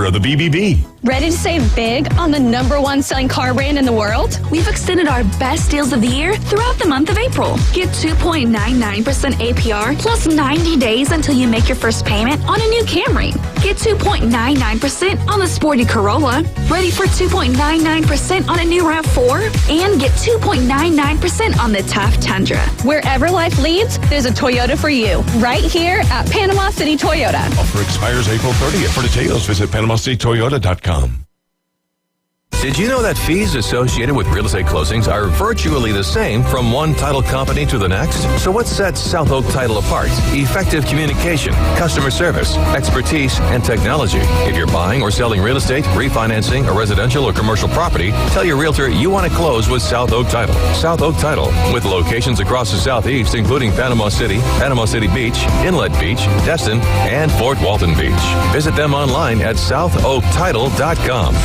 member of the BBB. Ready to save big on the #1 selling car brand in the world? We've extended our best deals of the year throughout the month of April. Get 2.99% APR plus 90 days until you make your first payment on a new Camry. Get 2.99% on the sporty Corolla. Ready for 2.99% on a new RAV4? And get 2.99% on the tough Tundra. Wherever life leads, there's a Toyota for you. Right here at Panama City Toyota. Offer expires April 30th. For details, visit PanamaCityToyota.com. Did you know that fees associated with real estate closings are virtually the same from one title company to the next? So what sets South Oak Title apart? Effective communication, customer service, expertise, and technology. If you're buying or selling real estate, refinancing a residential or commercial property, tell your realtor you want to close with South Oak Title. South Oak Title, with locations across the Southeast, including Panama City Beach, Inlet Beach, Destin, and Fort Walton Beach. Visit them online at southoaktitle.com.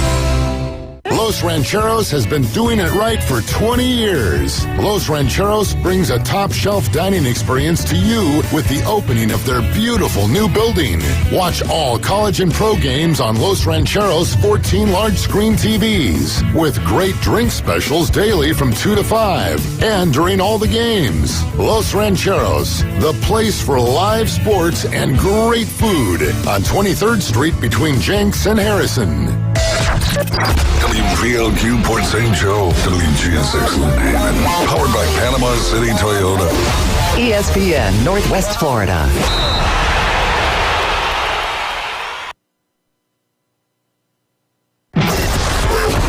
Los Rancheros has been doing it right for 20 years. Los Rancheros brings a top-shelf dining experience to you with the opening of their beautiful new building. Watch all college and pro games on Los Rancheros' 14 large-screen TVs with great drink specials daily from 2 to 5 and during all the games. Los Rancheros, the place for live sports and great food on 23rd Street between Jenks and Harrison. WPLQ Port St. Joe, WGSX Haven, powered by Panama City Toyota. ESPN Northwest Florida.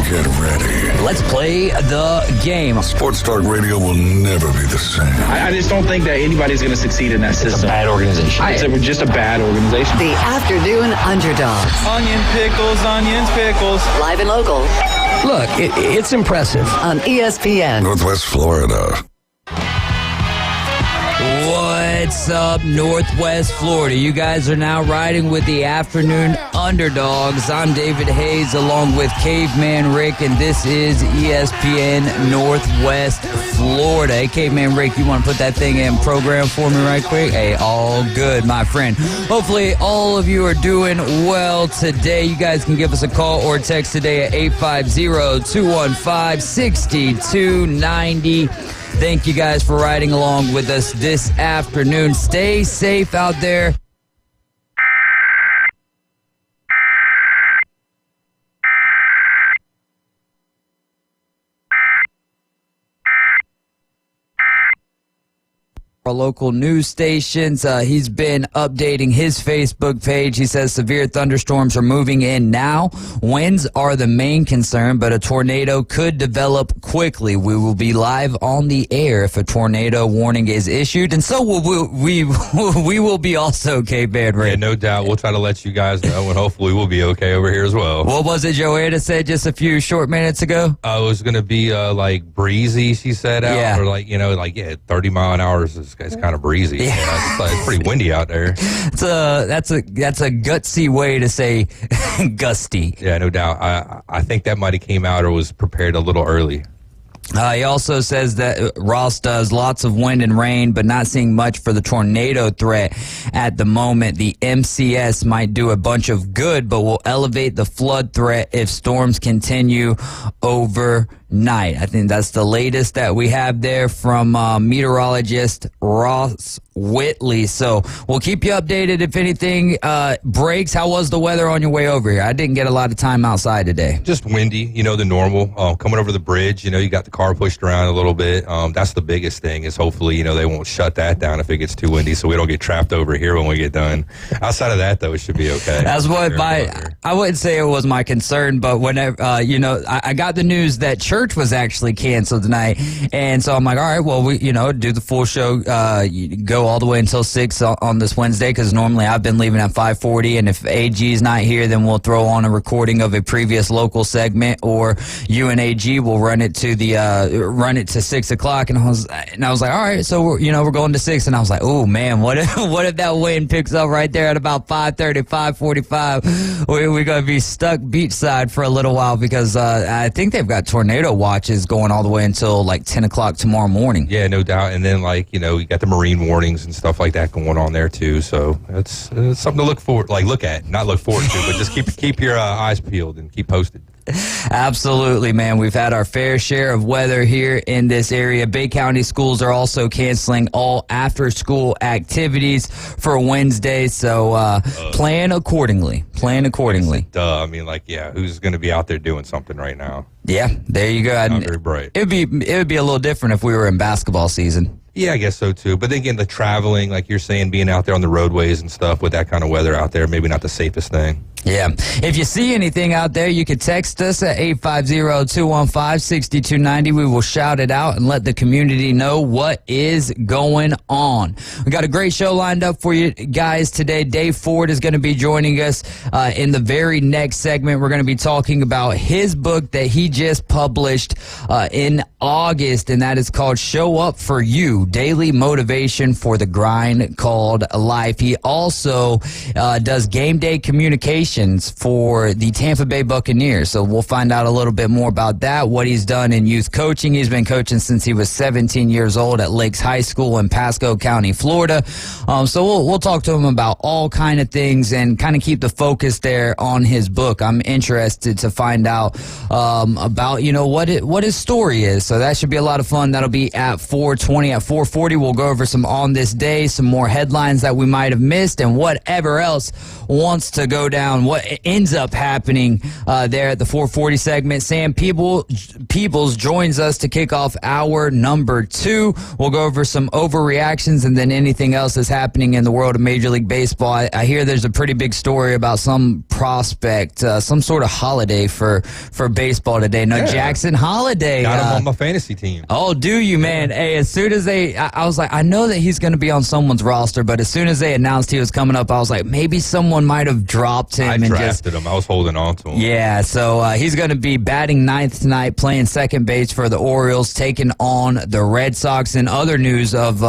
Get ready. Let's play the game. Sports Talk Radio will never be the same. I just don't think that anybody's going to succeed in that system. It's a bad organization. It's just a bad organization. The Afternoon Underdogs. Onion pickles, onions pickles. Live and local. Look, it's impressive. On ESPN. Northwest Florida. What's up, Northwest Florida? You guys are now riding with the Afternoon Underdogs. I'm David Hayes along with Caveman Rick, and this is ESPN Northwest Florida. Hey, Caveman Rick, you want to put that thing in program for me right quick? Hey, all good, my friend. Hopefully all of you are doing well today. You guys can give us a call or text today at 850-215-6290. Thank you guys for riding along with us this afternoon. Stay safe out there. Our local news stations. He's been updating his Facebook page. He says severe thunderstorms are moving in now. Winds are the main concern, but a tornado could develop quickly. We will be live on the air if a tornado warning is issued, and so we will be also, K-Band Ray. Yeah, no doubt. We'll try to let you guys know, and hopefully we'll be okay over here as well. What was it Joanna said just a few short minutes ago? It was going to be like breezy, she said, out, yeah. Or 30 mile an hour is kind of breezy. Yeah. It's pretty windy out there. That's a gutsy way to say gusty. Yeah, no doubt. I think that might have came out or was prepared a little early. He also says that Ross does lots of wind and rain, but not seeing much for the tornado threat at the moment. The MCS might do a bunch of good, but will elevate the flood threat if storms continue overnight. I think that's the latest that we have there from meteorologist Ross Whitley. So we'll keep you updated if anything breaks. How was the weather on your way over here? I didn't get a lot of time outside today. Just windy, the normal. Coming over the bridge, you got the car pushed around a little bit. That's the biggest thing is hopefully, they won't shut that down if it gets too windy so we don't get trapped over here when we get done. Outside of that, though, it should be okay. That's what I wouldn't say it was my concern, but whenever, I got the news that church was actually canceled tonight. And so I'm like, all right, well, we, do the full show, go all the way until 6 on this Wednesday, because normally I've been leaving at 5:40, and if AG is not here, then we'll throw on a recording of a previous local segment, or you and AG will run it to 6 o'clock. And I was like, all right, so we're going to 6, and I was like, oh man, what if that wind picks up right there at about 5:30, 5:45? we're going to be stuck beachside for a little while because I think they've got tornado watches going all the way until like 10 o'clock tomorrow morning. Yeah, no doubt. And then, like, you know, you got the marine warnings and stuff like that going on there too. So it's something to look forward, like look at, not look forward to, but just keep your eyes peeled and keep posted. Absolutely, man. We've had our fair share of weather here in this area. Bay County schools are also canceling all after-school activities for Wednesday, so plan accordingly. Plan accordingly. Duh. I mean, like, yeah, who's going to be out there doing something right now? Yeah, there you go. Not very bright. It would be a little different if we were in basketball season. Yeah, I guess so too. But then again, the traveling, like you're saying, being out there on the roadways and stuff with that kind of weather out there, maybe not the safest thing. Yeah. If you see anything out there, you can text us at 850-215-6290. We will shout it out and let the community know what is going on. We got a great show lined up for you guys today. Dave Ford is going to be joining us in the very next segment. We're going to be talking about his book that he just published in August, and that is called Show Up For You, Daily Motivation for the Grind Called Life. He also does game day communications for the Tampa Bay Buccaneers. So we'll find out a little bit more about that, what he's done in youth coaching. He's been coaching since he was 17 years old at Lakes High School in Pasco County, Florida. So we'll talk to him about all kind of things and kind of keep the focus there on his book. I'm interested to find out about, you know, what his story is. So that should be a lot of fun. That'll be at 4:20. At 4:40, we'll go over some on this day, some more headlines that we might have missed, and whatever else wants to go down, what ends up happening there at the 440 segment. Sam Peebles joins us to kick off hour number 2. We'll go over some overreactions and then anything else that's happening in the world of Major League Baseball. I hear there's a pretty big story about some prospect, some sort of holiday for baseball today. No, yeah. Jackson Holiday. Got him on my fantasy team. Oh, do you, man? Hey, as soon as I was like, I know that he's going to be on someone's roster, but as soon as they announced he was coming up, I was like, maybe someone might have dropped him. I drafted him. I was holding on to him. Yeah, so he's going to be batting ninth tonight, playing second base for the Orioles, taking on the Red Sox. In other news of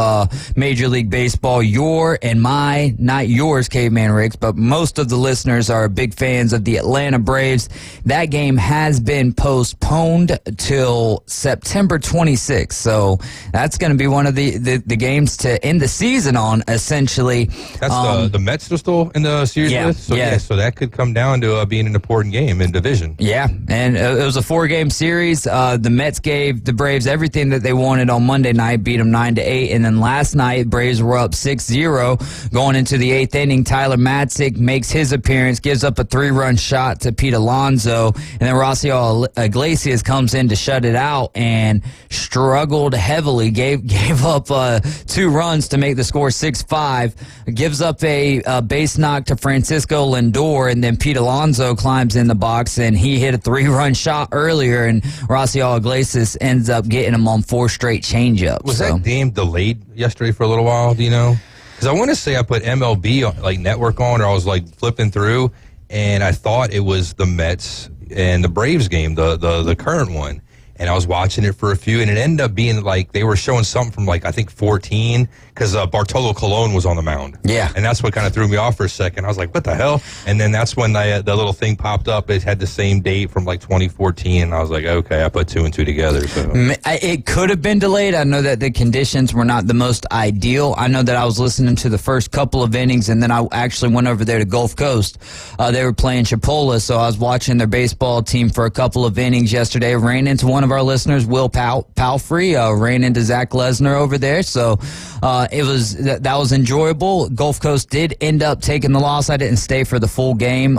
Major League Baseball, your and my, not yours, Caveman Riggs, but most of the listeners are big fans of the Atlanta Braves. That game has been postponed till September 26th, so that's going to be one of the games to end the season on, essentially. That's the Mets are still in the series with? So that could come down to being an important game in division. Yeah, and it was a 4-game series. The Mets gave the Braves everything that they wanted on Monday night, beat them 9-8, and then last night, Braves were up 6-0 going into the 8th inning. Tyler Matzik makes his appearance, gives up a 3-run shot to Pete Alonso, and then Rocio Iglesias comes in to shut it out and struggled heavily, gave up 2 runs to make the score 6-5, gives up a base knock to Francisco Lindor, and then Pete Alonso climbs in the box, and he hit a 3-run shot earlier, and Rocio Iglesias ends up getting him on 4 straight changeups. Was that game delayed yesterday for a little while? Do you know? Because I want to say I put MLB like network on, or I was like flipping through, and I thought it was the Mets and the Braves game, the current one. And I was watching it for a few, and it ended up being like they were showing something from like I think 14, because Bartolo Colon was on the mound. Yeah, and that's what kind of threw me off for a second. I was like, "What the hell?" And then that's when the little thing popped up. It had the same date from like 2014. And I was like, "Okay," I put 2 and 2 together. So it could have been delayed. I know that the conditions were not the most ideal. I know that I was listening to the first couple of innings, and then I actually went over there to Gulf Coast. They were playing Chipola, so I was watching their baseball team for a couple of innings yesterday. Ran into one of our listeners, Will Palfrey, ran into Zach Lesnar over there, so that was enjoyable. Gulf Coast did end up taking the loss. I didn't stay for the full game.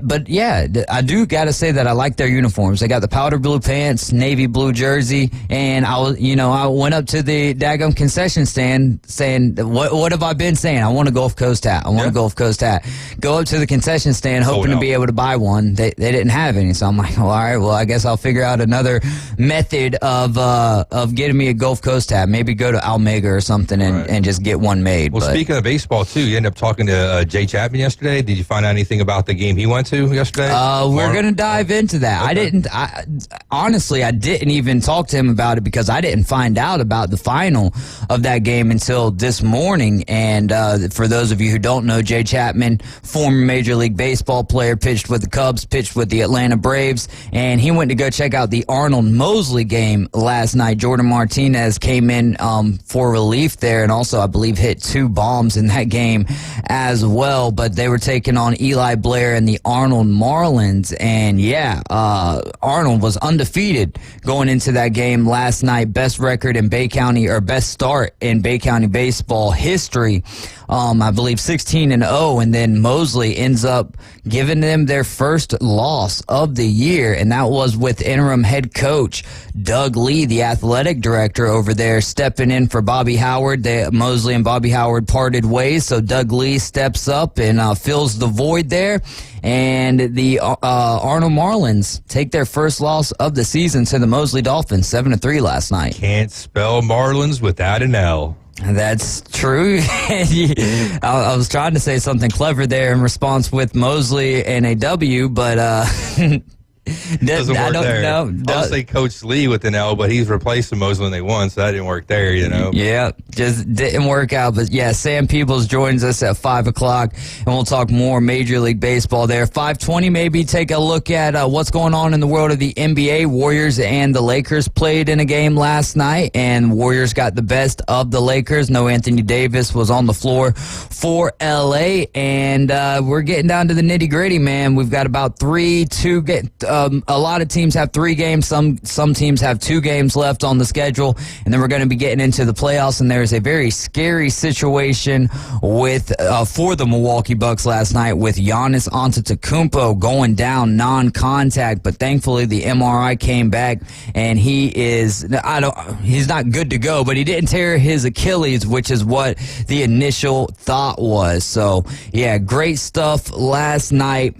But yeah, I do got to say that I like their uniforms. They got the powder blue pants, navy blue jersey, and I went up to the daggum concession stand saying, what have I been saying? I want a Gulf Coast hat. I want a Gulf Coast hat. Go up to the concession stand hoping to be able to buy one. They didn't have any, so I'm like, well, all right, well, I guess I'll figure out another method of getting me a Gulf Coast hat. Maybe go to Almega or something and just get one made. Well, speaking of baseball too, you ended up talking to Jay Chapman yesterday. Did you find out anything about the game he went to yesterday? We're going to dive into that. Okay. Honestly, I didn't even talk to him about it because I didn't find out about the final of that game until this morning. And for those of you who don't know, Jay Chapman, former Major League Baseball player, pitched with the Cubs, pitched with the Atlanta Braves, and he went to go check out the Arnold Mosley game last night. Jordan Martinez came in for relief there and also, I believe, hit 2 bombs in that game as well. But they were taking on Eli Blair and the Arnold Marlins. And yeah, Arnold was undefeated going into that game last night. Best record in Bay County, or best start in Bay County baseball history. I believe 16-0, and then Mosley ends up giving them their first loss of the year, and that was with interim head coach Doug Lee, the athletic director over there, stepping in for Bobby Howard. Mosley and Bobby Howard parted ways, so Doug Lee steps up and fills the void there, and the Arnold Marlins take their first loss of the season to the Mosley Dolphins, 7-3 last night. Can't spell Marlins without an L. That's true. I was trying to say something clever there in response with Mosley and a W, but doesn't work there. I'll say Coach Lee with an L, but he's replacing Mosley when they won, so that didn't work there, you know. Yeah, just didn't work out. But yeah, Sam Peebles joins us at 5 o'clock, and we'll talk more Major League Baseball there. 5:20, maybe take a look at what's going on in the world of the NBA. Warriors and the Lakers played in a game last night, and Warriors got the best of the Lakers. No Anthony Davis was on the floor for LA, and we're getting down to the nitty-gritty, man. We've got about a lot of teams have 3 games. Some teams have 2 games left on the schedule, and then we're going to be getting into the playoffs. And there is a very scary situation with for the Milwaukee Bucks last night with Giannis Antetokounmpo going down non-contact. But thankfully, the MRI came back, and he's not good to go. But he didn't tear his Achilles, which is what the initial thought was. So yeah, great stuff last night.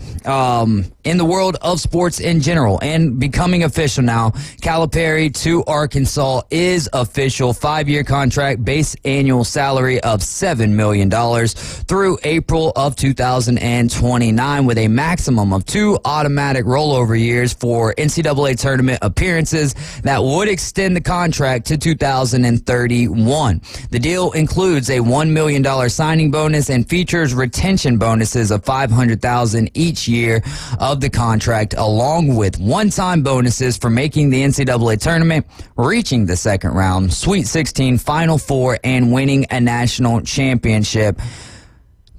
In the world of sports in general and becoming official now, Calipari to Arkansas is official. 5-year contract, base annual salary of $7 million through April of 2029 with a maximum of 2 automatic rollover years for NCAA tournament appearances that would extend the contract to 2031. The deal includes a $1 million signing bonus and features retention bonuses of $500,000 each year of the contract, along with one-time bonuses for making the NCAA tournament, reaching the second round, Sweet 16, Final Four, and winning a national championship.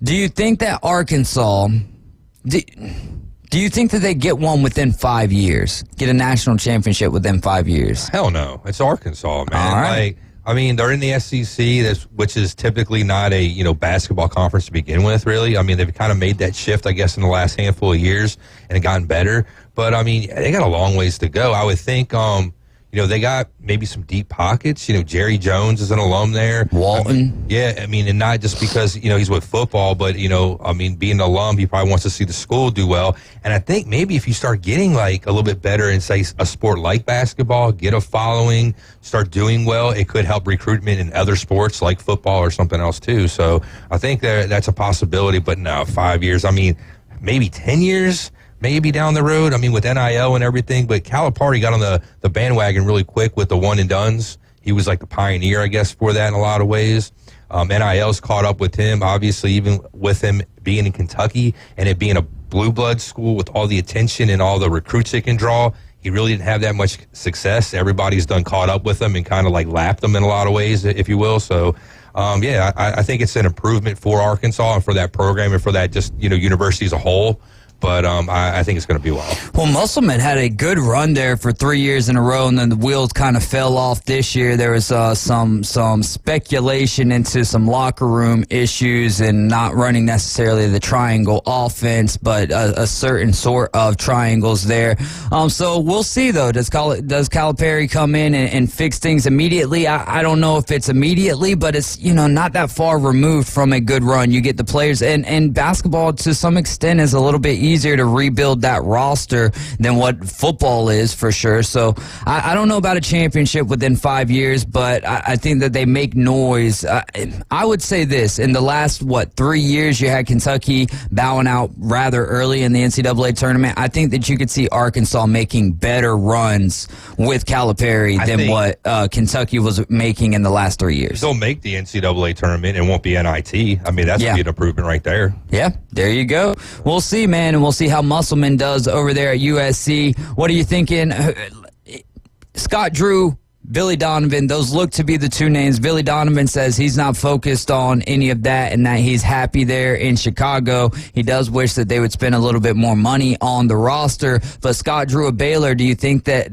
Do you think that Arkansas, do you think that they get one within 5 years, get a national championship within 5 years? Hell no. It's Arkansas, man. All right. They're in the SEC, which is typically not a basketball conference to begin with, really. They've kind of made that shift, I guess, in the last handful of years and gotten better. But, they got a long ways to go. I would think, they got maybe some deep pockets. Jerry Jones is an alum there. Walton. And not just because, he's with football, but, being an alum, he probably wants to see the school do well. And I think maybe if you start getting, a little bit better in, say, a sport like basketball, get a following, start doing well, it could help recruitment in other sports like football or something else, too. So I think that's a possibility. But no, 5 years, maybe 10 years. Maybe down the road, with NIL and everything, but Calipari got on the bandwagon really quick with the one and dones. He was like the pioneer, I guess, for that in a lot of ways. NIL's caught up with him, obviously, even with him being in Kentucky and it being a blue blood school with all the attention and all the recruits it can draw. He really didn't have that much success. Everybody's done caught up with him and kind of lapped him in a lot of ways, if you will. So, I think it's an improvement for Arkansas and for that program and for that just, university as a whole. But I think it's going to be well. Well, Musselman had a good run there for 3 years in a row, and then the wheels kind of fell off this year. There was some speculation into some locker room issues and not running necessarily the triangle offense, but a certain sort of triangles there. So we'll see, though. Does Calipari come in and fix things immediately? I don't know if it's immediately, but it's not that far removed from a good run. You get the players, and basketball to some extent is a little bit easier easier to rebuild that roster than what football is, for sure. So I don't know about a championship within 5 years, but I think that they make noise. I would say this: in the last 3 years, you had Kentucky bowing out rather early in the NCAA tournament. I think that you could see Arkansas making better runs with Calipari than what Kentucky was making in the last 3 years. They'll make the NCAA tournament and won't be NIT. I mean, that's going to be an improvement right there. Yeah, there you go. We'll see, man, and we'll see how Musselman does over there at USC. What are you thinking? Scott Drew, Billy Donovan, those look to be the two names. Billy Donovan says he's not focused on any of that and that he's happy there in Chicago. He does wish that they would spend a little bit more money on the roster. But Scott Drew of Baylor, do you think that,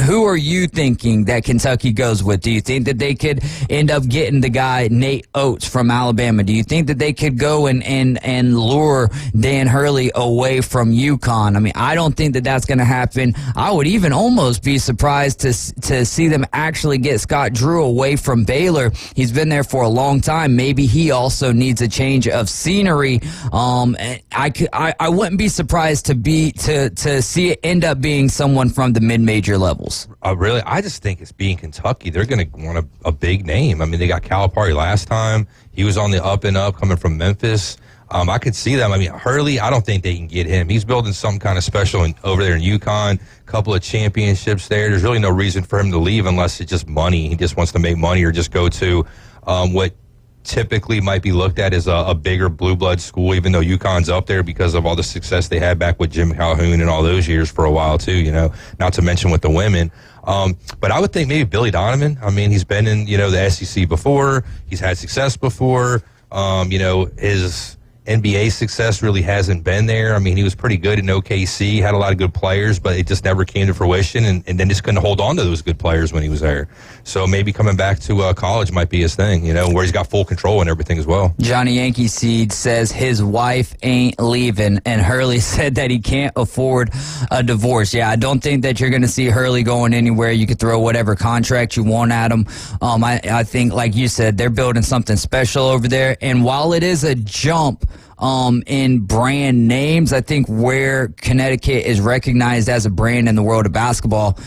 who are you thinking that Kentucky goes with? Do you think that they could end up getting the guy Nate Oates from Alabama? Do you think that they could go and lure Dan Hurley away from UConn? I don't think that that's going to happen. I would even almost be surprised to see them actually get Scott Drew away from Baylor. He's been there for a long time. Maybe he also needs a change of scenery. I wouldn't be surprised to see it end up being someone from the mid-major levels. Really, I just think it's being Kentucky. They're going to want a big name. They got Calipari last time. He was on the up and up coming from Memphis. I could see them. Hurley, I don't think they can get him. He's building some kind of special over there in UConn, couple of championships there. There's really no reason for him to leave unless it's just money. He just wants to make money or just go to what typically might be looked at as a bigger blue blood school, even though UConn's up there because of all the success they had back with Jim Calhoun and all those years for a while too, not to mention with the women. But I would think maybe Billy Donovan. He's been in, the SEC before. He's had success before. His NBA success really hasn't been there. He was pretty good in OKC, had a lot of good players, but it just never came to fruition, and then just couldn't hold on to those good players when he was there. So maybe coming back to college might be his thing, where he's got full control and everything as well. Johnny Yankee Seed says his wife ain't leaving, and Hurley said that he can't afford a divorce. Yeah, I don't think that you're going to see Hurley going anywhere. You could throw whatever contract you want at him. I think, like you said, they're building something special over there, and while it is a jump in brand names, I think where Connecticut is recognized as a brand in the world of basketball,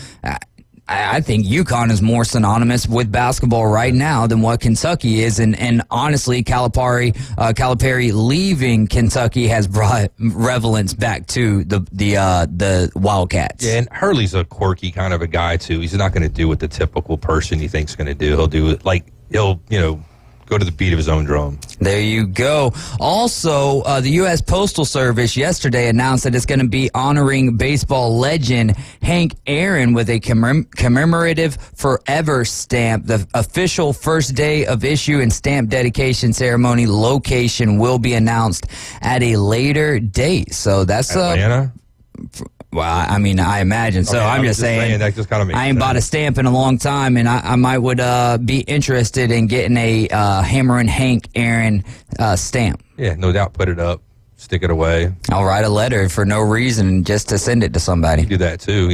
I think UConn is more synonymous with basketball right now than what Kentucky is, and honestly, Calipari leaving Kentucky has brought relevance back to the Wildcats. Yeah, and Hurley's a quirky kind of a guy too. He's not going to do what the typical person you think's going to do. He'll do it he'll go to the beat of his own drum. There you go. Also, the U.S. Postal Service yesterday announced that it's going to be honoring baseball legend Hank Aaron with a commemorative Forever stamp. The official first day of issue and stamp dedication ceremony location will be announced at a later date. So that's Atlanta? Well, I imagine. So I'm just saying that just kind of makes I ain't bought a stamp in a long time, and I might would be interested in getting a Hammerin' Hank Aaron stamp. Yeah, no doubt. Put it up, stick it away. I'll write a letter for no reason just to send it to somebody. You do that too,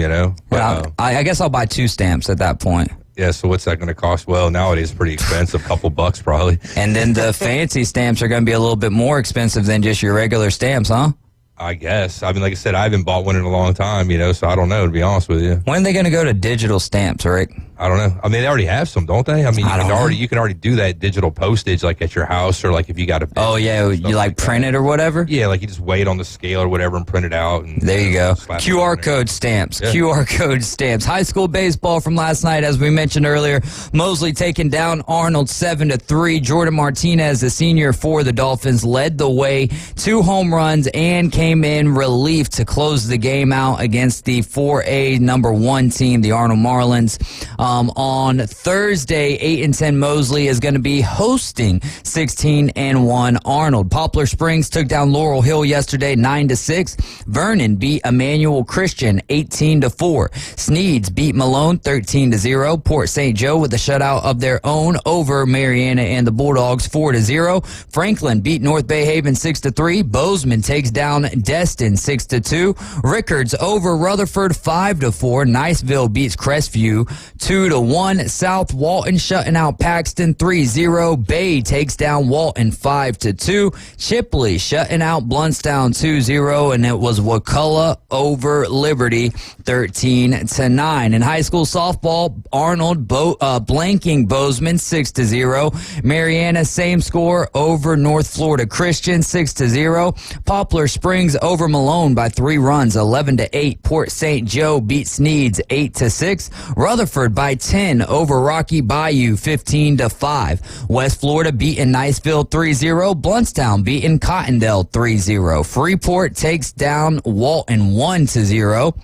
Well, I guess I'll buy 2 stamps at that point. Yeah, so what's that going to cost? Well, nowadays it's pretty expensive, couple bucks probably. And then the fancy stamps are going to be a little bit more expensive than just your regular stamps, huh? I guess. Like I said, I haven't bought one in a long time, so I don't know, to be honest with you. When are they going to go to digital stamps, Rick? I don't know. They already have some, don't they? You can already do that digital postage, like at your house, or like if you got a. Oh yeah, you print it or whatever. Yeah, you just weigh it on the scale or whatever and print it out. And there you go. QR code stamps. Yeah. QR code stamps. High school baseball from last night, as we mentioned earlier. Mosley taking down Arnold 7-3. Jordan Martinez, the senior for the Dolphins, led the way, 2 home runs, and came in relief to close the game out against the 4A number 1 team, the Arnold Marlins. On Thursday, 8-10 Mosley is going to be hosting 16-1 Arnold. Poplar Springs took down Laurel Hill yesterday 9-6. Vernon beat Emmanuel Christian 18-4. Sneeds beat Malone 13-0. Port St. Joe with a shutout of their own over Mariana and the Bulldogs 4-0. Franklin beat North Bay Haven 6-3. Bozeman takes down Destin 6-2. Rickards over Rutherford 5-4. Niceville beats Crestview 2-1. South Walton shutting out Paxton 3-0. Bay takes down Walton 5-2. Chipley shutting out Bluntstown 2-0, and it was Wakulla over Liberty 13-9. In high school softball, Arnold blanking Bozeman 6-0. Mariana, same score over North Florida Christian 6-0. Poplar Springs over Malone by 3 runs 11-8. Port St. Joe beats Needs 8-6. Rutherford by 10 over Rocky Bayou 15-5. West Florida beating Niceville 3-0. Bluntstown beating Cottondale 3-0. Freeport takes down Walton 1-0.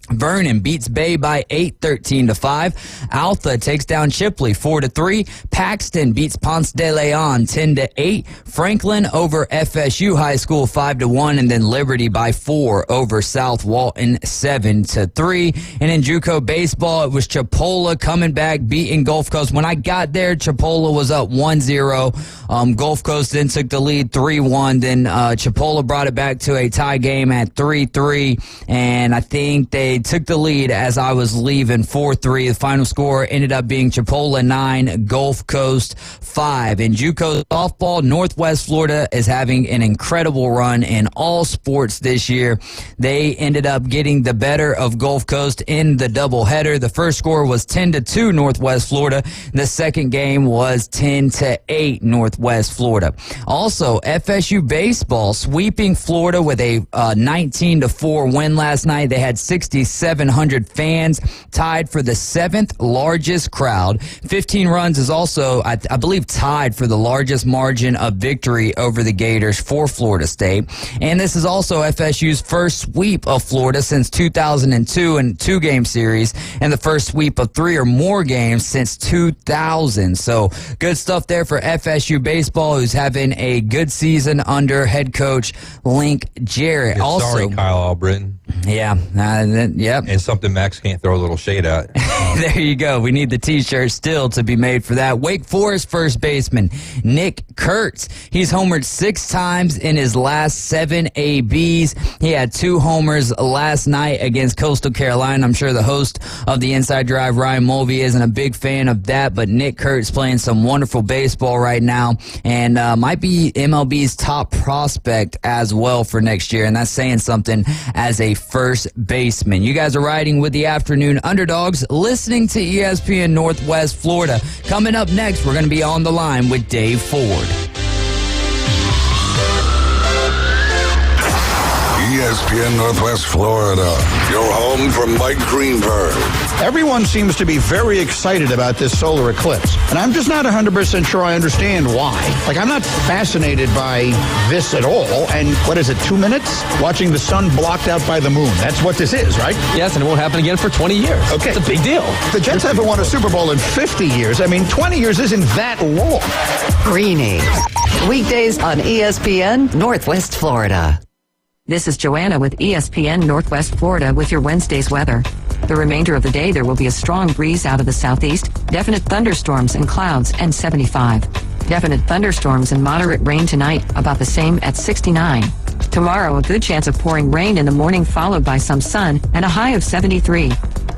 Vernon beats Bay by 8, 13-5. Alpha takes down Chipley 4-3. Paxton beats Ponce de Leon 10-8. Franklin over FSU High School 5-1, and then Liberty by 4 over South Walton 7-3. And in JUCO baseball, it was Chipola coming back, beating Gulf Coast. When I got there, Chipola was up 1-0. Gulf Coast then took the lead 3-1. Then Chipola brought it back to a tie game at 3-3, and I think they took the lead as I was leaving 4-3. The final score ended up being Chipola 9, Gulf Coast 5. In JUCO softball, Northwest Florida is having an incredible run in all sports this year. They ended up getting the better of Gulf Coast in the doubleheader. The first score was 10-2 Northwest Florida. The second game was 10-8 Northwest Florida. Also, FSU baseball sweeping Florida with a 19-4 win last night. They had 6,700 fans, tied for the 7th largest crowd. 15 runs is also, I believe, tied for the largest margin of victory over the Gators for Florida State. And this is also FSU's first sweep of Florida since 2002 in 2-game series, and the first sweep of 3 or more games since 2000. So good stuff there for FSU baseball, who's having a good season under head coach Link Jarrett. Yeah, also, sorry, Kyle Albritton. Yeah. Yep. And something Max can't throw a little shade at. There you go. We need the T-shirt still to be made for that. Wake Forest first baseman Nick Kurtz. He's homered 6 times in his last 7 ABs. He had 2 homers last night against Coastal Carolina. I'm sure the host of the Inside Drive, Ryan Mulvey, isn't a big fan of that, but Nick Kurtz playing some wonderful baseball right now, and might be MLB's top prospect as well for next year, and that's saying something as a first baseman. You guys are riding with the Afternoon Underdogs, listening to ESPN Northwest Florida. Coming up next, we're going to be on the line with Dave Ford. ESPN Northwest Florida, your home for Mike Greenberg. Everyone seems to be very excited about this solar eclipse, and I'm just not 100% sure I understand why. Like, I'm not fascinated by this at all, and what is it, 2 minutes? Watching the sun blocked out by the moon. That's what this is, right? Yes, and it won't happen again for 20 years. Okay. It's a big deal. The Jets haven't won a Super Bowl in 50 years. I mean, 20 years isn't that long. Greeny. Weekdays on ESPN Northwest Florida. This is Joanna with ESPN Northwest Florida with your Wednesday's weather. The remainder of the day, there will be a strong breeze out of the southeast, definite thunderstorms and clouds, and 75. Definite thunderstorms and moderate rain tonight, about the same at 69. Tomorrow, a good chance of pouring rain in the morning, followed by some sun, and a high of 73.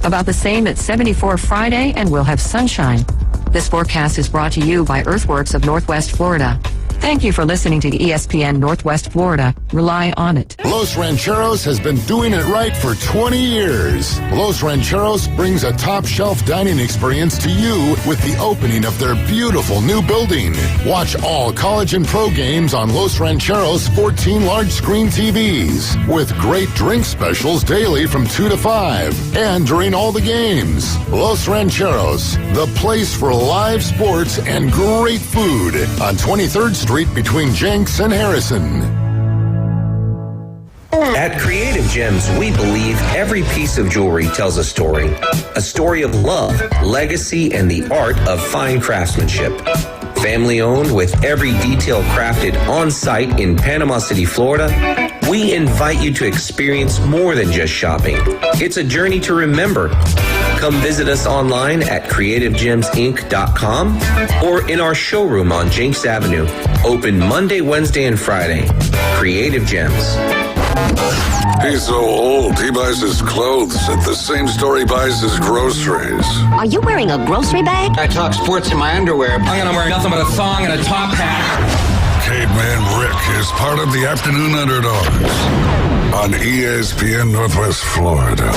About the same at 74 Friday, and we'll have sunshine. This forecast is brought to you by Earthworks of Northwest Florida. Thank you for listening to ESPN Northwest Florida. Rely on it. Los Rancheros has been doing it right for 20 years. Los Rancheros brings a top-shelf dining experience to you with the opening of their beautiful new building. Watch all college and pro games on Los Rancheros' 14 large-screen TVs with great drink specials daily from 2 to 5 and during all the games. Los Rancheros, the place for live sports and great food on 23rd Street between Jenks and Harrison. At Creative Gems, we believe every piece of jewelry tells a story of love, legacy, and the art of fine craftsmanship. Family owned with every detail crafted on site in Panama City, Florida, we invite you to experience more than just shopping. It's a journey to remember. Come visit us online at creativegemsinc.com or in our showroom on Jenks Avenue, open Monday, Wednesday, and Friday. Creative Gems. He's so old, he buys his clothes at the same store he buys his groceries. Are you wearing a grocery bag? I talk sports in my underwear. I'm gonna wear nothing but a thong and a top hat. Caveman Rick is part of the Afternoon Underdogs on ESPN Northwest Florida.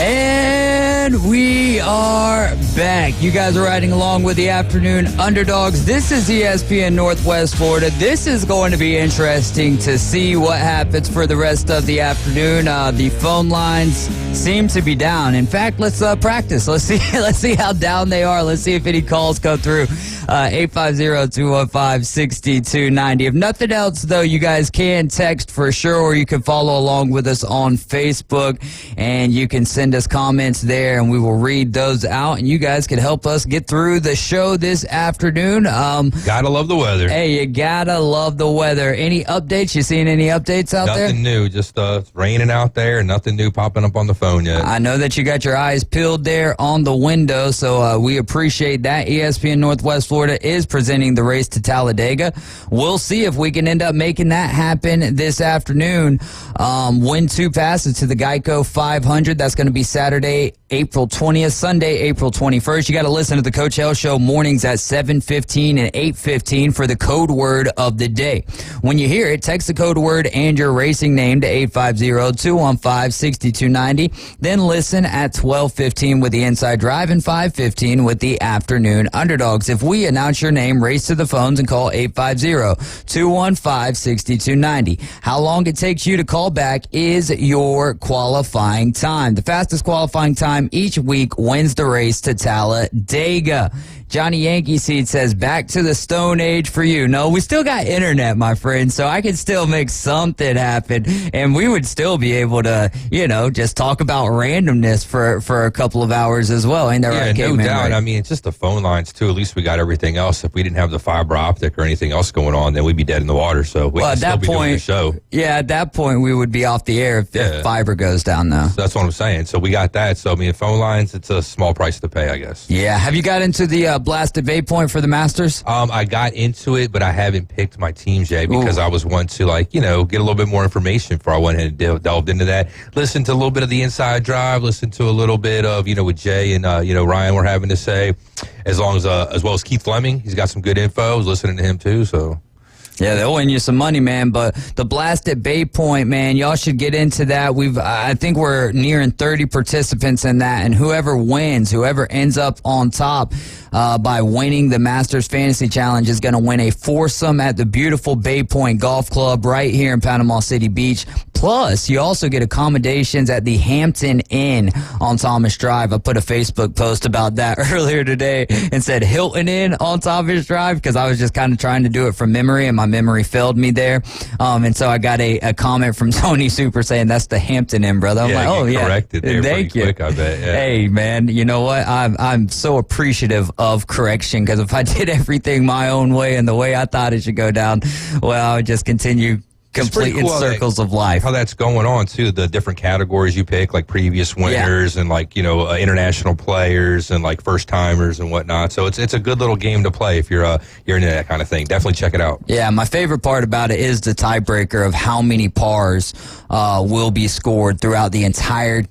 And we are back. You guys are riding along with the Afternoon Underdogs. This is ESPN Northwest Florida. This is going to be interesting to see what happens for the rest of the afternoon. The phone lines seem to be down. In fact, let's practice. Let's see how down they are. Let's see if any calls come through. 850-215-6290. If nothing else, though, you guys can text for sure, or you can follow along with us on Facebook, and you can send us comments there, and we will read those out, and you guys can help us get through the show this afternoon. Gotta love the weather. Hey, you gotta love the weather. Any updates? You seeing any updates out there? Nothing new. Just it's raining out there. Nothing new popping up on the phone yet. I know that you got your eyes peeled there on the window, so we appreciate that. ESPN Northwest Florida is presenting the race to Talladega. We'll see if we can end up making that happen this afternoon. Win 2 passes to the Geico 500. That's going to be Saturday, April 20th, Sunday, April 21st. You got to listen to the Coach Hell Show mornings at 7:15 and 8:15 for the code word of the day. When you hear it, text the code word and your racing name to 850-215-6290. Then listen at 12:15 with the Inside Drive and 5:15 with the Afternoon Underdogs. If we announce your name, race to the phones and call 850-215-6290. How long it takes you to call back is your qualifying time. The fastest qualifying time each week wins the race to Talladega. Johnny Yankee Seed says, back to the Stone Age for you. No, we still got internet, my friend, so I can still make something happen, and we would still be able to, just talk about randomness for a couple of hours as well. Ain't that right, no Caveman? doubt. Right? I mean, it's just the phone lines, too. At least we got everything else. If we didn't have the fiber optic or anything else going on, then we'd be dead in the water, so we can still be doing the show. Yeah, at that point, we would be off the air if fiber goes down, though. So that's what I'm saying. So we got that. So, I mean, phone lines, it's a small price to pay, I guess. Yeah. Have you got into the blasted vape point for the Masters? I got into it, but I haven't picked my teams yet because I was wanting to, get a little bit more information before I went ahead and delved into that. Listen to a little bit of the Inside Drive, listen to a little bit of, what Jay and, Ryan were having to say, as well as Keith Fleming. He's got some good info. I was listening to him, too, so... Yeah, they'll win you some money, man. But the Blasted Bay Point, man, y'all should get into that. I think we're nearing 30 participants in that, and whoever wins, whoever ends up on top by winning the Masters Fantasy Challenge is going to win a foursome at the beautiful Bay Point Golf Club right here in Panama City Beach. Plus, you also get accommodations at the Hampton Inn on Thomas Drive. I put a Facebook post about that earlier today and said Hilton Inn on Thomas Drive because I was just kind of trying to do it from memory, and my memory failed me there. And so I got a comment from Tony Super saying that's the Hampton Inn, brother. I'm like, oh, yeah. Corrected there. Thank you. Quick, I bet. Yeah. Hey, man, you know what? I'm so appreciative of correction because if I did everything my own way and the way I thought it should go down, well, I would just continue completing cool circles of life. How that's going on too, the different categories you pick, like previous winners and international players and first timers and whatnot. So it's a good little game to play if you're into that kind of thing. Definitely check it out. Yeah, my favorite part about it is the tiebreaker of how many pars will be scored throughout the entire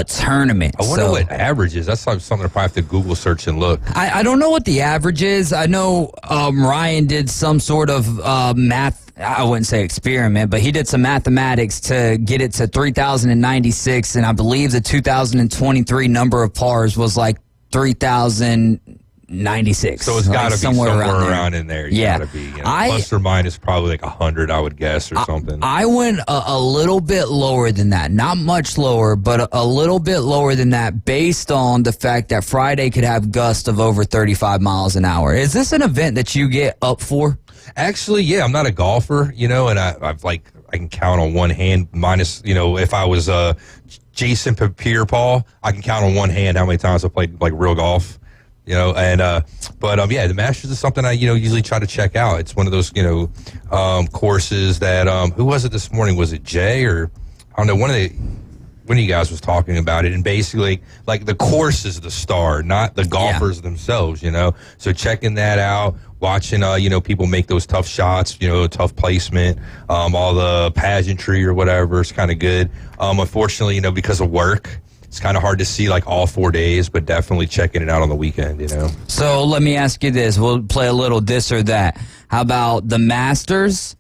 tournament. I wonder what average is. That's something I probably have to Google search and look. I don't know what the average is. I know Ryan did some sort of math. I wouldn't say experiment, but he did some mathematics to get it to 3,096, and I believe the 2023 number of pars was 3,096. So it's got to be somewhere around in there. Yeah. Got to be, plus or minus probably 100, I would guess, or something. I went a little bit lower than that. Not much lower, but a little bit lower than that based on the fact that Friday could have gusts of over 35 miles an hour. Is this an event that you get up for? Actually, yeah, I'm not a golfer, and I can count on one hand minus, if I was Jason Pierre-Paul, I can count on one hand how many times I played real golf. The Masters is something I, usually try to check out. It's one of those, courses that, who was it this morning? Was it Jay or, I don't know, one of you guys was talking about it, and basically, the course is the star, not the golfers themselves, So checking that out, watching, people make those tough shots, tough placement, all the pageantry or whatever. It's kind of good. Unfortunately, because of work, it's kind of hard to see like all 4 days, but definitely checking it out on the weekend, So let me ask you this. We'll play a little this or that. How about the Masters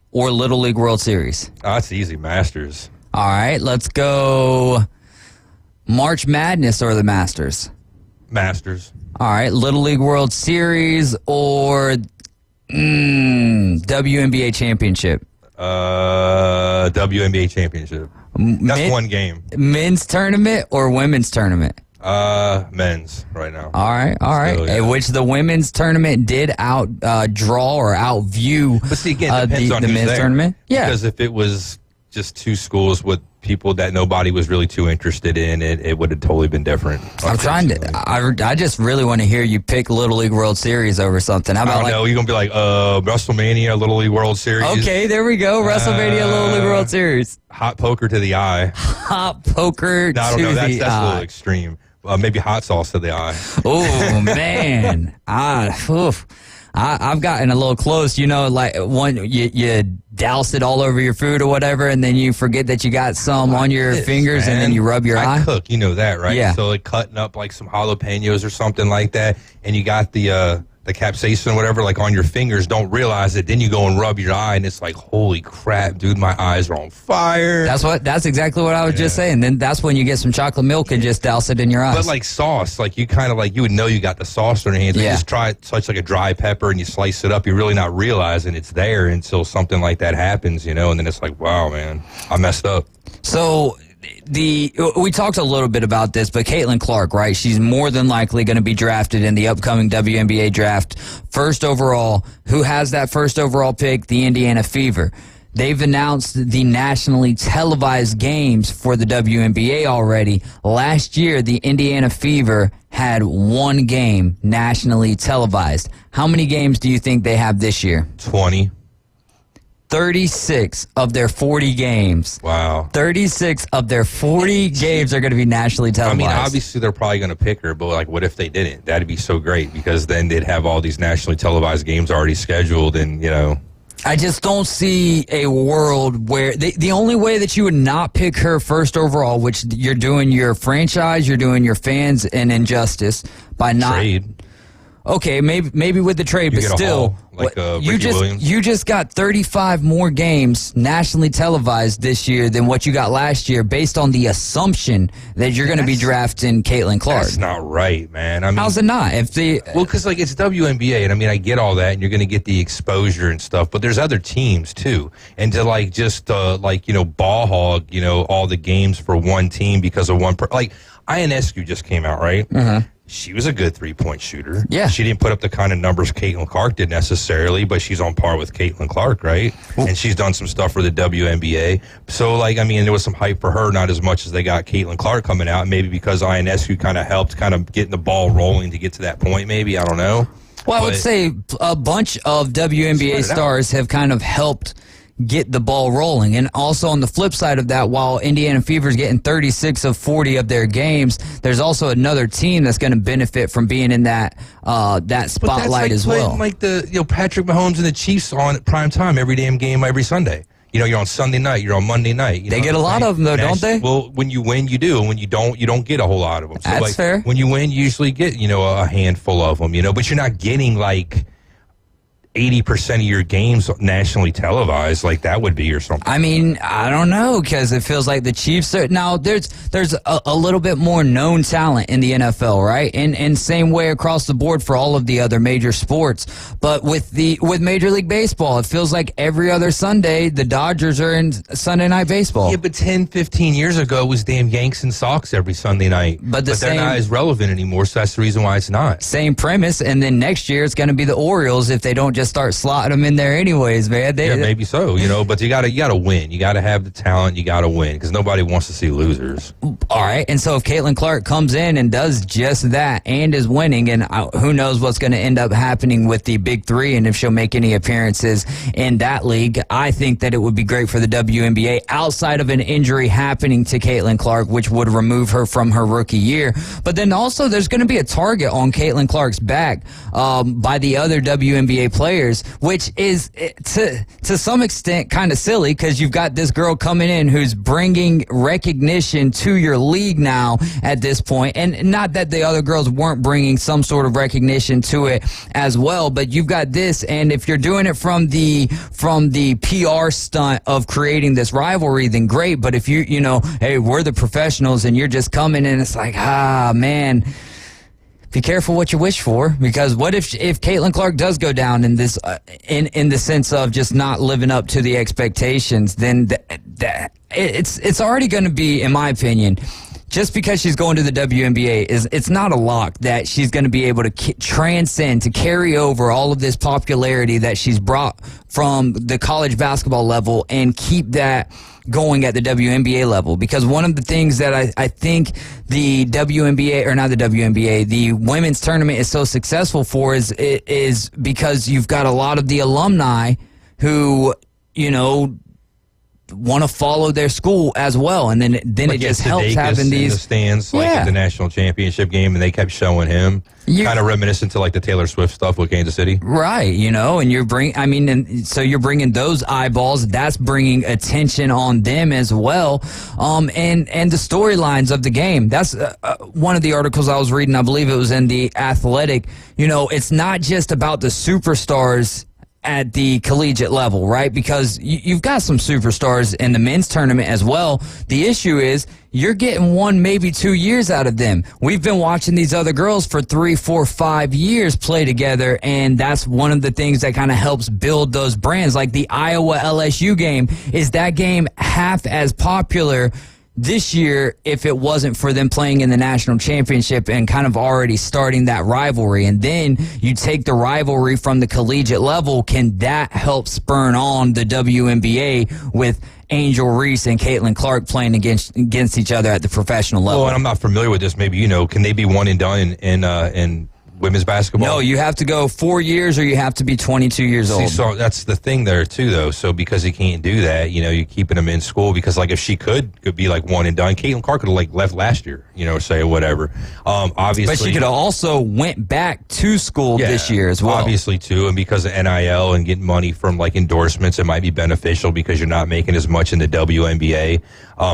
or Little League World Series? Oh, that's easy. Masters. All right, let's go March Madness or the Masters? Masters. All right, Little League World Series or WNBA Championship? WNBA Championship. That's one game. Men's tournament or women's tournament? Men's right now. All right. Still, yeah. Which the women's tournament did draw or outview but see, again, depends on the who's men's there. tournament. Yeah. Because if it was just two schools with people that nobody was really too interested in, it would have totally been different. I'm trying to. I just really want to hear you pick Little League World Series over something. How about you're gonna be like WrestleMania, Little League World Series. Okay, there we go. WrestleMania, Little League World Series. Hot poker to the eye. Hot poker I don't to know. That's the a eye. little extreme. Maybe hot sauce to the eye. Oh man, I've gotten a little close. Like one you douse it all over your food or whatever, and then you forget that you got some on your fingers, and then you rub your eye. I cook, you know that, right? Yeah. So like cutting up like some jalapenos or something like that, and you got the capsaicin or whatever like on your fingers. Don't realize it. Then you go and rub your eye, and it's like, holy crap, dude, my eyes are on fire. That's exactly what I was just saying. Then that's when you get some chocolate milk and just douse it in your eyes. But like sauce, like you kind of like you would know you got the sauce on your hands. You just touch like a dry pepper and you slice it up. You're really not realizing it's there until something like that happens, and then it's like, wow, man, I messed up. So we talked a little bit about this, but Caitlin Clark, right? She's more than likely going to be drafted in the upcoming WNBA draft. First overall. Who has that first overall pick? The Indiana Fever. They've announced the nationally televised games for the WNBA already. Last year, the Indiana Fever had one game nationally televised. How many games do you think they have this year? 20. 36 of their 40 games. Wow. 36 of their 40 games are going to be nationally televised. I mean, obviously they're probably going to pick her, but like, what if they didn't? That'd be so great because then they'd have all these nationally televised games already scheduled, and I just don't see a world where the only way that you would not pick her first overall, which you're doing your franchise, you're doing your fans an injustice by not. Trade. Okay, maybe with the trade, You but get a still, haul, like Ricky Williams. you just got 35 more games nationally televised this year than what you got last year, based on the assumption that you're going to be drafting Caitlin Clark. That's not right, man. I mean, how's it not? Because like it's WNBA, and I mean I get all that, and you're going to get the exposure and stuff, but there's other teams too, and to like just ball hog all the games for one team because of one like Ionescu just came out, right? Mm-hmm. She was a good three-point shooter. Yeah. She didn't put up the kind of numbers Caitlin Clark did necessarily, but she's on par with Caitlin Clark, right? And she's done some stuff for the WNBA. So, there was some hype for her, not as much as they got Caitlin Clark coming out, maybe because Ionescu kind of helped kind of getting the ball rolling to get to that point, maybe. I don't know. Well, I would say a bunch of WNBA stars have kind of helped get the ball rolling. And also on the flip side of that, while Indiana Fever is getting 36 of 40 of their games, there's also another team that's going to benefit from being in that spotlight as well. Like the Patrick Mahomes and the Chiefs on at prime time every damn game every Sunday. You're on Sunday night, you're on Monday night. They get a lot of them though, don't they? Well, when you win, you do, and when you don't get a whole lot of them. So that's fair. When you win, you usually get a handful of them. But you're not getting like 80% of your games nationally televised like that would be or something. I mean, I don't know, because it feels like the Chiefs are now there's a little bit more known talent in the NFL, right? And same way across the board for all of the other major sports. But with Major League Baseball, it feels like every other Sunday the Dodgers are in Sunday Night Baseball. Yeah, but 10, 15 years ago it was damn Yanks and Sox every Sunday night. But they're not as relevant anymore, so that's the reason why it's not. Same premise, and then next year it's going to be the Orioles if they don't just just start slotting them in there anyways, man. Yeah, maybe so, but you gotta win. You gotta have the talent. You gotta win because nobody wants to see losers. All right, and so if Caitlin Clark comes in and does just that and is winning, and who knows what's going to end up happening with the Big Three and if she'll make any appearances in that league, I think that it would be great for the WNBA outside of an injury happening to Caitlin Clark, which would remove her from her rookie year. But then also there's going to be a target on Caitlin Clark's back by the other WNBA players, which is to some extent kind of silly because you've got this girl coming in who's bringing recognition to your league now at this point. And not that the other girls weren't bringing some sort of recognition to it as well, but you've got this, and if you're doing it from the PR stunt of creating this rivalry, then great. But if you know, hey, we're the professionals and you're just coming in, it's like, man, be careful what you wish for, because what if Caitlin Clark does go down in this in the sense of just not living up to the expectations, then it's already going to be, in my opinion, just because she's going to the WNBA, it's not a lock that she's going to be able to transcend, to carry over all of this popularity that she's brought from the college basketball level and keep that going at the WNBA level. Because one of the things that I think the WNBA, or not the WNBA, the women's tournament is so successful for is because you've got a lot of the alumni who, want to follow their school as well, and then it just helps having these in the stands, like at the national championship game, and they kept showing him, kind of reminiscent to like the Taylor Swift stuff with Kansas City, right? And so you're bringing those eyeballs. That's bringing attention on them as well, and the storylines of the game. That's one of the articles I was reading. I believe it was in The Athletic. It's not just about the superstars at the collegiate level, right? Because you've got some superstars in the men's tournament as well. The issue is you're getting 1, maybe 2 years out of them. We've been watching these other girls for 3, 4, 5 years play together, and that's one of the things that kind of helps build those brands. Like the Iowa LSU game, is that game half as popular this year if it wasn't for them playing in the national championship and kind of already starting that rivalry? And then you take the rivalry from the collegiate level. Can that help spur on the WNBA with Angel Reese and Caitlin Clark playing against each other at the professional level? Well, and I'm not familiar with this. Maybe can they be one and done in women's basketball? No, you have to go 4 years or you have to be 22 years old. So that's the thing there too, though. So because he can't do that, you're keeping him in school, because like if she could be like one and done, Caitlin Clark could have like left last year, say whatever. Obviously, but she could have also went back to school this year as well. Obviously too, and because of NIL and getting money from like endorsements, it might be beneficial because you're not making as much in the WNBA.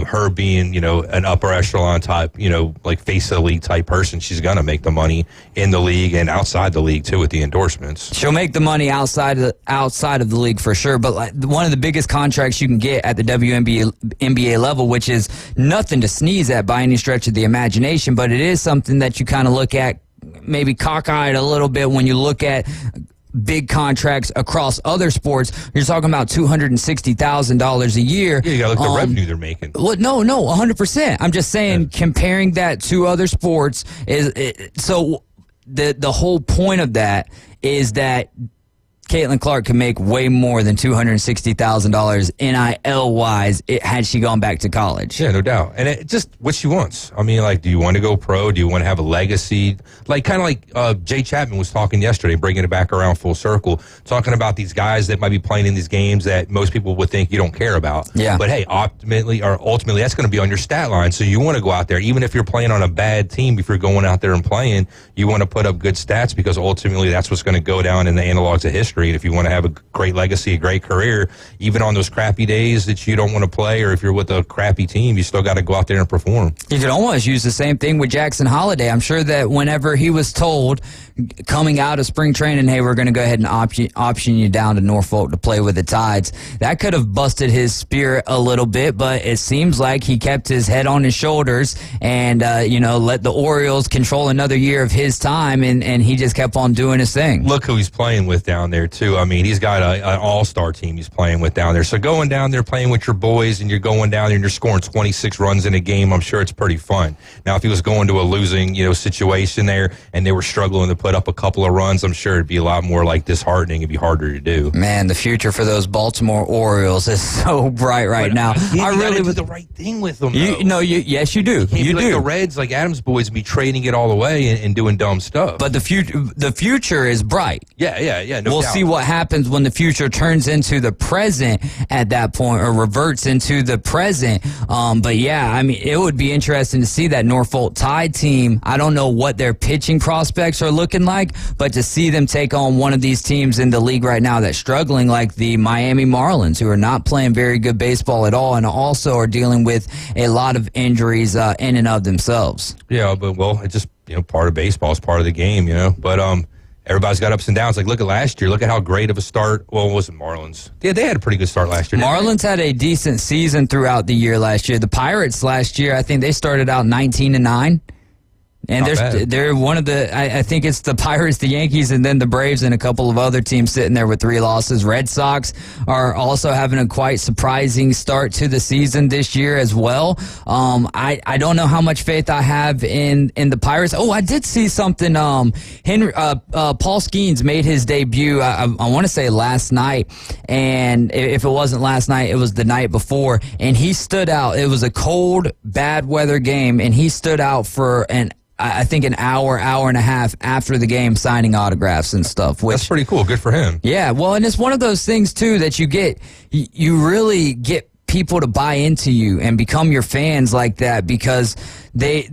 Her being, an upper echelon type, like face of the league type person, she's gonna make the money in the league and outside the league too with the endorsements. She'll make the money outside of the league for sure. But like one of the biggest contracts you can get at the WNBA level, which is nothing to sneeze at by any stretch of the imagination, but it is something that you kind of look at maybe cockeyed a little bit when you look at big contracts across other sports. You're talking about $260,000 a year. Yeah, you got to look at the revenue they're making. Well, no, 100%. I'm just saying, comparing that to other sports so the whole point of that is that Caitlin Clark can make way more than $260,000 NIL-wise had she gone back to college. Yeah, no doubt. And it just what she wants. I mean, like, do you want to go pro? Do you want to have a legacy? Like, kind of like Jay Chapman was talking yesterday, bringing it back around full circle, talking about these guys that might be playing in these games that most people would think you don't care about. Yeah. But, hey, ultimately, that's going to be on your stat line. So you want to go out there, even if you're playing on a bad team, if you're going out there and playing, you want to put up good stats because ultimately that's what's going to go down in the analogs of history. And if you want to have a great legacy, a great career, even on those crappy days that you don't want to play, or if you're with a crappy team, you still got to go out there and perform. You could almost use the same thing with Jackson Holiday. I'm sure that whenever he was told coming out of spring training, hey, we're going to go ahead and option you down to Norfolk to play with the Tides, that could have busted his spirit a little bit, but it seems like he kept his head on his shoulders and, let the Orioles control another year of his time, and he just kept on doing his thing. Look who he's playing with down there, too. I mean, he's got an all-star team he's playing with down there. So going down there, playing with your boys, and you're going down there and you're scoring 26 runs in a game, I'm sure it's pretty fun. Now, if he was going to a losing, situation there and they were struggling to put up a couple of runs, I'm sure it'd be a lot more like disheartening. It'd be harder to do. Man, the future for those Baltimore Orioles is so bright right now. I really do the right thing with them. Yes, you do. You do. Like the Reds, like Adams' boys, and be trading it all away and doing dumb stuff. But the future is bright. Yeah. We'll see what happens when the future turns into the present at that point, or reverts into the present. But yeah, I mean, it would be interesting to see that Norfolk Tide team. I don't know what their pitching prospects are looking like, but to see them take on one of these teams in the league right now that's struggling, like the Miami Marlins, who are not playing very good baseball at all, and also are dealing with a lot of injuries in and of themselves. Yeah, but it's just part of baseball. It's part of the game, But everybody's got ups and downs. Like, look at last year. Look at how great of a start. Well, it wasn't Marlins. Yeah, they had a pretty good start last year. Marlins had a decent season throughout the year last year. The Pirates last year, I think they started out 19-9. And they're one of the, I think it's the Pirates, the Yankees, and then the Braves and a couple of other teams sitting there with 3 losses. Red Sox are also having a quite surprising start to the season this year as well. I don't know how much faith I have in the Pirates. Oh, I did see something. Paul Skeens made his debut, I want to say last night. And if it wasn't last night, it was the night before. And he stood out. It was a cold, bad weather game, and he stood out for I think an hour and a half after the game, signing autographs and stuff. That's pretty cool. Good for him. Yeah, well, and it's one of those things, too, that you really get people to buy into you and become your fans like that, because they,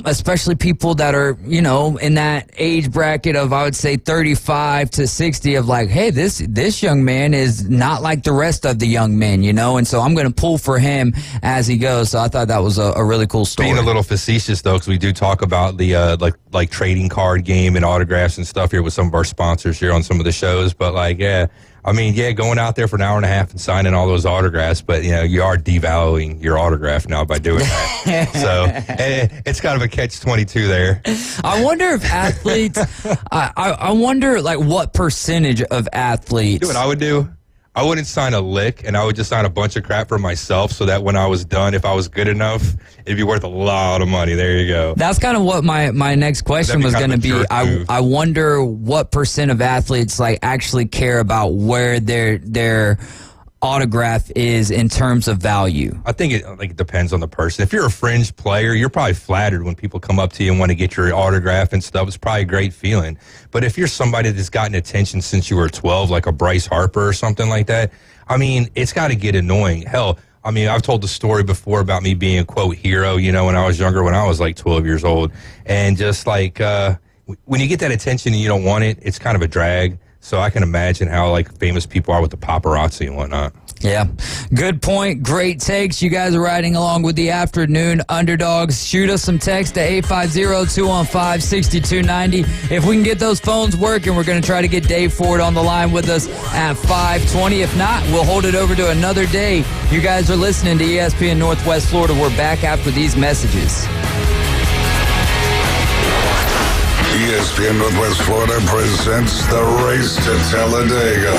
especially people that are, in that age bracket of, I would say, 35 to 60, of like, hey, this young man is not like the rest of the young men, and so I'm going to pull for him as he goes. So I thought that was a really cool story. Being a little facetious, though, because we do talk about the like trading card game and autographs and stuff here with some of our sponsors here on some of the shows, but going out there for an hour and a half and signing all those autographs, but you are devaluing your autograph now by doing that. So it's kind of a catch-22 there. I wonder if athletes, I wonder what percentage of athletes. You know what I would do? I wouldn't sign a lick, and I would just sign a bunch of crap for myself, so that when I was done, if I was good enough, it'd be worth a lot of money. There you go. That's kind of what my next question was going to be. I wonder what percent of athletes actually care about where their autograph is in terms of value. I think it depends on the person. If you're a fringe player, you're probably flattered when people come up to you and want to get your autograph and stuff. It's probably a great feeling. But if you're somebody that's gotten attention since you were 12, like a Bryce Harper or something like that, it's got to get annoying. Hell, I've told the story before about me being a, quote, hero, when I was younger, when I was 12 years old. And just when you get that attention and you don't want it, it's kind of a drag. So I can imagine how famous people are with the paparazzi and whatnot. Yeah, good point. Great takes. You guys are riding along with the Afternoon Underdogs. Shoot us some text to 850-215-6290. If we can get those phones working, we're going to try to get Dave Ford on the line with us at 5:20. If not, we'll hold it over to another day. You guys are listening to ESPN Northwest Florida. We're back after these messages. ESPN Northwest Florida presents the Race to Talladega.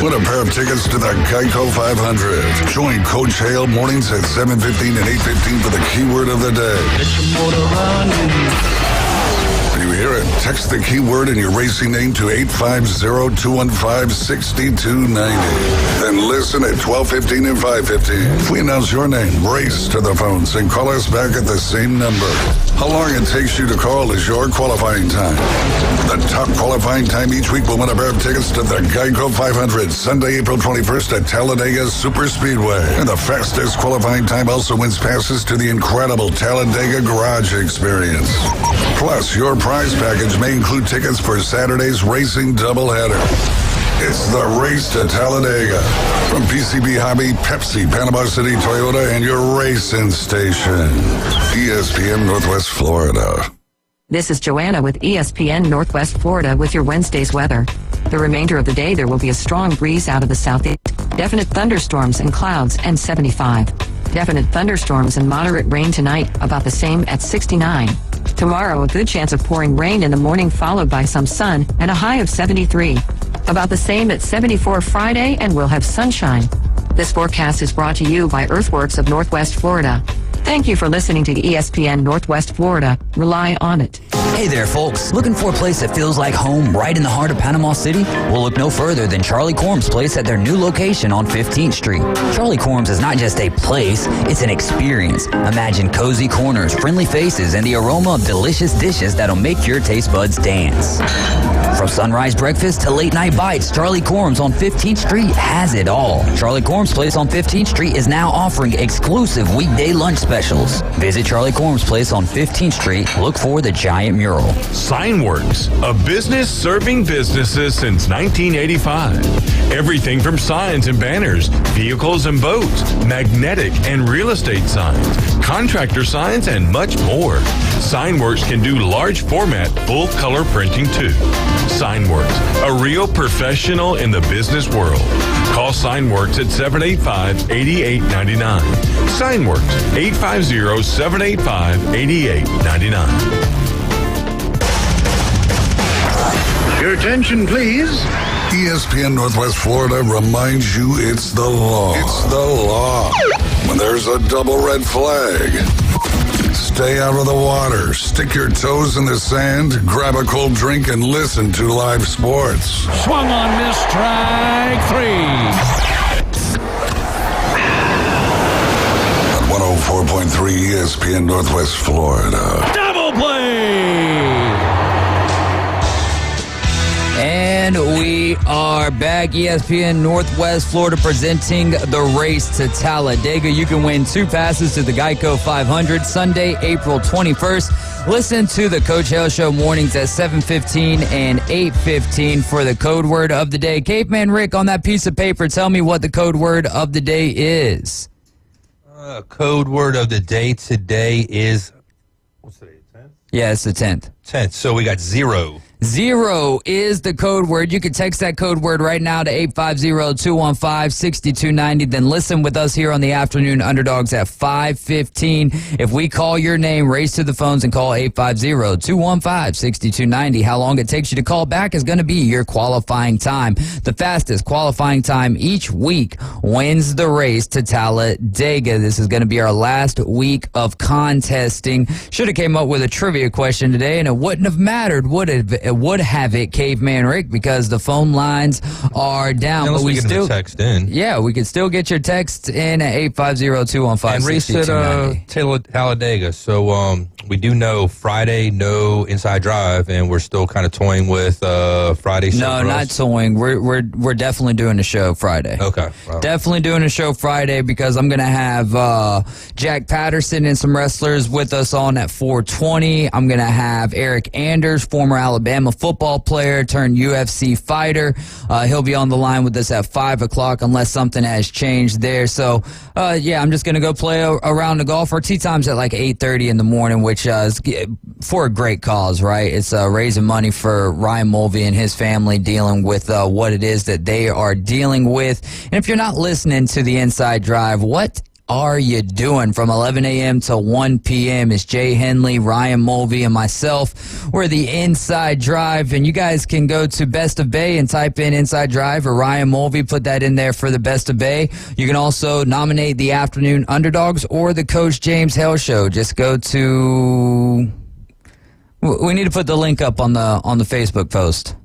Win a pair of tickets to the Geico 500. Join Coach Hale mornings at 7:15 and 8:15 for the keyword of the day. Get your motor running. You hear it? Text the keyword and your racing name to 850-215-6290. Then listen at 12:15 and 5:15. If we announce your name, race to the phones and call us back at the same number. How long it takes you to call is your qualifying time. The top qualifying time each week will win a pair of tickets to the Geico 500, Sunday, April 21st at Talladega Superspeedway. And the fastest qualifying time also wins passes to the incredible Talladega Garage Experience. Plus, your prize package may include tickets for Saturday's racing doubleheader. It's the Race to Talladega. From PCB Hobby, Pepsi, Panama City, Toyota, and your racing station. ESPN Northwest Florida. This is Joanna with ESPN Northwest Florida with your Wednesday's weather. The remainder of the day, there will be a strong breeze out of the southeast. Definite thunderstorms and clouds and 75. Definite thunderstorms and moderate rain tonight, about the same at 69. Tomorrow, a good chance of pouring rain in the morning, followed by some sun and a high of 73. About the same at 74 Friday, and we'll have sunshine. This forecast is brought to you by Earthworks of Northwest Florida. Thank you for listening to ESPN Northwest Florida. Rely on it. Hey there, folks. Looking for a place that feels like home right in the heart of Panama City? Well, look no further than Charlie Corm's place at their new location on 15th Street. Charlie Corm's is not just a place, it's an experience. Imagine cozy corners, friendly faces, and the aroma of delicious dishes that'll make your taste buds dance. From sunrise breakfast to late night bites, Charlie Corm's on 15th Street has it all. Charlie Corm's place on 15th Street is now offering exclusive weekday lunch specials. Visit Charlie Corm's place on 15th Street. Look for the giant mural. Signworks, a business serving businesses since 1985. Everything from signs and banners, vehicles and boats, magnetic and real estate signs, contractor signs, and much more. Signworks can do large format, full color printing too. Signworks, a real professional in the business world. Call Signworks at 785-8899. Signworks, 850-785-8899. Your attention, please. ESPN Northwest Florida reminds you it's the law. It's the law. When there's a double red flag, stay out of the water, stick your toes in the sand, grab a cold drink, and listen to live sports. Swung on, miss, strike three. At 104.3 ESPN Northwest Florida. Double play! And we are back. ESPN Northwest Florida presenting the race to Talladega. You can win 2 passes to the Geico 500 Sunday, April 21st. Listen to the Coach Hale Show mornings at 7:15 and 8:15 for the code word of the day. Caveman Rick, on that piece of paper, tell me what the code word of the day is. Code word of the day today is, what's today, 10th? Yeah, it's the 10th. 10th. So we got 0. 0 is the code word. You can text that code word right now to 850-215-6290. Then listen with us here on the Afternoon Underdogs at 5:15. If we call your name, race to the phones and call 850-215-6290. How long it takes you to call back is going to be your qualifying time. The fastest qualifying time each week wins the race to Talladega. This is going to be our last week of contesting. Should have came up with a trivia question today, and it wouldn't have mattered, would it, Caveman Rick, because the phone lines are down. Unless but we get still text in. Yeah, we can still get your text in at 850-215-6290. And race at Talladega. So we do know Friday, no inside drive, and we're still kind of toying with Friday. No, not toying. We're definitely doing a show Friday. Okay. Definitely doing a show Friday because I'm going to have Jack Patterson and some wrestlers with us on at 4:20. I'm going to have Eric Anders, former Alabama football player turned UFC fighter. He'll be on the line with us at 5 o'clock unless something has changed there. So, I'm just going to go play a round of golf. Our tee time's at like 8:30 in the morning, which is for a great cause, right? It's raising money for Ryan Mulvey and his family dealing with what it is that they are dealing with. And if you're not listening to the Inside Drive, what are you doing? From 11 a.m. to 1 p.m. It's Jay Henley, Ryan Mulvey, and myself. We're the Inside Drive, and you guys can go to Best of Bay and type in Inside Drive or Ryan Mulvey. Put that in there for the Best of Bay. You can also nominate the Afternoon Underdogs or the Coach James Hale Show. Just go to... We need to put the link up on the Facebook post.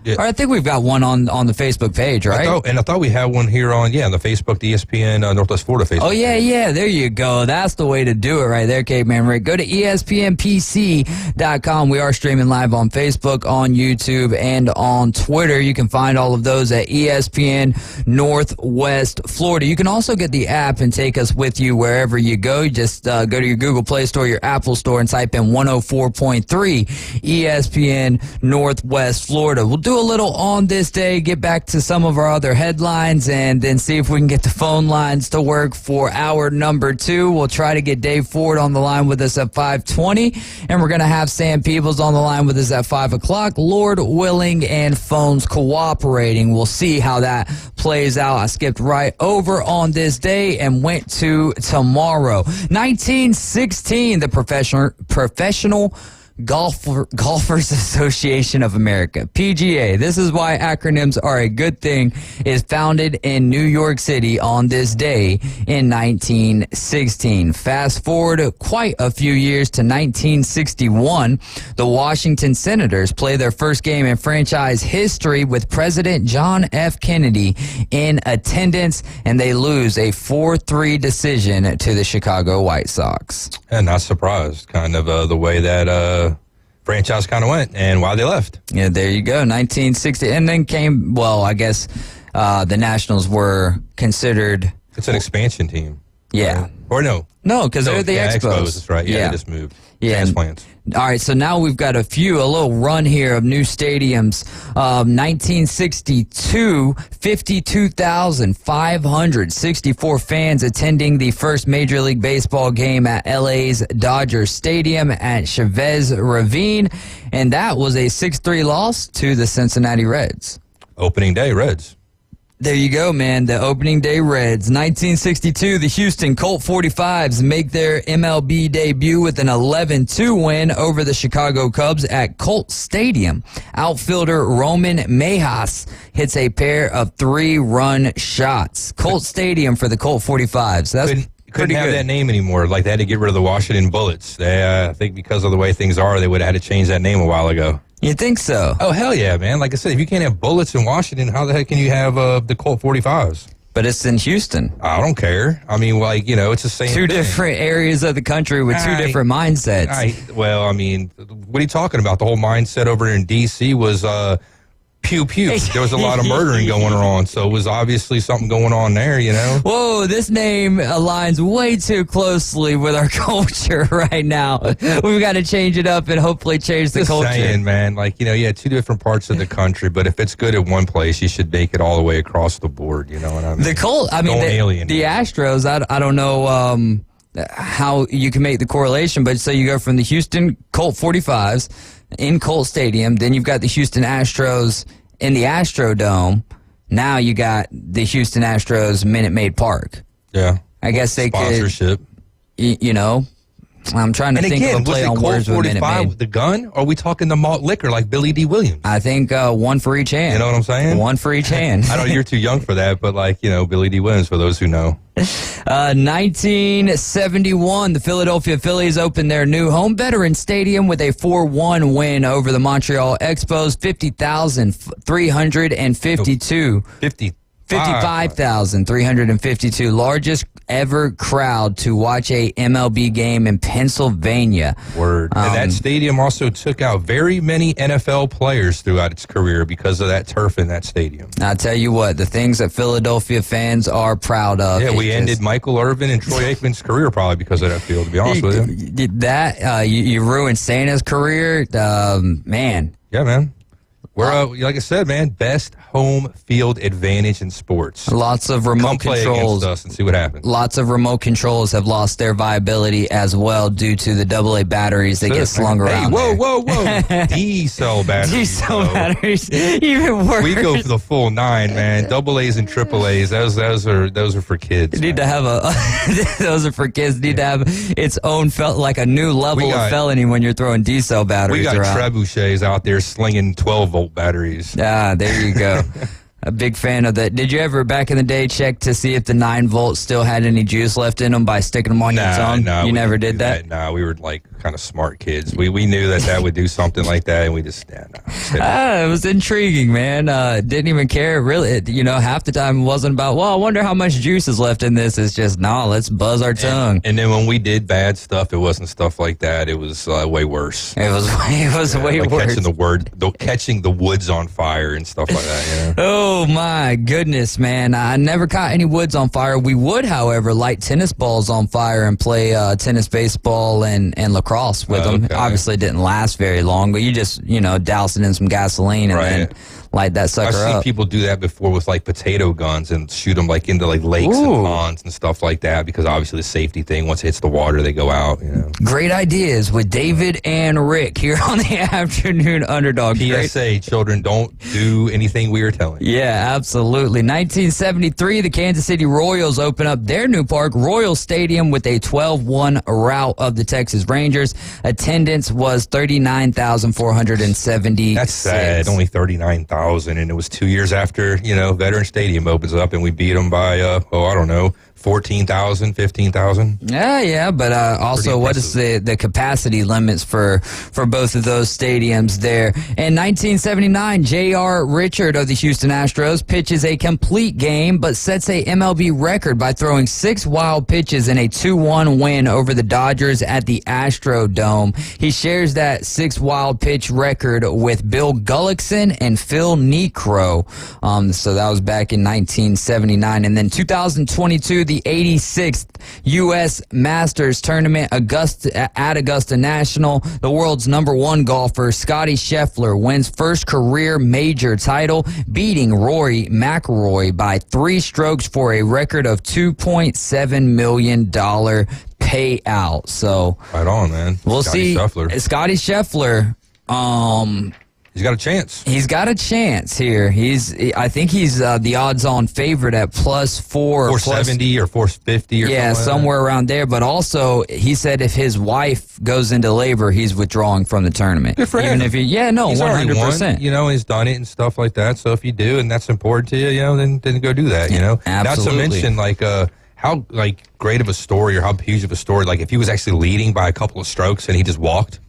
Yeah. I think we've got one on the Facebook page, right? I thought we had one here on the Facebook, the ESPN Northwest Florida Facebook. Oh, yeah, there you go. That's the way to do it right there, Caveman Rick. Go to ESPNPC.com. We are streaming live on Facebook, on YouTube, and on Twitter. You can find all of those at ESPN Northwest Florida. You can also get the app and take us with you wherever you go. You just go to your Google Play Store, your Apple Store, and type in 104.3 ESPN Northwest Florida. We'll do a little on this day, get back to some of our other headlines, and then see if we can get the phone lines to work for hour number 2. We'll try to get Dave Ford on the line with us at 5:20, and we're going to have Sam Peebles on the line with us at 5 o'clock, Lord willing and phones cooperating. We'll see how that plays out. I skipped right over on this day and went to tomorrow. 1916, the professional Golfers Association of America, PGA. This is why acronyms are a good thing. Is founded in New York City on this day in 1916. Fast forward quite a few years to 1961. The Washington Senators play their first game in franchise history with President John F. Kennedy in attendance, and they lose a 4-3 decision to the Chicago White Sox. And not surprised, kind of the way that franchise kind of went and why they left. Yeah, there you go, 1960. And then came, well, I guess the Nationals were considered... It's an expansion team. Yeah. Right? Or no? No, because they're the Expos. That's right. Yeah, they just moved. Yeah. Transplants. All right, so now we've got a little run here of new stadiums. 1962, 52,564 fans attending the first Major League Baseball game at LA's Dodger Stadium at Chavez Ravine, and that was a 6-3 loss to the Cincinnati Reds. Opening day, Reds. There you go, man. The opening day Reds. 1962, the Houston Colt 45s make their MLB debut with an 11-2 win over the Chicago Cubs at Colt Stadium. Outfielder Roman Mejas hits a pair of 3-run shots. Colt Stadium for the Colt 45s. That's couldn't have that name anymore. Like, they had to get rid of the Washington Bullets. They, I think because of the way things are, they would have had to change that name a while ago. You think so? Oh, hell yeah, man. Like I said, if you can't have Bullets in Washington, how the heck can you have the Colt 45s? But it's in Houston. I don't care. I mean, like, it's the same Two different areas of the country with two different mindsets. Well, I mean, what are you talking about? The whole mindset over in D.C. was pew pew. There was a lot of murdering going on, so it was obviously something going on there, Whoa, this name aligns way too closely with our culture right now. We've got to change it up and hopefully change the culture. Saying, man, like, two different parts of the country, but if it's good at one place, you should make it all the way across the board, you know what I mean? The Astros, I don't know how you can make the correlation, but so you go from the Houston Colt 45s in Colt Stadium, then you've got the Houston Astros in the Astrodome. Now you got the Houston Astros Minute Maid Park. Yeah. I guess they sponsorship. Could, I'm trying to think of a play on words with Minute Maid. With the gun, or are we talking the malt liquor like Billy D. Williams? I think one for each hand. You know what I'm saying? One for each hand. I know you're too young for that, but Billy D. Williams, for those who know. 1971, the Philadelphia Phillies opened their new home Veterans Stadium with a 4-1 win over the Montreal Expos, 50,352. 55,352, largest ever crowd to watch a MLB game in Pennsylvania. Word. And that stadium also took out very many NFL players throughout its career because of that turf in that stadium. I'll tell you what, the things that Philadelphia fans are proud of. Yeah, we ended Michael Irvin and Troy Aikman's career probably because of that field, to be honest with you. You ruined Santa's career, man. Yeah, man. We're, like I said, man, best home field advantage in sports. Lots of remote Come play controls. Against us and see what happens. Lots of remote controls have lost their viability as well due to the AA batteries that get slung around. Whoa. D-cell batteries. D-cell batteries, even worse. We go for the full 9, man. AA's and AAA's. Those are for kids. You need to have those are for kids. Need to have its own like a new level of felony when you're throwing D-cell batteries around. We got trebuchets out there slinging 12-volt batteries. Ah, there you go. A big fan of that. Did you ever, back in the day, check to see if the 9-volt still had any juice left in them by sticking them on your tongue? No, you never did that? No, we were like kind of smart kids. We knew that would do something like that, and we just, it was intriguing, man. Didn't even care, really. Half the time it wasn't about, I wonder how much juice is left in this. It's just, let's buzz our tongue. And then when we did bad stuff, it wasn't stuff like that. It was way worse. It was way like worse. Catching the woods on fire and stuff like that, Oh, my goodness, man. I never caught any woods on fire. We would, however, light tennis balls on fire and play tennis, baseball, and lacrosse with them. Okay. Obviously, it didn't last very long, but you just, douse it in some gasoline and then light that sucker up. I've seen people do that before with like potato guns and shoot them like into like lakes and ponds and stuff like that because obviously the safety thing, once it hits the water, they go out. Great ideas with David and Rick here on the Afternoon Underdog. PSA, children, don't do anything we are telling you. Yeah, absolutely. 1973, the Kansas City Royals open up their new park, Royal Stadium, with a 12-1 rout of the Texas Rangers. Attendance was 39,470. That's sad. Only 39,000, and it was 2 years after, Veteran Stadium opens up, and we beat them by, I don't know, 14,000, 15,000. Yeah, but also what is the capacity limits for both of those stadiums there? In 1979, J.R. Richard of the Houston Astros pitches a complete game, but sets a MLB record by throwing 6 wild pitches in a 2-1 win over the Dodgers at the Astrodome. He shares that 6 wild pitch record with Bill Gullickson and Phil Niekro. So that was back in 1979. And then 2022, the 86th U.S. Masters Tournament at Augusta National. The world's #1 golfer, Scotty Scheffler, wins first career major title, beating Rory McIlroy by 3 strokes for a record of $2.7 million payout. So right on, man. We'll Scotty see. Scheffler. Scotty Scheffler. He's got a chance. He's got a chance here. I think he's the odds-on favorite at +4, 470 or 450 or yeah, somewhere around there. But also, he said if his wife goes into labor, he's withdrawing from the tournament. Good for Even him. if he's 100%. He's done it and stuff like that. So if you do, and that's important to you, then go do that. Absolutely. Not to mention how great of a story or how huge of a story. Like if he was actually leading by a couple of strokes and he just walked.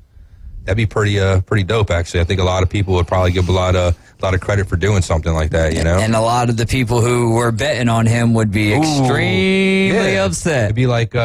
That'd be pretty dope, actually. I think a lot of people would probably give a lot of credit for doing something like that, And a lot of the people who were betting on him would be extremely upset. It'd be like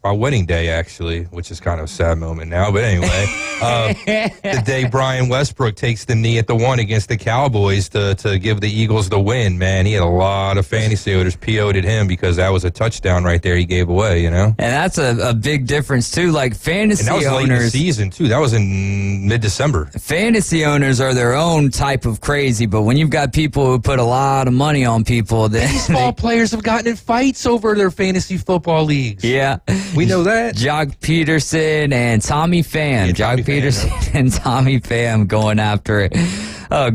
our wedding day, actually, which is kind of a sad moment now. But anyway, the day Brian Westbrook takes the knee at the 1 against the Cowboys to give the Eagles the win, man, he had a lot of fantasy owners PO'd at him because that was a touchdown right there he gave away, And that's a big difference, too. Like, fantasy owners. And that was late in the season, too. That was in mid-December. Fantasy owners are their own type of crazy, but when you've got people who put a lot of money on people, then baseball players have gotten in fights over their fantasy football leagues. Yeah. We know that. Jock Peterson and Tommy Pham. Yeah, Jock Peterson and Tommy Pham going after it.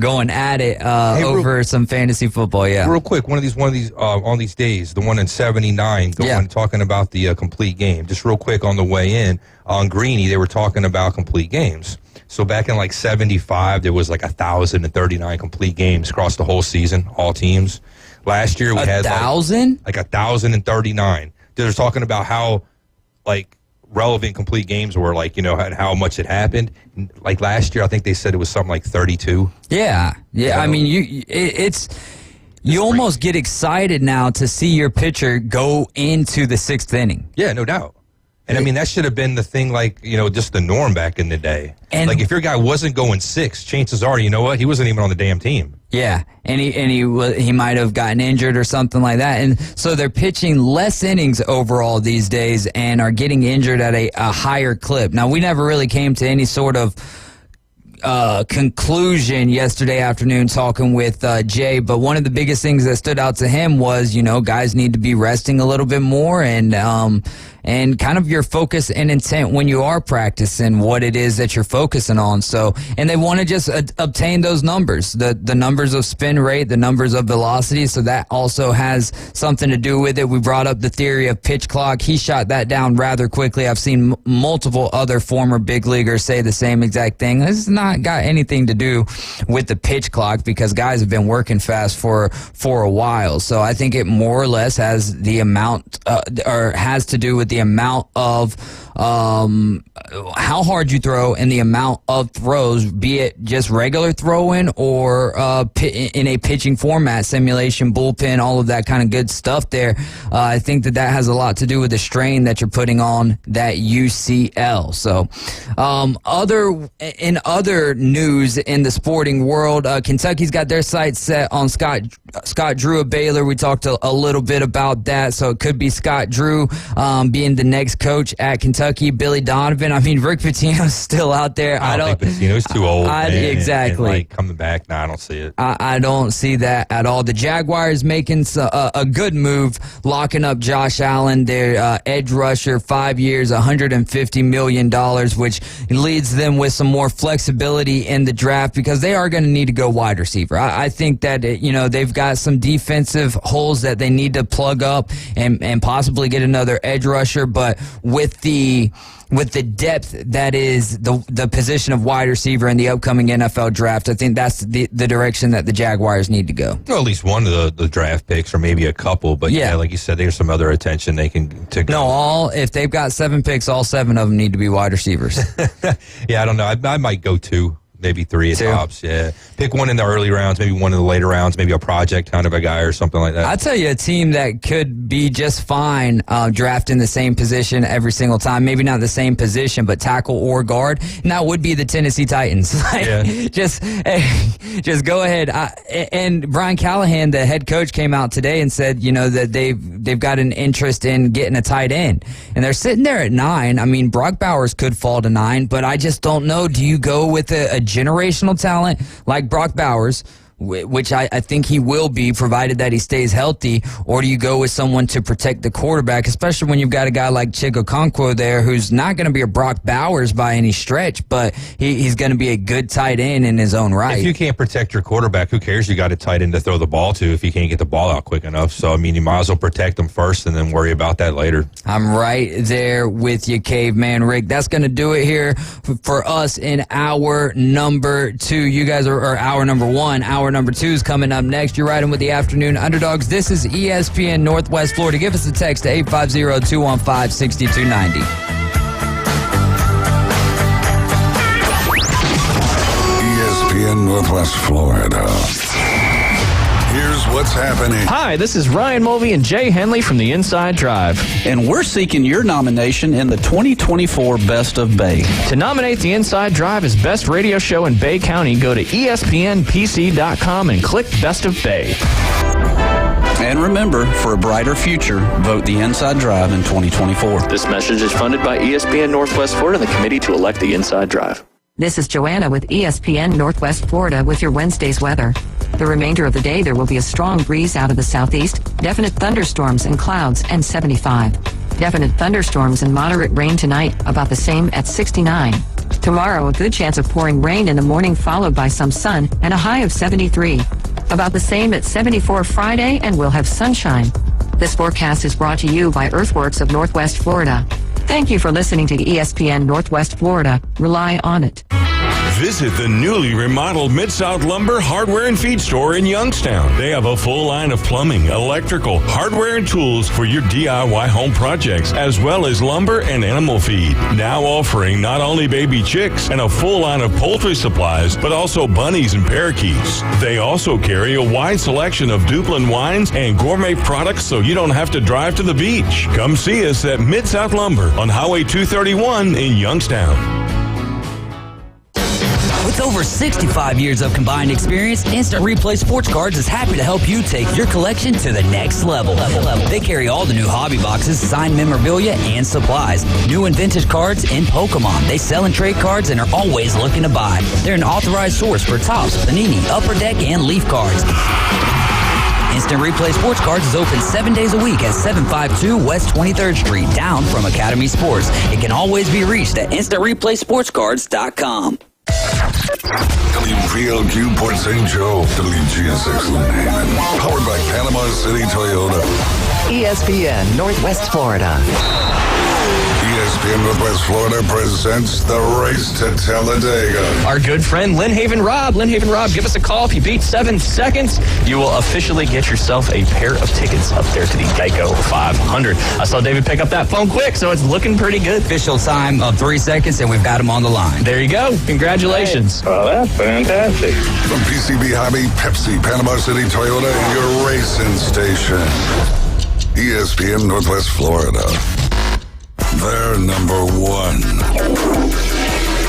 Going at it over some fantasy football, yeah. Real quick, one of these on these days, the one in 79, talking about the complete game. Just real quick on the way in, on Greeny, they were talking about complete games. So back in 75, there was 1,039 complete games across the whole season, all teams. Last year we had 1,000? 1,039. They're talking about how relevant complete games were, how much it happened. Last year, I think they said it was something like 32. Yeah. I mean, you almost get excited now to see your pitcher go into the 6th inning. Yeah, no doubt. And I mean, that should have been the thing, just the norm back in the day. And if your guy wasn't going 6, chances are, you know what, he wasn't even on the damn team. Yeah, and he might have gotten injured or something like that, and so they're pitching less innings overall these days and are getting injured at a higher clip. Now, we never really came to any sort of conclusion yesterday afternoon talking with Jay, but one of the biggest things that stood out to him was, guys need to be resting a little bit more and kind of your focus and intent when you are practicing what it is that you're focusing on. So, and they want to just obtain those numbers, the numbers of spin rate, the numbers of velocity. So that also has something to do with it. We brought up the theory of pitch clock. He shot that down rather quickly. I've seen multiple other former big leaguers say the same exact thing. This has not got anything to do with the pitch clock because guys have been working fast for a while. So I think it more or less has the amount or has to do with the amount of how hard you throw and the amount of throws, be it just regular throwing or in a pitching format, simulation, bullpen, all of that kind of good stuff there. I think that has a lot to do with the strain that you're putting on that UCL. So in other other news in the sporting world, Kentucky's got their sights set on Scott Drew of Baylor. We talked a little bit about that, so it could be Scott Drew being the next coach at Kentucky. Billy Donovan. I mean, Rick Pitino's still out there. I don't think Pitino's too old. Exactly. And coming back, I don't see it. I don't see that at all. The Jaguars making a good move, locking up Josh Allen, their edge rusher, 5 years, $150 million, which leads them with some more flexibility in the draft because they are going to need to go wide receiver. I think that, they've got some defensive holes that they need to plug up and possibly get another edge rusher, but with the depth that is the position of wide receiver in the upcoming NFL draft, I think that's the direction that the Jaguars need to go. Well, at least one of the draft picks or maybe a couple, but yeah, like you said, there's some other attention they can take. No, if they've got 7 picks, all 7 of them need to be wide receivers. Yeah, I don't know. I might go 2. Maybe 3 at tops, yeah. Pick one in the early rounds, maybe one in the later rounds, maybe a project kind of a guy or something like that. I'll tell you a team that could be just fine drafting the same position every single time. Maybe not the same position, but tackle or guard. And that would be the Tennessee Titans. Just go ahead. And Brian Callahan, the head coach, came out today and said, that they've got an interest in getting a tight end. And they're sitting there at 9. I mean, Brock Bowers could fall to 9, but I just don't know. Do you go with a generational talent like Brock Bowers, which I think he will be, provided that he stays healthy, or do you go with someone to protect the quarterback, especially when you've got a guy like Chig Okonkwo there who's not going to be a Brock Bowers by any stretch, but he's going to be a good tight end in his own right. If you can't protect your quarterback, who cares? You got a tight end to throw the ball to if you can't get the ball out quick enough. So, I mean, you might as well protect them first and then worry about that later. I'm right there with you, Caveman Rick. That's going to do it here for us in hour number 2. You guys are hour number 1. Hour number 2 is coming up next. You're riding with the Afternoon Underdogs. This is ESPN Northwest Florida. Give us a text to 850-215-6290. ESPN Northwest Florida. Here's what's happening. Hi, this is Ryan Mulvey and Jay Henley from The Inside Drive. And we're seeking your nomination in the 2024 Best of Bay. To nominate The Inside Drive as Best Radio Show in Bay County, go to ESPNPC.com and click Best of Bay. And remember, for a brighter future, vote The Inside Drive in 2024. This message is funded by ESPN Northwest Florida and the Committee to Elect The Inside Drive. This is Joanna with ESPN Northwest Florida with your Wednesday's weather. The remainder of the day, there will be a strong breeze out of the southeast, definite thunderstorms and clouds, and 75. Definite thunderstorms and moderate rain tonight, about the same at 69. Tomorrow, a good chance of pouring rain in the morning followed by some sun and a high of 73. About the same at 74 Friday, and we'll have sunshine. This forecast is brought to you by Earthworks of Northwest Florida. Thank you for listening to ESPN Northwest Florida. Rely on it. Visit the newly remodeled Mid-South Lumber Hardware and Feed Store in Youngstown. They have a full line of plumbing, electrical, hardware, and tools for your DIY home projects, as well as lumber and animal feed. Now offering not only baby chicks and a full line of poultry supplies, but also bunnies and parakeets. They also carry a wide selection of Duplin wines and gourmet products so you don't have to drive to the beach. Come see us at Mid-South Lumber on Highway 231 in Youngstown. With over 65 years of combined experience, Instant Replay Sports Cards is happy to help you take your collection to the next level. They carry all the new hobby boxes, signed memorabilia, and supplies. New and vintage cards in Pokemon. They sell and trade cards and are always looking to buy. They're an authorized source for Topps, Panini, Upper Deck, and Leaf cards. Instant Replay Sports Cards is open 7 days a week at 752 West 23rd Street, down from Academy Sports. It can always be reached at InstantReplaySportsCards.com. WPLQ Port St. Joe, WGSX Lynn, powered by Panama City Toyota. ESPN Northwest Florida. ESPN Northwest Florida presents the Race to Talladega. Our good friend Lynn Haven Rob. Lynn Haven Rob, give us a call. If you beat 7 seconds, you will officially get yourself a pair of tickets up there to the Geico 500. I saw David pick up that phone quick, so it's looking pretty good. Official time of 3 seconds, and we've got him on the line. There you go. Congratulations. Hey. Well, that's fantastic. From PCB Hobby, Pepsi, Panama City Toyota, and your racing station. ESPN Northwest Florida. They're number 1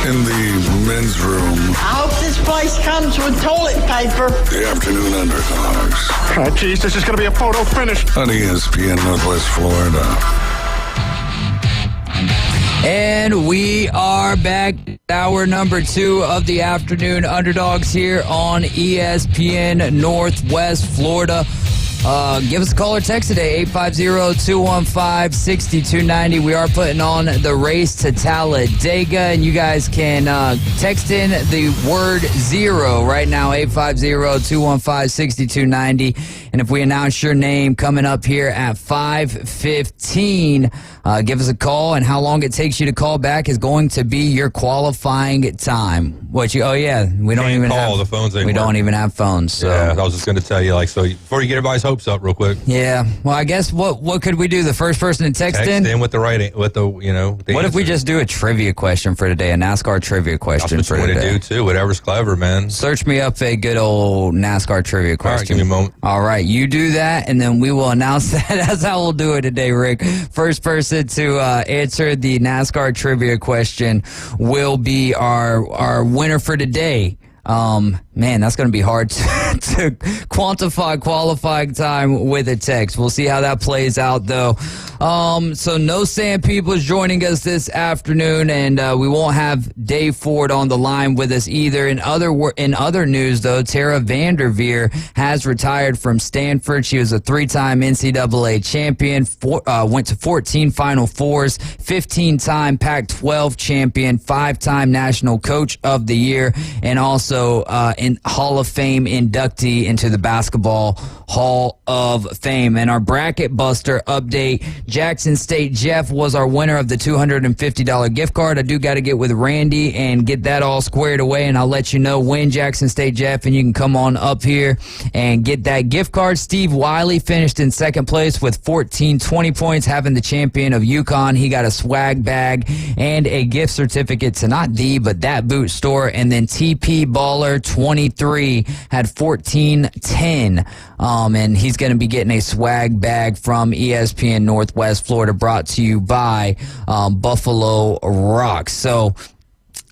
In the men's room, I hope this place comes with toilet paper. the Afternoon Underdogs Oh, geez, this is going to be a photo finish. on ESPN Northwest Florida. And we are back. Hour number 2 of the Afternoon Underdogs here on ESPN Northwest Florida. Give us a call or text today, 850-215-6290. We are putting on the race to Talladega, and you guys can text in the word 0 right now, 850-215-6290. And if we announce your name coming up here at 5:15, give us a call, and how long it takes you to call back is going to be your qualifying time. We don't even call. The phones ain't we don't working. even have phones. So. Yeah, I was just going to tell you, so before you get everybody's hopes up real quick. Yeah. Well, I guess what could we do? The first person to text in with the right, What if we just do a trivia question for today, a NASCAR trivia question That's for what you today? want to do too. Whatever's clever, man. Search me up a good old NASCAR trivia question. Give me a moment. All right, you do that, and then we will announce that. That's how we'll do it today, Rick. First person to answer the NASCAR trivia question will be our winner for today. Man, that's going to be hard to quantify qualifying time with a text. We'll see how that plays out, though. So no Sam Peoples joining us this afternoon, and we won't have Dave Ford on the line with us either. In other news, though, Tara Vanderveer has retired from Stanford. She was a 3-time NCAA champion, went to 14 Final Fours, 15-time Pac-12 champion, 5-time National Coach of the Year, and also in Hall of Fame inductee into the Basketball Hall of Fame. And our bracket buster update, Jackson State Jeff was our winner of the $250 gift card. I do got to get with Randy and get that all squared away, and I'll let you know when, Jackson State Jeff, and you can come on up here and get that gift card. Steve Wiley finished in second place with 20 points, having the champion of UConn. He got a swag bag and a gift certificate to not but that boot store. And then TP Baller 23 had 10. And he's going to be getting a swag bag from ESPN Northwest Florida, brought to you by Buffalo Rock. So,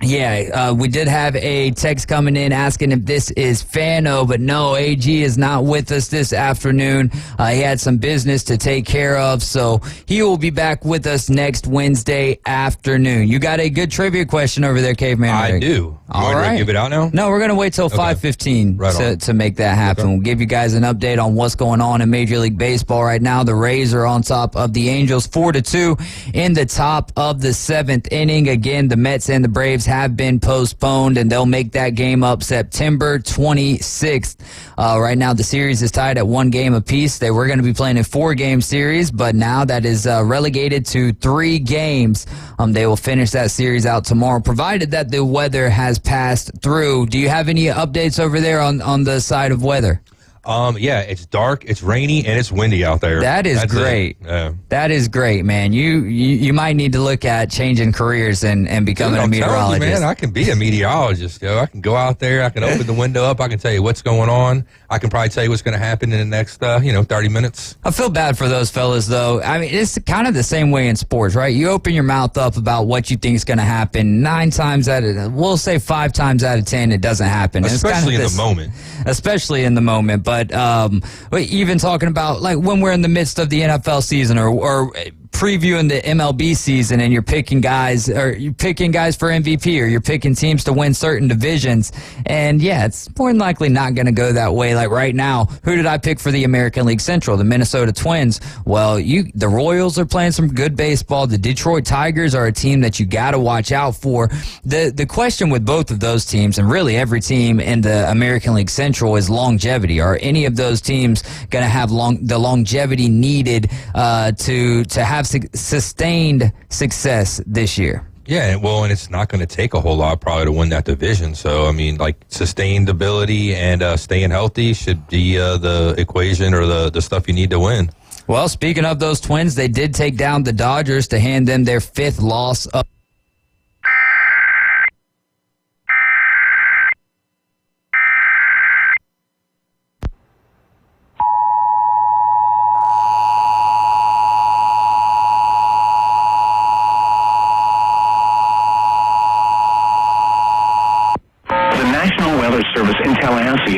yeah, we did have a text coming in asking if this is Fano, but no, AG is not with us this afternoon. He had some business to take care of, so he will be back with us next Wednesday afternoon. You got a good trivia question over there, Caveman I Rick? do. All right. Give it out now? No, we're going to wait till 5:15 to make that happen. We'll give you guys an update on what's going on in Major League Baseball right now. The Rays are on top of the Angels 4-2 in the top of the 7th inning. Again, the Mets and the Braves have been postponed, and they'll make that game up September 26th. Right now, the series is tied at 1 game apiece. They were going to be playing a 4-game series, but now that is relegated to 3 games. They will finish that series out tomorrow, provided that the weather has passed through. Do you have any updates over there on the side of weather? Yeah, it's dark, it's rainy, and it's windy out there. That's great. That is great, man. You might need to look at changing careers and becoming a meteorologist. You, man, I can be a meteorologist. I can go out there, I can open the window up, I can tell you what's going on. I can probably tell you what's going to happen in the next 30 minutes. I feel bad for those fellas, though. I mean, it's kind of the same way in sports, right? You open your mouth up about what you think is going to happen. 5 times out of 10, it doesn't happen. Especially in the moment. Especially in the moment. But even talking about like when we're in the midst of the NFL season or previewing the MLB season, and you're picking guys for MVP, or you're picking teams to win certain divisions, and yeah, it's more than likely not going to go that way. Like right now, who did I pick for the American League Central? The Minnesota Twins. Well, the Royals are playing some good baseball. The Detroit Tigers are a team that you got to watch out for. The question with both of those teams, and really every team in the American League Central, is longevity. Are any of those teams going to have the longevity needed to have sustained success this year? Yeah, well, and it's not going to take a whole lot probably to win that division. So, I mean, like sustained ability and staying healthy should be the equation or the stuff you need to win. Well, speaking of those Twins, they did take down the Dodgers to hand them their 5th loss of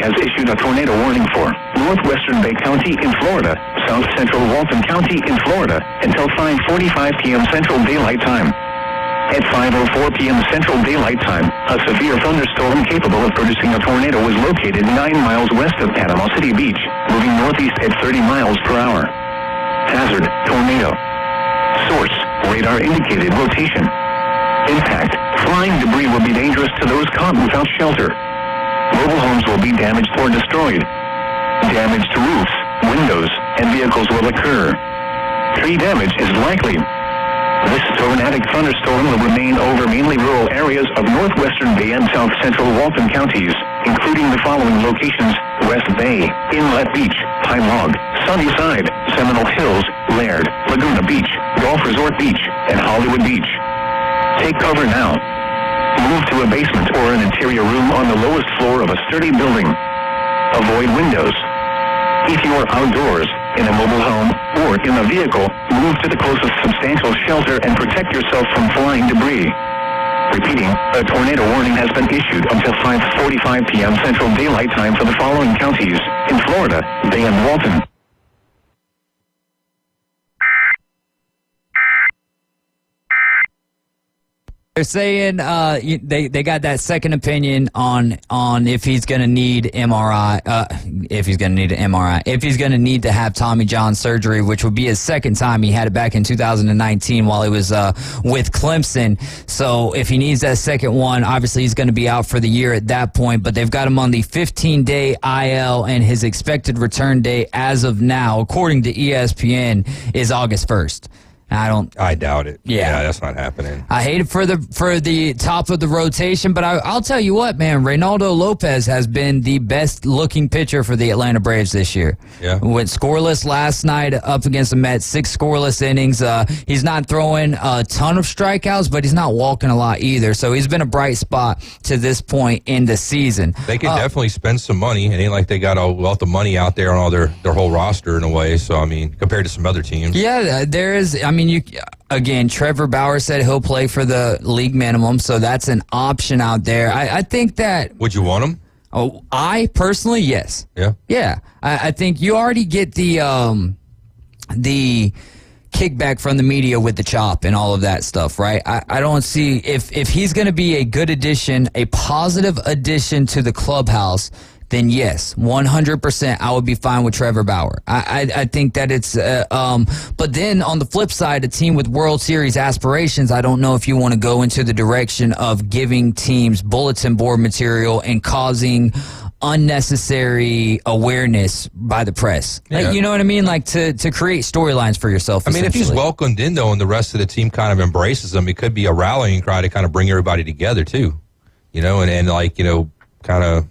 has issued a tornado warning for northwestern Bay County in Florida, south central Walton County in Florida, until 5:45 p.m. Central Daylight Time. At 5:04 p.m. Central Daylight Time, a severe thunderstorm capable of producing a tornado was located 9 miles west of Panama City Beach, moving northeast at 30 miles per hour. Hazard, tornado. Source, radar indicated rotation. Impact, flying debris will be dangerous to those caught without shelter. Mobile homes will be damaged or destroyed. Damage to roofs, windows, and vehicles will occur. Tree damage is likely. This tornadic thunderstorm will remain over mainly rural areas of northwestern Bay and south central Walton counties, including the following locations: West Bay, Inlet Beach, Pine Log, Sunnyside, Seminole Hills, Laird, Laguna Beach, Golf Resort Beach, and Hollywood Beach. Take cover now. Move to a basement or an interior room on the lowest floor of a sturdy building. Avoid windows. If you are outdoors, in a mobile home, or in a vehicle, move to the closest substantial shelter and protect yourself from flying debris. Repeating, a tornado warning has been issued until 5:45 p.m. Central Daylight Time for the following counties: in Florida, Bay and Walton. They're saying they got that second opinion on if he's going to need MRI, if he's going to need an MRI, if he's going to need to have Tommy John surgery, which would be his second time. He had it back in 2019 while he was with Clemson. So if he needs that second one, obviously he's going to be out for the year at that point. But they've got him on the 15-day IL, and his expected return date as of now, according to ESPN, is August 1st. I doubt it. Yeah, that's not happening. I hate it for the top of the rotation, but I'll tell you what, man. Reynaldo Lopez has been the best looking pitcher for the Atlanta Braves this year. Yeah, went scoreless last night up against the Mets, 6 scoreless innings. He's not throwing a ton of strikeouts, but he's not walking a lot either. So he's been a bright spot to this point in the season. They could definitely spend some money. It ain't like they got a wealth of money out there on all their whole roster in a way. So I mean, compared to some other teams, yeah, there is. I mean, Trevor Bauer said he'll play for the league minimum, so that's an option out there. I think that. Would you want him? Oh, I personally, yes. Yeah. Yeah. I think you already get the kickback from the media with the chop and all of that stuff, right? I don't see if he's going to be a good addition, a positive addition to the clubhouse, then yes, 100% I would be fine with Trevor Bauer. I think that it's, but then on the flip side, a team with World Series aspirations, I don't know if you want to go into the direction of giving teams bulletin board material and causing unnecessary awareness by the press. Yeah. Like, you know what I mean? Like to create storylines for yourself. I mean, if he's welcomed in though and the rest of the team kind of embraces him, it could be a rallying cry to kind of bring everybody together too. You know, and like, you know, kind of,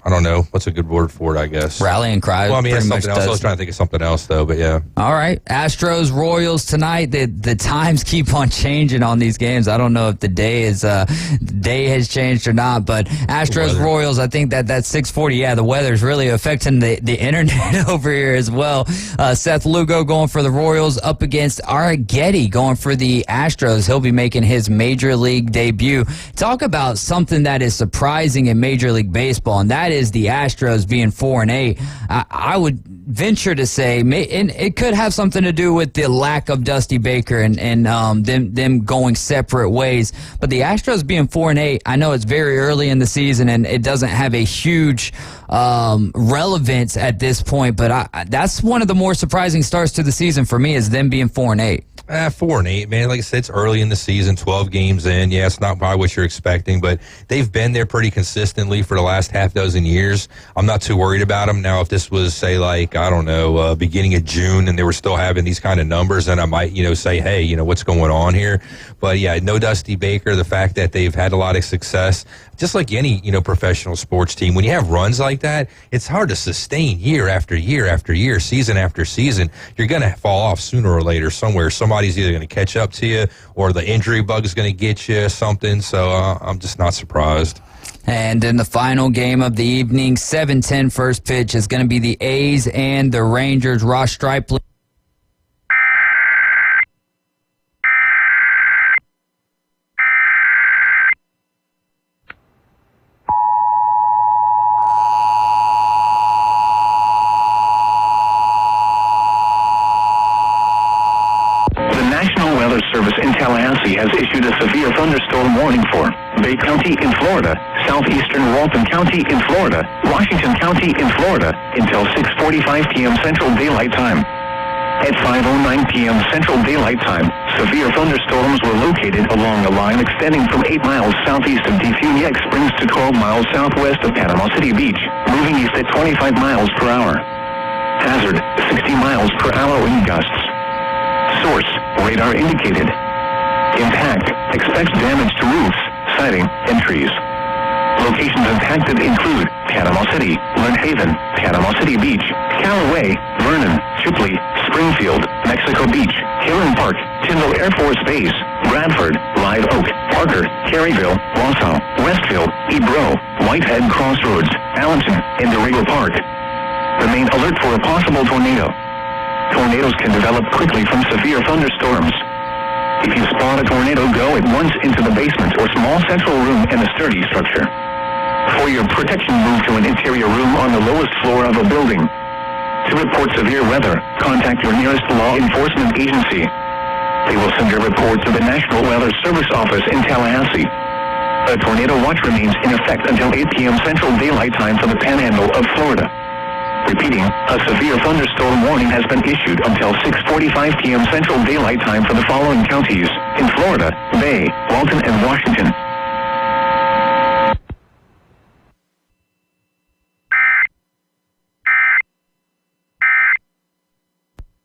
I don't know. What's a good word for it, I guess? Rallying cry. Well, I mean, that's something else. I was trying to think of something else, though, but yeah. All right. Astros, Royals tonight. The times keep on changing on these games. I don't know if the day has changed or not, but Astros, Royals, I think that's 6:40. Yeah, the weather's really affecting the internet over here as well. Seth Lugo going for the Royals up against Arrighetti going for the Astros. He'll be making his Major League debut. Talk about something that is surprising in Major League Baseball, and that is the Astros being 4-8. I would venture to say, and it could have something to do with the lack of Dusty Baker and them going separate ways. But the Astros being 4-8, I know it's very early in the season and it doesn't have a huge relevance at this point. But that's one of the more surprising starts to the season for me, is them being 4-8. 4-8, man. Like I said, it's early in the season, 12 games in. Yeah, it's not probably what you're expecting, but they've been there pretty consistently for the last half dozen years. I'm not too worried about them. Now, if this was, say, like, I don't know, beginning of June and they were still having these kind of numbers, then I might, say, hey, what's going on here? But, yeah, no Dusty Baker, the fact that they've had a lot of success, just like any, professional sports team, when you have runs like that, it's hard to sustain year after year after year, season after season. You're going to fall off sooner or later somewhere. Somebody's either going to catch up to you or the injury bug is going to get you something. So I'm just not surprised. And in the final game of the evening, 7:10 first pitch is going to be the A's and the Rangers. Ross Stripling. National Weather Service in Tallahassee has issued a severe thunderstorm warning for Bay County in Florida, southeastern Walton County in Florida, Washington County in Florida, until 6:45 p.m. Central Daylight Time. At 5:09 p.m. Central Daylight Time, severe thunderstorms were located along a line extending from 8 miles southeast of Defuniak Springs to 12 miles southwest of Panama City Beach, moving east at 25 miles per hour. Hazard, 60 miles per hour wind gusts. Source, radar indicated. Impact, expects damage to roofs, siding, and trees. Locations impacted include Panama City, Lynn Haven, Panama City Beach, Callaway, Vernon, Chipley, Springfield, Mexico Beach, Hill Park, Tyndall Air Force Base, Bradford, Live Oak, Parker, Caryville, Wausau, Westfield, Ebro, Whitehead Crossroads, Allenton, and Dorrego Park. Remain alert for a possible tornado. Tornadoes can develop quickly from severe thunderstorms. If you spot a tornado, go at once into the basement or small central room in a sturdy structure. For your protection, move to an interior room on the lowest floor of a building. To report severe weather, contact your nearest law enforcement agency. They will send your report to the National Weather Service office in Tallahassee. A tornado watch remains in effect until 8 p.m. Central Daylight Time for the Panhandle of Florida. Repeating, a severe thunderstorm warning has been issued until 6:45 p.m. Central Daylight Time for the following counties in Florida: Bay, Walton, and Washington.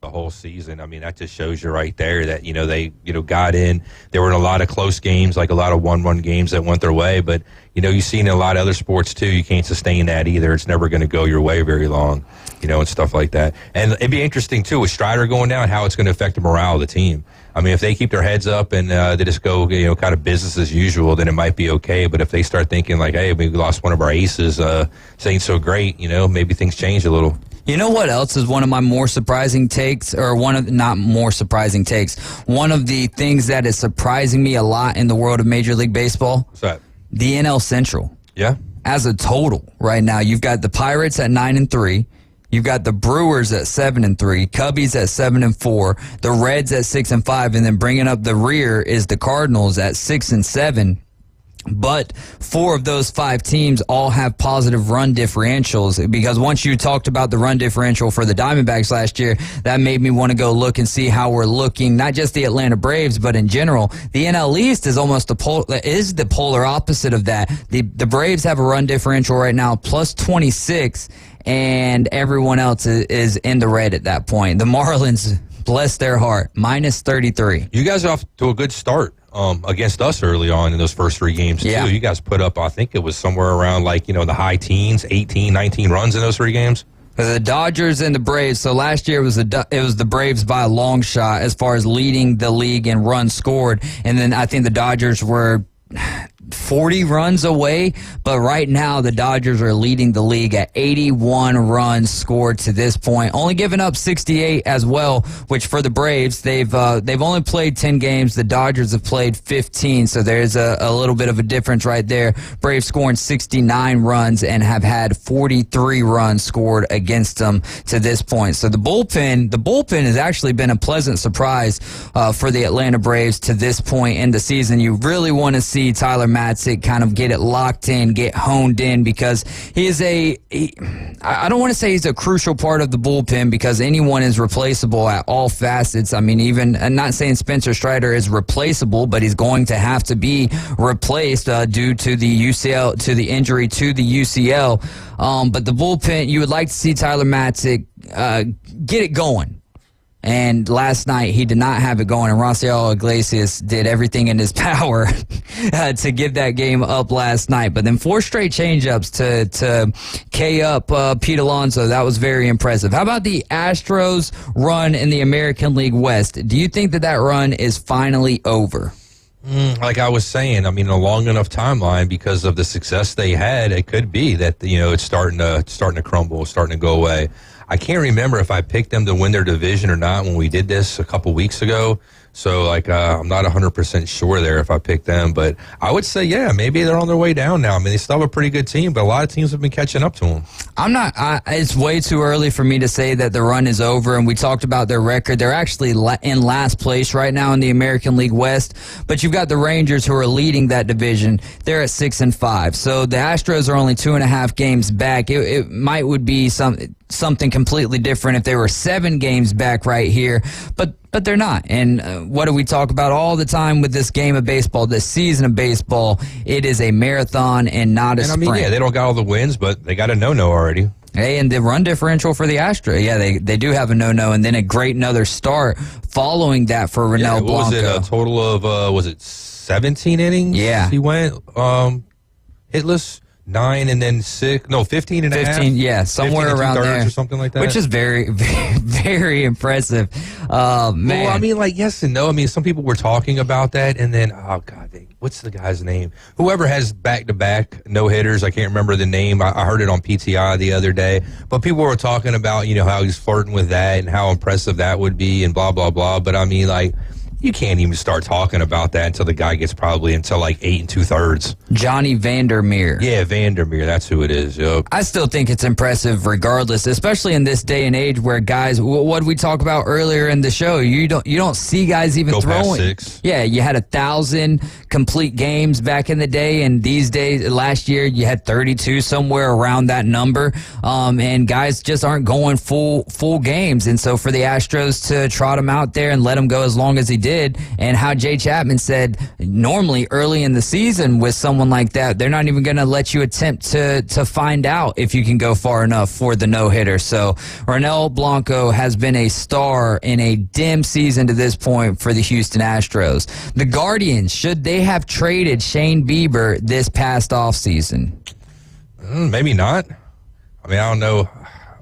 The whole season. I mean, that just shows you right there that, they, got in. There were a lot of close games, like a lot of 1-1 games that went their way. But, you've seen in a lot of other sports, too, you can't sustain that either. It's never going to go your way very long, and stuff like that. And it'd be interesting, too, with Strider going down, how it's going to affect the morale of the team. I mean, if they keep their heads up and they just go, kind of business as usual, then it might be okay. But if they start thinking like, hey, we lost one of our aces, this ain't so great, maybe things change a little. You know what else is one of my more surprising takes, or not more surprising takes, one of the things that is surprising me a lot in the world of Major League Baseball? What's that? The NL Central. Yeah. As a total right now, you've got the Pirates at 9-3. You've got the Brewers at 7-3, Cubbies at 7-4, the Reds at 6-5, and then bringing up the rear is the Cardinals at 6-7. But 4 of those 5 teams all have positive run differentials, because once you talked about the run differential for the Diamondbacks last year, that made me want to go look and see how we're looking, not just the Atlanta Braves, but in general. The NL East is almost the polar opposite of that. The Braves have a run differential right now plus 26, and everyone else is in the red at that point. The Marlins, bless their heart, minus 33. You guys are off to a good start. Against us early on in those first 3 games, too. Yeah. You guys put up, I think it was somewhere around the high teens, 18, 19 runs in those 3 games. The Dodgers and the Braves. So last year it was the Braves by a long shot as far as leading the league in runs scored. And then I think the Dodgers were 40 runs away, but right now the Dodgers are leading the league at 81 runs scored to this point, only giving up 68 as well, which for the Braves, they've only played 10 games. The Dodgers have played 15, so there's a little bit of a difference right there. Braves scoring 69 runs and have had 43 runs scored against them to this point. So the bullpen has actually been a pleasant surprise for the Atlanta Braves to this point in the season. You really want to see Tyler Matzik kind of get it locked in, get honed in, because he is I don't want to say he's a crucial part of the bullpen, because anyone is replaceable at all facets. I mean, even, I'm not saying Spencer Strider is replaceable, but he's going to have to be replaced due to the UCL, to the injury to the UCL. But the bullpen, you would like to see Tyler Matzik get it going. And last night, he did not have it going, and Rafael Iglesias did everything in his power to give that game up last night. But then 4 straight changeups to K up Pete Alonso. That was very impressive. How about the Astros run in the American League West? Do you think that run is finally over? Like I was saying, I mean, a long enough timeline, because of the success they had, it could be that, it's starting to crumble, starting to go away. I can't remember if I picked them to win their division or not when we did this a couple weeks ago. So, like, I'm not 100% sure there if I pick them. But I would say, yeah, maybe they're on their way down now. I mean, they still have a pretty good team, but a lot of teams have been catching up to them. It's way too early for me to say that the run is over, and we talked about their record. They're actually in last place right now in the American League West, but you've got the Rangers who are leading that division. They're at 6-5. So the Astros are only 2.5 games back. It would be something completely different if they were 7 games back right here, but they're not. And what do we talk about all the time with this game of baseball, this season of baseball? It is a marathon and not a sprint. I mean, yeah, they don't got all the wins, but they got a no-no already. Hey, and the run differential for the Astros, yeah, they do have a no-no, and then a great another start following that for Ronel Blanco. Was it a total of, 17 innings? Yeah. He went hitless. 9 and then 6, no, 15 and 15, a half. yeah, somewhere around there. Or something like that. Which is very, very, very impressive. Man. Well, I mean, like, yes and no. I mean, some people were talking about that, and then, oh, God, what's the guy's name? Whoever has back-to-back no-hitters, I can't remember the name. I heard it on PTI the other day. But people were talking about, how he's flirting with that and how impressive that would be and blah, blah, blah. But, I mean, like, you can't even start talking about that until the guy gets probably until like 8 2/3. Johnny Vandermeer. Yeah, Vandermeer. That's who it is. Yep. I still think it's impressive regardless, especially in this day and age where guys, what did we talk about earlier in the show? You don't see guys even go throwing. Past 6. Yeah, you had 1,000 complete games back in the day, and these days, last year, you had 32, somewhere around that number. And guys just aren't going full games. And so for the Astros to trot him out there and let him go as long as he did, and how Jay Chapman said normally early in the season with someone like that, they're not even going to let you attempt to find out if you can go far enough for the no-hitter. So Ronel Blanco has been a star in a dim season to this point for the Houston Astros. The Guardians, should they have traded Shane Bieber this past offseason? Maybe not. I mean, I don't know.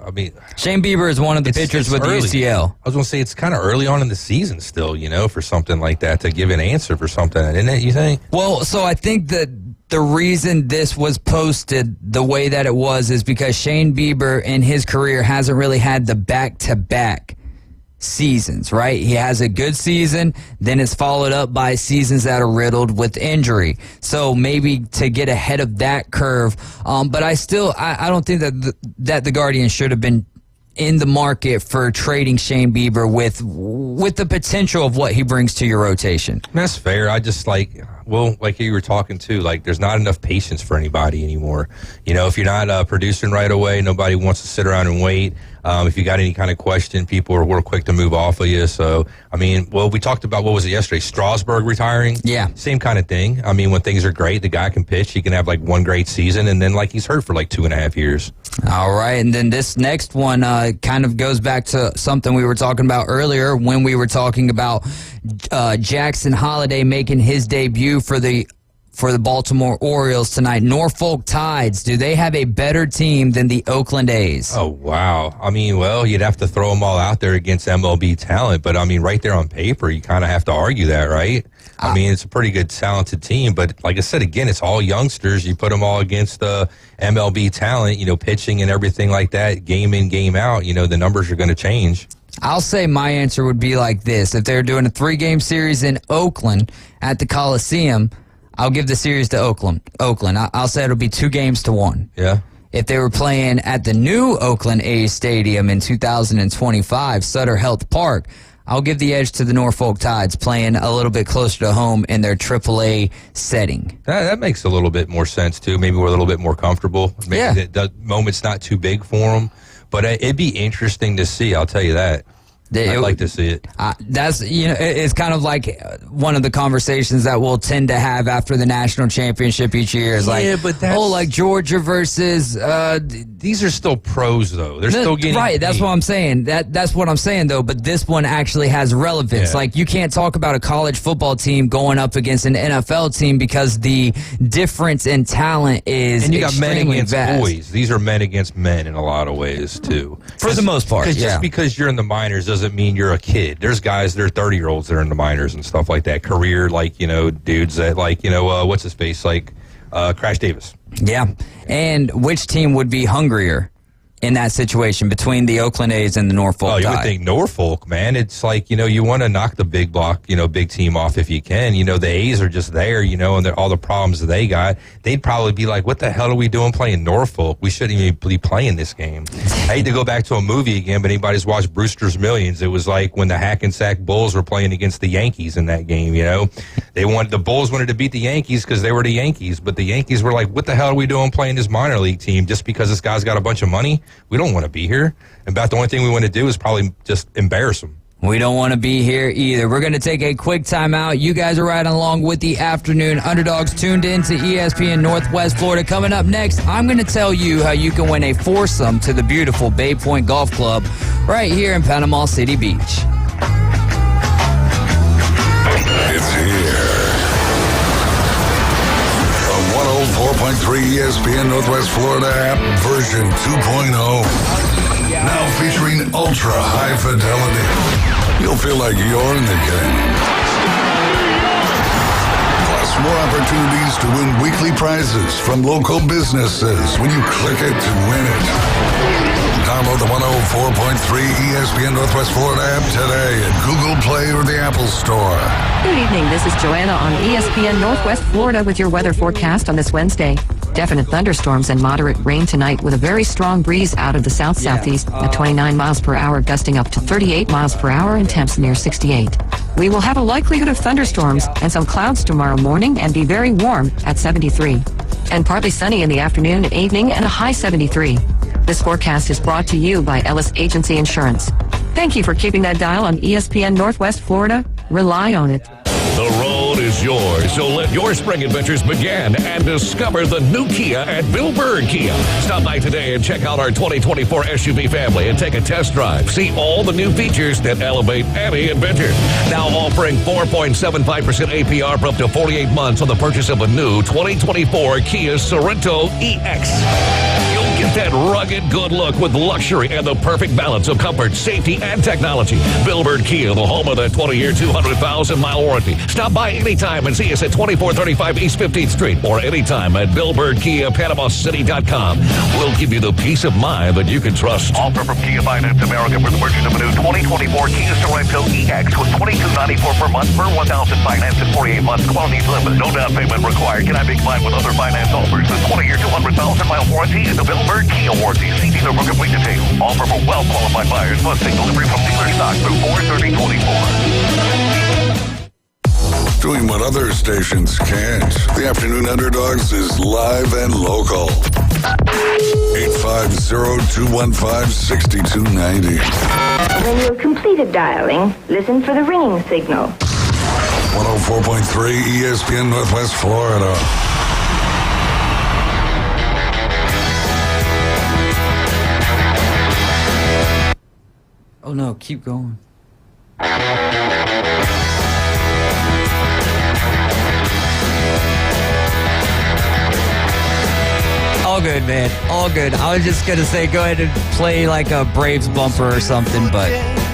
I mean, Shane Bieber is one of the pitchers with early. UCL. I was going to say it's kind of early on in the season still, for something like that to give an answer for something, isn't it, you think? Well, so I think that the reason this was posted the way that it was is because Shane Bieber in his career hasn't really had the back-to-back seasons, right? He has a good season, then it's followed up by seasons that are riddled with injury. So maybe to get ahead of that curve, but I don't think that the Guardians should have been in the market for trading Shane Bieber with the potential of what he brings to your rotation. That's fair. I just like you were talking to, like, there's not enough patience for anybody anymore. If you're not producing right away, nobody wants to sit around and wait. If you got any kind of question, people are real quick to move off of you. So, I mean, we talked about, what was it yesterday? Strasburg retiring? Yeah. Same kind of thing. I mean, when things are great, the guy can pitch. He can have like one great season, and then he's hurt for like 2.5 years. All right. And then this next one kind of goes back to something we were talking about earlier when we were talking about Jackson Holliday making his debut for the Baltimore Orioles tonight. Norfolk Tides, do they have a better team than the Oakland A's? Oh, wow. I mean, well, you'd have to throw them all out there against MLB talent, but I mean, right there on paper, you kind of have to argue that, right? I mean, it's a pretty good, talented team, but like I said, again, it's all youngsters. You put them all against MLB talent, pitching and everything like that, game in, game out, the numbers are going to change. I'll say my answer would be like this. If they're doing a 3-game series in Oakland at the Coliseum, I'll give the series to Oakland. I'll say it'll be 2-1. Yeah. If they were playing at the new Oakland A's Stadium in 2025, Sutter Health Park, I'll give the edge to the Norfolk Tides playing a little bit closer to home in their AAA setting. That makes a little bit more sense, too. Maybe we're a little bit more comfortable. Maybe the moment's not too big for them. But it'd be interesting to see, I'll tell you that. I'd like to see it. That's it's kind of like one of the conversations that we'll tend to have after the national championship each year. Is but that's, like Georgia versus. These are still pros, though. They're still getting right. That's what I'm saying. That's what I'm saying, though. But this one actually has relevance. Yeah. Like, you can't talk about a college football team going up against an NFL team because the difference in talent is and you got men against vast. Boys. These are men against men in a lot of ways too. For the most part, just because you're in the minors doesn't mean you're a kid. There's guys, they're 30-year-olds that are in the minors and stuff like that. Career, dudes that what's his face, Crash Davis. Yeah. And which team would be hungrier in that situation between the Oakland A's and the Norfolk Oh, you would Tide? think Norfolk, man. It's like, you want to knock the big block, big team off if you can. The A's are just there, and all the problems that they got. They'd probably be like, what the hell are we doing playing Norfolk? We shouldn't even be playing this game. I hate to go back to a movie again, but anybody's watched Brewster's Millions. It was like when the Hackensack Bulls were playing against the Yankees in that game, The Bulls wanted to beat the Yankees because they were the Yankees, but the Yankees were like, what the hell are we doing playing this minor league team just because this guy's got a bunch of money? We don't want to be here. In fact, the only thing we want to do is probably just embarrass them. We don't want to be here either. We're going to take a quick timeout. You guys are riding along with the Afternoon Underdogs, tuned in to ESPN Northwest Florida. Coming up next, I'm going to tell you how you can win a foursome to the beautiful Bay Point Golf Club right here in Panama City Beach. It's here. The 104.3 ESPN Northwest Florida app version 2.0. Now featuring ultra high fidelity. You'll feel like you're in the game. Plus more opportunities to win weekly prizes from local businesses when you click it to win it. Download the 104.3 ESPN Northwest Florida app today at Google Play or the Apple Store. Good evening. This is Joanna on ESPN Northwest Florida with your weather forecast on this Wednesday. Definite thunderstorms and moderate rain tonight with a very strong breeze out of the south-southeast at 29 miles per hour, gusting up to 38 miles per hour and temps near 68. We will have a likelihood of thunderstorms and some clouds tomorrow morning and be very warm at 73. And partly sunny in the afternoon and evening and a high 73. This forecast is brought to you by Ellis Agency Insurance. Thank you for keeping that dial on ESPN Northwest Florida. Rely on it. The road is yours, so let your spring adventures begin and discover the new Kia at Bill Bird Kia. Stop by today and check out our 2024 SUV family and take a test drive. See all the new features that elevate any adventure. Now offering 4.75% APR for up to 48 months on the purchase of a new 2024 Kia Sorento EX. You'll get that rugged good look with luxury and the perfect balance of comfort, safety, and technology. Bill Bird Kia, the home of the 20-year, 200,000-mile warranty. Stop by anytime and see us at 2435 East 15th Street or anytime at BillBirdKiaPanamaCity.com. We'll give you the peace of mind that you can trust. Offer from Kia Finance America for the purchase of a new 2024 Kia Sorento EX with $22.94 per month per 1,000 finance in 48 months. Quality delivered. No down payment required. Cannot be combined with other finance offers. The 20-year, 200,000-mile warranty is the Bill Bird Kia warranty. See dealer for complete details. Offer for well-qualified buyers. Must take delivery from dealer stock through 4/30/24. Doing what other stations can't. The Afternoon Underdogs is live and local. 850-215-6290. When you've completed dialing, listen for the ringing signal. 104.3 ESPN Northwest Florida. Oh no, keep going. All good, man. All good. I was just going to say go ahead and play like a Braves bumper or something, but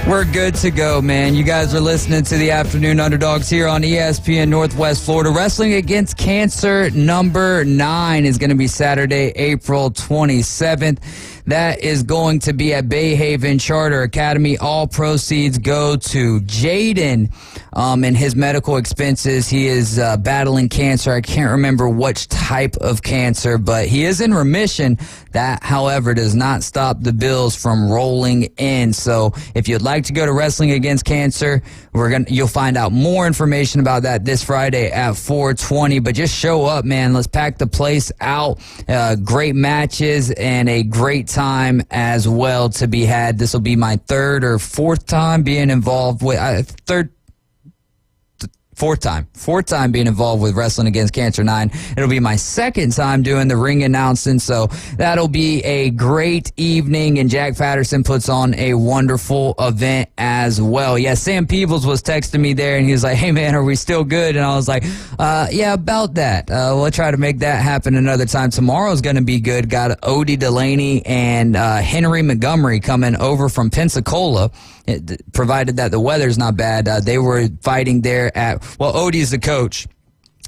we're good to go, man. You guys are listening to the Afternoon Underdogs here on ESPN Northwest Florida. Wrestling Against Cancer number 9 is going to be Saturday, April 27th. That is going to be at Bay Haven Charter Academy. All proceeds go to Jaden and his medical expenses. He is battling cancer. I can't remember which type of cancer, but he is in remission. That, however, does not stop the bills from rolling in. So if you'd like to go to Wrestling Against Cancer, you'll find out more information about that this Friday at 4:20. But just show up, man. Let's pack the place out. Great matches and a great time as well to be had. This will be my third or fourth time being involved with Fourth time being involved with Wrestling Against Cancer 9. It'll be my second time doing the ring announcing, so that'll be a great evening, and Jack Patterson puts on a wonderful event as well. Yeah, Sam Peebles was texting me there, and he was like, hey, man, are we still good? And I was like, yeah, about that. We'll try to make that happen another time. Tomorrow's going to be good. Got Odie Delaney and Henry Montgomery coming over from Pensacola, provided that the weather's not bad. They were fighting there at, well, Odie's the coach,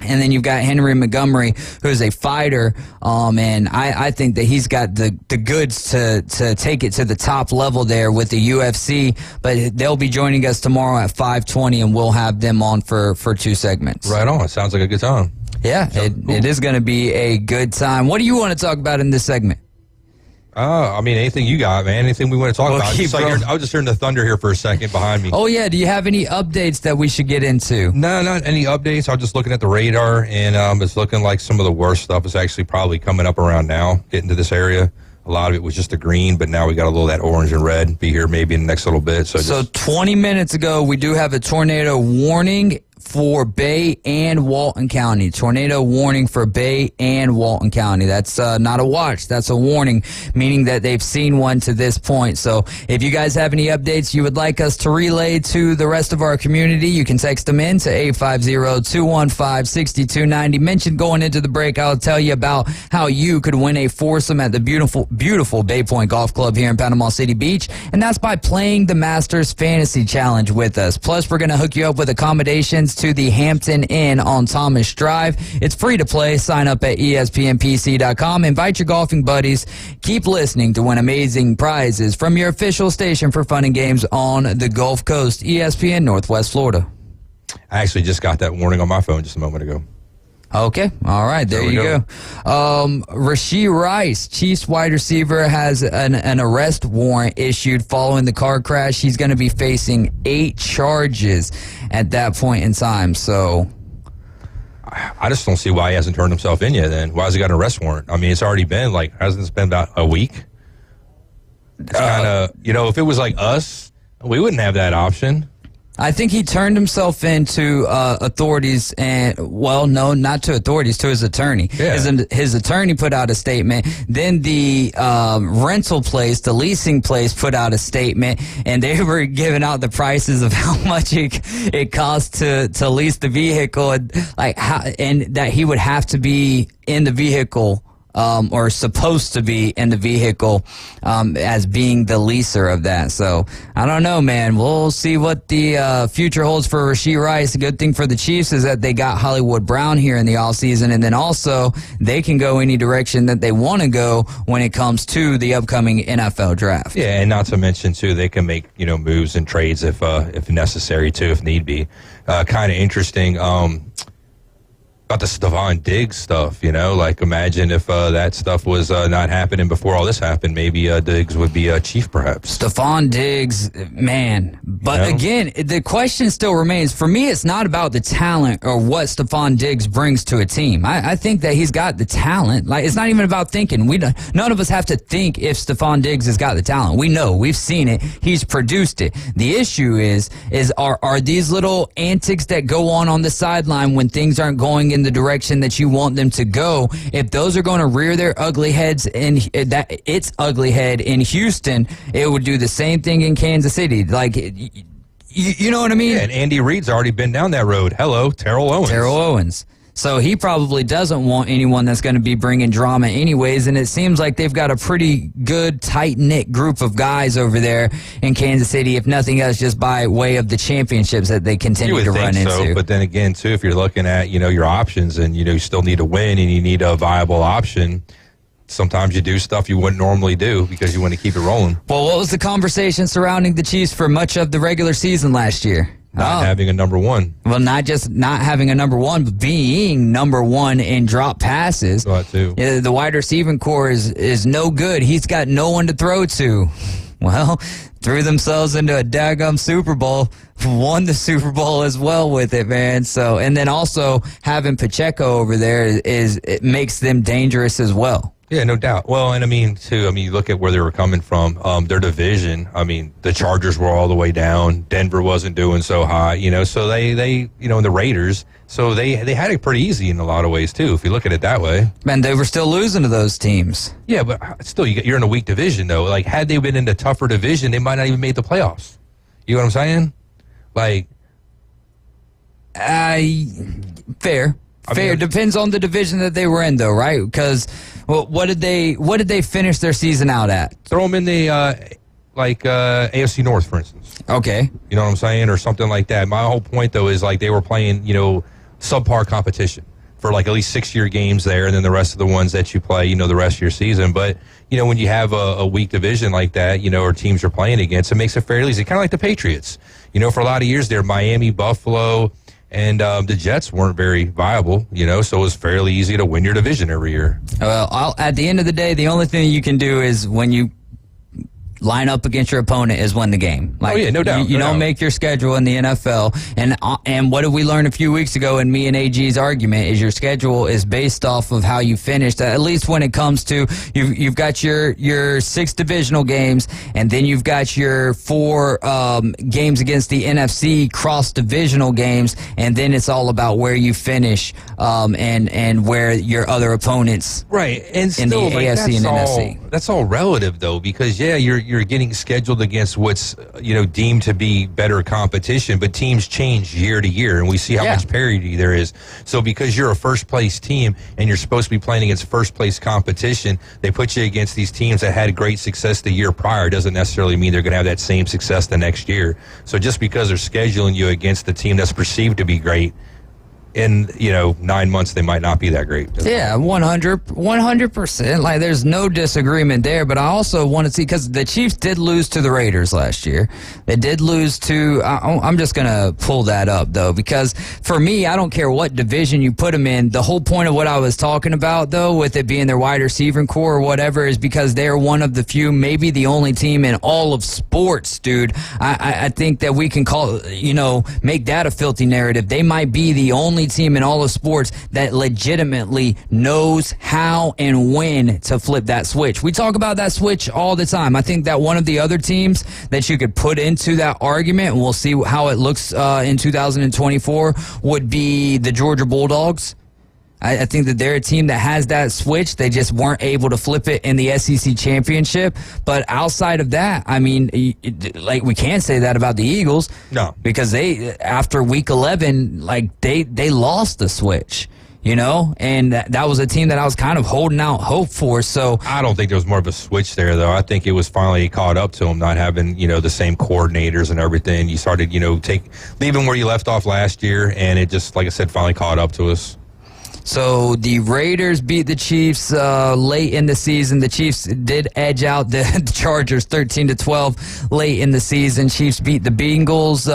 And then you've got Henry Montgomery, who's a fighter, and I think that he's got the goods to take it to the top level there with the UFC. But they'll be joining us tomorrow at 5:20, and we'll have them on for 2 segments. Right on. Sounds like a good time. Yeah, it is going to be a good time. What do you want to talk about in this segment? I mean, anything you got, man. Anything we want to talk about. I was just hearing the thunder here for a second behind me. Oh, yeah. Do you have any updates that we should get into? No, not any updates. I was just looking at the radar, and it's looking like some of the worst stuff is actually probably coming up around now, getting to this area. A lot of it was just a green, but now we got a little of that orange and red. Be here maybe in the next little bit. So 20 minutes ago, we do have a tornado warning for Bay and Walton County. Tornado warning for Bay and Walton County. That's not a watch. That's a warning, meaning that they've seen one to this point. So if you guys have any updates you would like us to relay to the rest of our community, you can text them in to 850-215-6290. Mention going into the break, I'll tell you about how you could win a foursome at the beautiful Bay Point Golf Club here in Panama City Beach. And that's by playing the Masters Fantasy Challenge with us. Plus, we're going to hook you up with accommodations to the Hampton Inn on Thomas Drive. It's free to play. Sign up at espnpc.com. Invite your golfing buddies. Keep listening to win amazing prizes from your official station for fun and games on the Gulf Coast, ESPN Northwest Florida. I actually just got that warning on my phone just a moment ago. Okay. All right. There you go. Rashee Rice, Chiefs wide receiver, has an arrest warrant issued following the car crash. He's going to be facing 8 charges at that point in time. So I just don't see why he hasn't turned himself in yet then. Why has he got an arrest warrant? I mean, it's already been hasn't it been about a week? It's kind of, if it was like us, we wouldn't have that option. I think he turned himself into authorities, and no, not to authorities, to his attorney. Yeah. His attorney put out a statement. Then the rental place, the leasing place, put out a statement, and they were giving out the prices of how much it costs to lease the vehicle, and and that he would have to be in the vehicle. Or supposed to be in the vehicle as being the leaser of that. So, I don't know, man. We'll see what the future holds for Rashee Rice. The good thing for the Chiefs is that they got Hollywood Brown here in the offseason, and then also they can go any direction that they want to go when it comes to the upcoming NFL draft. Yeah, and not to mention, too, they can make, moves and trades if necessary, too, if need be. Kind of interesting. About the Stephon Diggs stuff, imagine if that stuff was not happening before all this happened. Maybe Diggs would be a Chief, perhaps. Stephon Diggs, man. But again, the question still remains. For me, it's not about the talent or what Stephon Diggs brings to a team. I think that he's got the talent. It's not even about thinking. None of us have to think if Stephon Diggs has got the talent. We know. We've seen it. He's produced it. The issue is are these little antics that go on the sideline when things aren't going in the direction that you want them to go, if those are going to rear their ugly heads in its ugly head in Houston, it would do the same thing in Kansas City. You know what I mean? Yeah, and Andy Reid's already been down that road. Hello, Terrell Owens. So he probably doesn't want anyone that's going to be bringing drama anyways, and it seems like they've got a pretty good, tight-knit group of guys over there in Kansas City, if nothing else, just by way of the championships that they continue to run into. But then again, too, if you're looking at, your options and, you still need to win and you need a viable option, sometimes you do stuff you wouldn't normally do because you want to keep it rolling. Well, what was the conversation surrounding the Chiefs for much of the regular season last year? Not having a number one. Well, not just not having a number one, but being number one in drop passes. That too. The wide receiving core is no good. He's got no one to throw to. Well, threw themselves into a daggum Super Bowl, won the Super Bowl as well with it, man. So, and then also having Pacheco over there it makes them dangerous as well. Yeah, no doubt. Well, and you look at where they were coming from, their division. The Chargers were all the way down. Denver wasn't doing so high, so they and the Raiders. So they had it pretty easy in a lot of ways, too, if you look at it that way. Man, they were still losing to those teams. Yeah, but still, you're in a weak division, though. Had they been in a tougher division, they might not even made the playoffs. You know what I'm saying? Fair. Fair. Depends on the division that they were in, though, right? Because what did they finish their season out at? Throw them in the AFC North, for instance. Okay. You know what I'm saying, or something like that. My whole point though is they were playing subpar competition. for like at least 6-year games there, and then the rest of the ones that you play, the rest of your season. But, when you have a weak division like that, or teams you're playing against, it makes it fairly easy. Kind of like the Patriots. For a lot of years there, Miami, Buffalo, and the Jets weren't very viable, so it was fairly easy to win your division every year. Well, at the end of the day, the only thing you can do is when you line up against your opponent is win the game. Oh, yeah, no doubt. You don't make your schedule in the NFL. And what did we learn a few weeks ago in me and AG's argument is your schedule is based off of how you finished, at least when it comes to you've got your 6 divisional games, and then you've got your 4 games against the NFC cross-divisional games, and then it's all about where you finish and where your other opponents right. And in still, the AFC and NFC. That's all relative, though, because, you're getting scheduled against what's deemed to be better competition, but teams change year to year, and we see how much parity there is. So because you're a first place team and you're supposed to be playing against first place competition, they put you against these teams that had great success the year prior. Doesn't necessarily mean they're going to have that same success the next year. So just because they're scheduling you against the team that's perceived to be great, in 9 months they might not be that great. Yeah, 100%. Like, there's no disagreement there. But I also want to see, because the Chiefs did lose to the Raiders last year. They did lose to. I'm just gonna pull that up though, because for me, I don't care what division you put them in. The whole point of what I was talking about, though, with it being their wide receiver core or whatever, is because they're one of the few, maybe the only team in all of sports, dude. I think that we can make that a filthy narrative. They might be the only team in all of sports that legitimately knows how and when to flip that switch. We talk about that switch all the time. I think that one of the other teams that you could put into that argument, and we'll see how it looks in 2024, would be the Georgia Bulldogs. I think that they're a team that has that switch. They just weren't able to flip it in the SEC championship. But outside of that, I mean, we can't say that about the Eagles. No. Because they, after week 11, they lost the switch, and that was a team that I was kind of holding out hope for. So I don't think there was more of a switch there, though. I think it was finally caught up to them, not having, the same coordinators and everything. You started, leaving where you left off last year, and it just, like I said, finally caught up to us. So the Raiders beat the Chiefs late in the season. The Chiefs did edge out the Chargers 13-12 late in the season. Chiefs beat the Bengals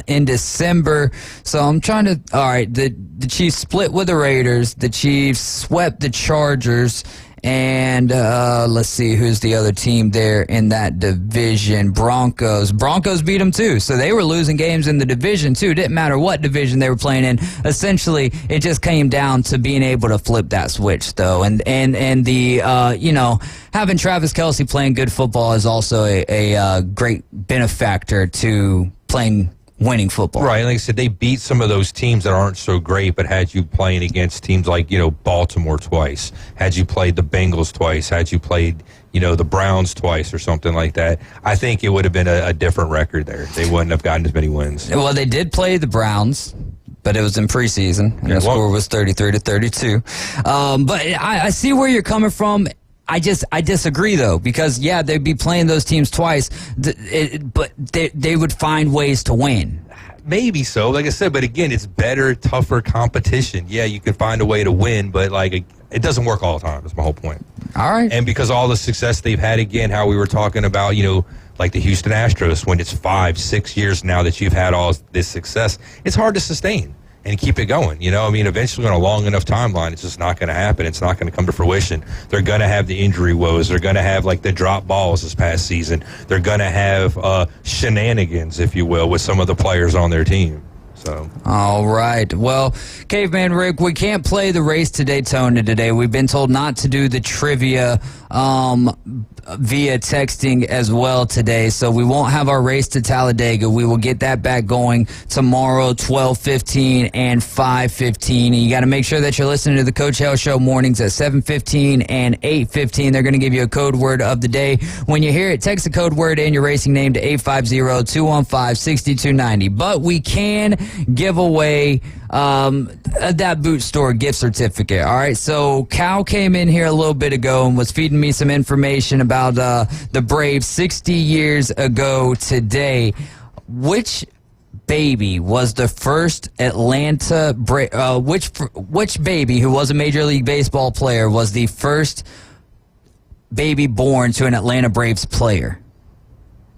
in December. So I'm trying to. All right, the Chiefs split with the Raiders. The Chiefs swept the Chargers. And let's see, who's the other team there in that division? Broncos. Broncos beat them too. So they were losing games in the division too. Didn't matter what division they were playing in. Essentially, it just came down to being able to flip that switch, though. And the having Travis Kelce playing good football is also a great benefactor to playing winning football. Right. Like I said, they beat some of those teams that aren't so great, but had you playing against teams like, Baltimore twice, had you played the Bengals twice, had you played, the Browns twice or something like that, I think it would have been a different record there. They wouldn't have gotten as many wins. Well, they did play the Browns, but it was in preseason, and the score was 33-32. But I see where you're coming from. I disagree, though, because, they'd be playing those teams twice, but they would find ways to win. Maybe so, like I said, but again, it's better, tougher competition. Yeah, you can find a way to win, but it doesn't work all the time. That's my whole point. All right. And because all the success they've had, again, how we were talking about, like the Houston Astros, when it's 5-6 years now that you've had all this success, it's hard to sustain and keep it going. Eventually on a long enough timeline, it's just not going to happen. It's not going to come to fruition. They're going to have the injury woes. They're going to have the drop balls this past season. They're going to have shenanigans, if you will, with some of the players on their team. So. All right. Well, Caveman Rick, we can't play the race to Daytona today. We've been told not to do the trivia via texting as well today, so we won't have our race to Talladega. We will get that back going tomorrow, 12:15 and 5:15. And you got to make sure that you're listening to the Coach Hale Show mornings at 7:15 and 8:15. They're going to give you a code word of the day. When you hear it, text the code word and your racing name to 850-215-6290. But we can give away that boot store gift certificate. All right, so Cal came in here a little bit ago and was feeding me some information about the Braves 60 years ago today. Which baby was the first Atlanta which baby who was a Major League Baseball player was the first baby born to an Atlanta Braves player?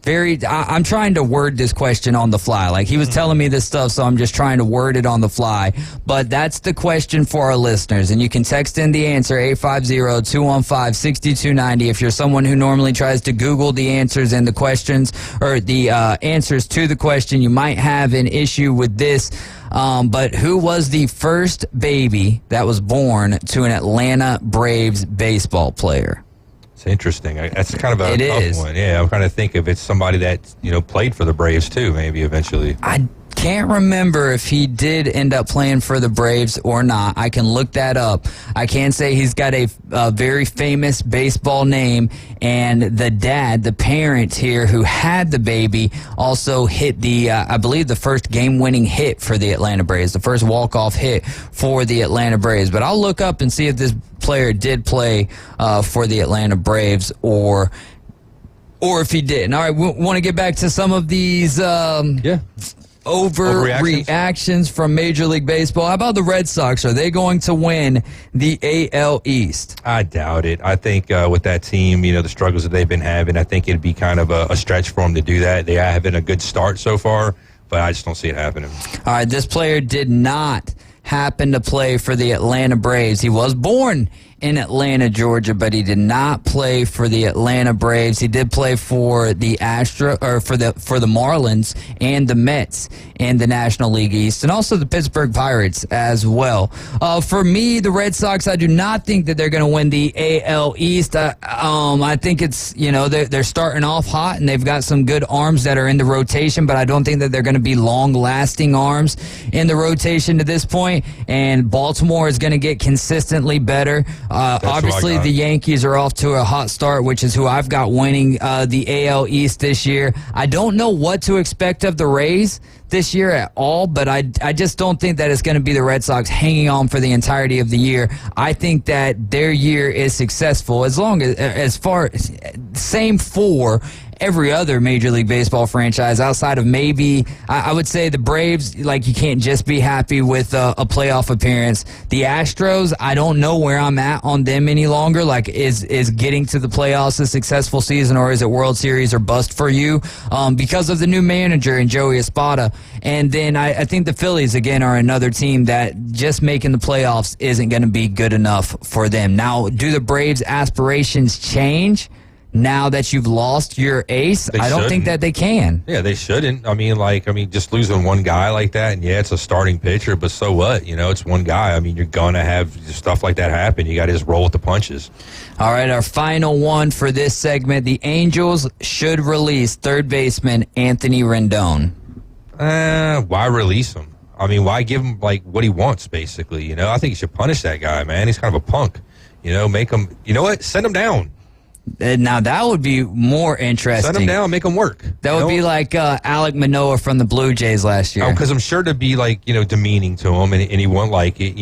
I'm trying to word this question on the fly. Like, he was telling me this stuff, so I'm just trying to word it on the fly. But that's the question for our listeners. And you can text in the answer, 850-215-6290. If you're someone who normally tries to Google the answers and the questions, or the answers to the question, you might have an issue with this. But who was the first baby that was born to an Atlanta Braves baseball player? It's interesting. That's kind of a tough one. Yeah, I'm trying to think if it's somebody that, played for the Braves too, maybe eventually. I can't remember if he did end up playing for the Braves or not. I can look that up. I can say he's got a very famous baseball name, and the parent here who had the baby, also hit I believe the first game-winning hit for the Atlanta Braves, the first walk-off hit for the Atlanta Braves. But I'll look up and see if this player did play for the Atlanta Braves or if he didn't. All right, we want to get back to some of these overreactions from Major League Baseball. How about the Red Sox? Are they going to win the AL East? I doubt it. I think with that team, the struggles that they've been having, I think it'd be kind of a stretch for them to do that. They have been a good start so far, but I just don't see it happening. All right, this player did not happen to play for the Atlanta Braves. He was born in Atlanta, Georgia, but he did not play for the Atlanta Braves. He did play for the for the Marlins and the Mets in the National League East, and also the Pittsburgh Pirates as well. For me, the Red Sox, I do not think that they're going to win the AL East. I think it's, they're starting off hot, and they've got some good arms that are in the rotation, but I don't think that they're going to be long-lasting arms in the rotation to this point, and Baltimore is going to get consistently better. Obviously, the Yankees are off to a hot start, which is who I've got winning the AL East this year. I don't know what to expect of the Rays this year at all, but I just don't think that it's going to be the Red Sox hanging on for the entirety of the year. I think that their year is successful same for every other Major League Baseball franchise outside of maybe, I would say the Braves, like, you can't just be happy with a playoff appearance. The Astros, I don't know where I'm at on them any longer. Like, is getting to the playoffs a successful season, or is it World Series or bust for you? Because of the new manager in Joey Espada. And then I think the Phillies, again, are another team that just making the playoffs isn't going to be good enough for them. Now, do the Braves' aspirations change now that you've lost your ace? I don't think that they can. Yeah, they shouldn't. Just losing one guy like that, and it's a starting pitcher, but so what? It's one guy. You're going to have stuff like that happen. You got to just roll with the punches. All right, our final one for this segment. The Angels should release third baseman Anthony Rendon. Why release him? Why give him, what he wants, basically? I think you should punish that guy, man. He's kind of a punk. Make him, send him down. Now, that would be more interesting. Send him down, make him work. That would be like Alek Manoah from the Blue Jays last year. Because I'm sure to be, demeaning to him, and he won't like it,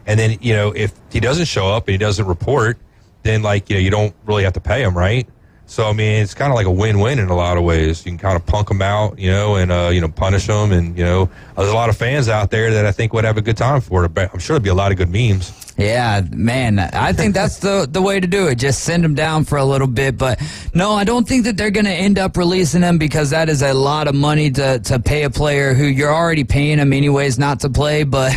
And then, if he doesn't show up and he doesn't report, then, you don't really have to pay him, right? So, it's kind of like a win-win in a lot of ways. You can kind of punk them out, and, punish them. And, there's a lot of fans out there that I think would have a good time for it. I'm sure there'd be a lot of good memes. Yeah, man, I think that's the way to do it. Just send them down for a little bit. But no, I don't think that they're going to end up releasing them, because that is a lot of money to pay a player who you're already paying him anyways not to play. But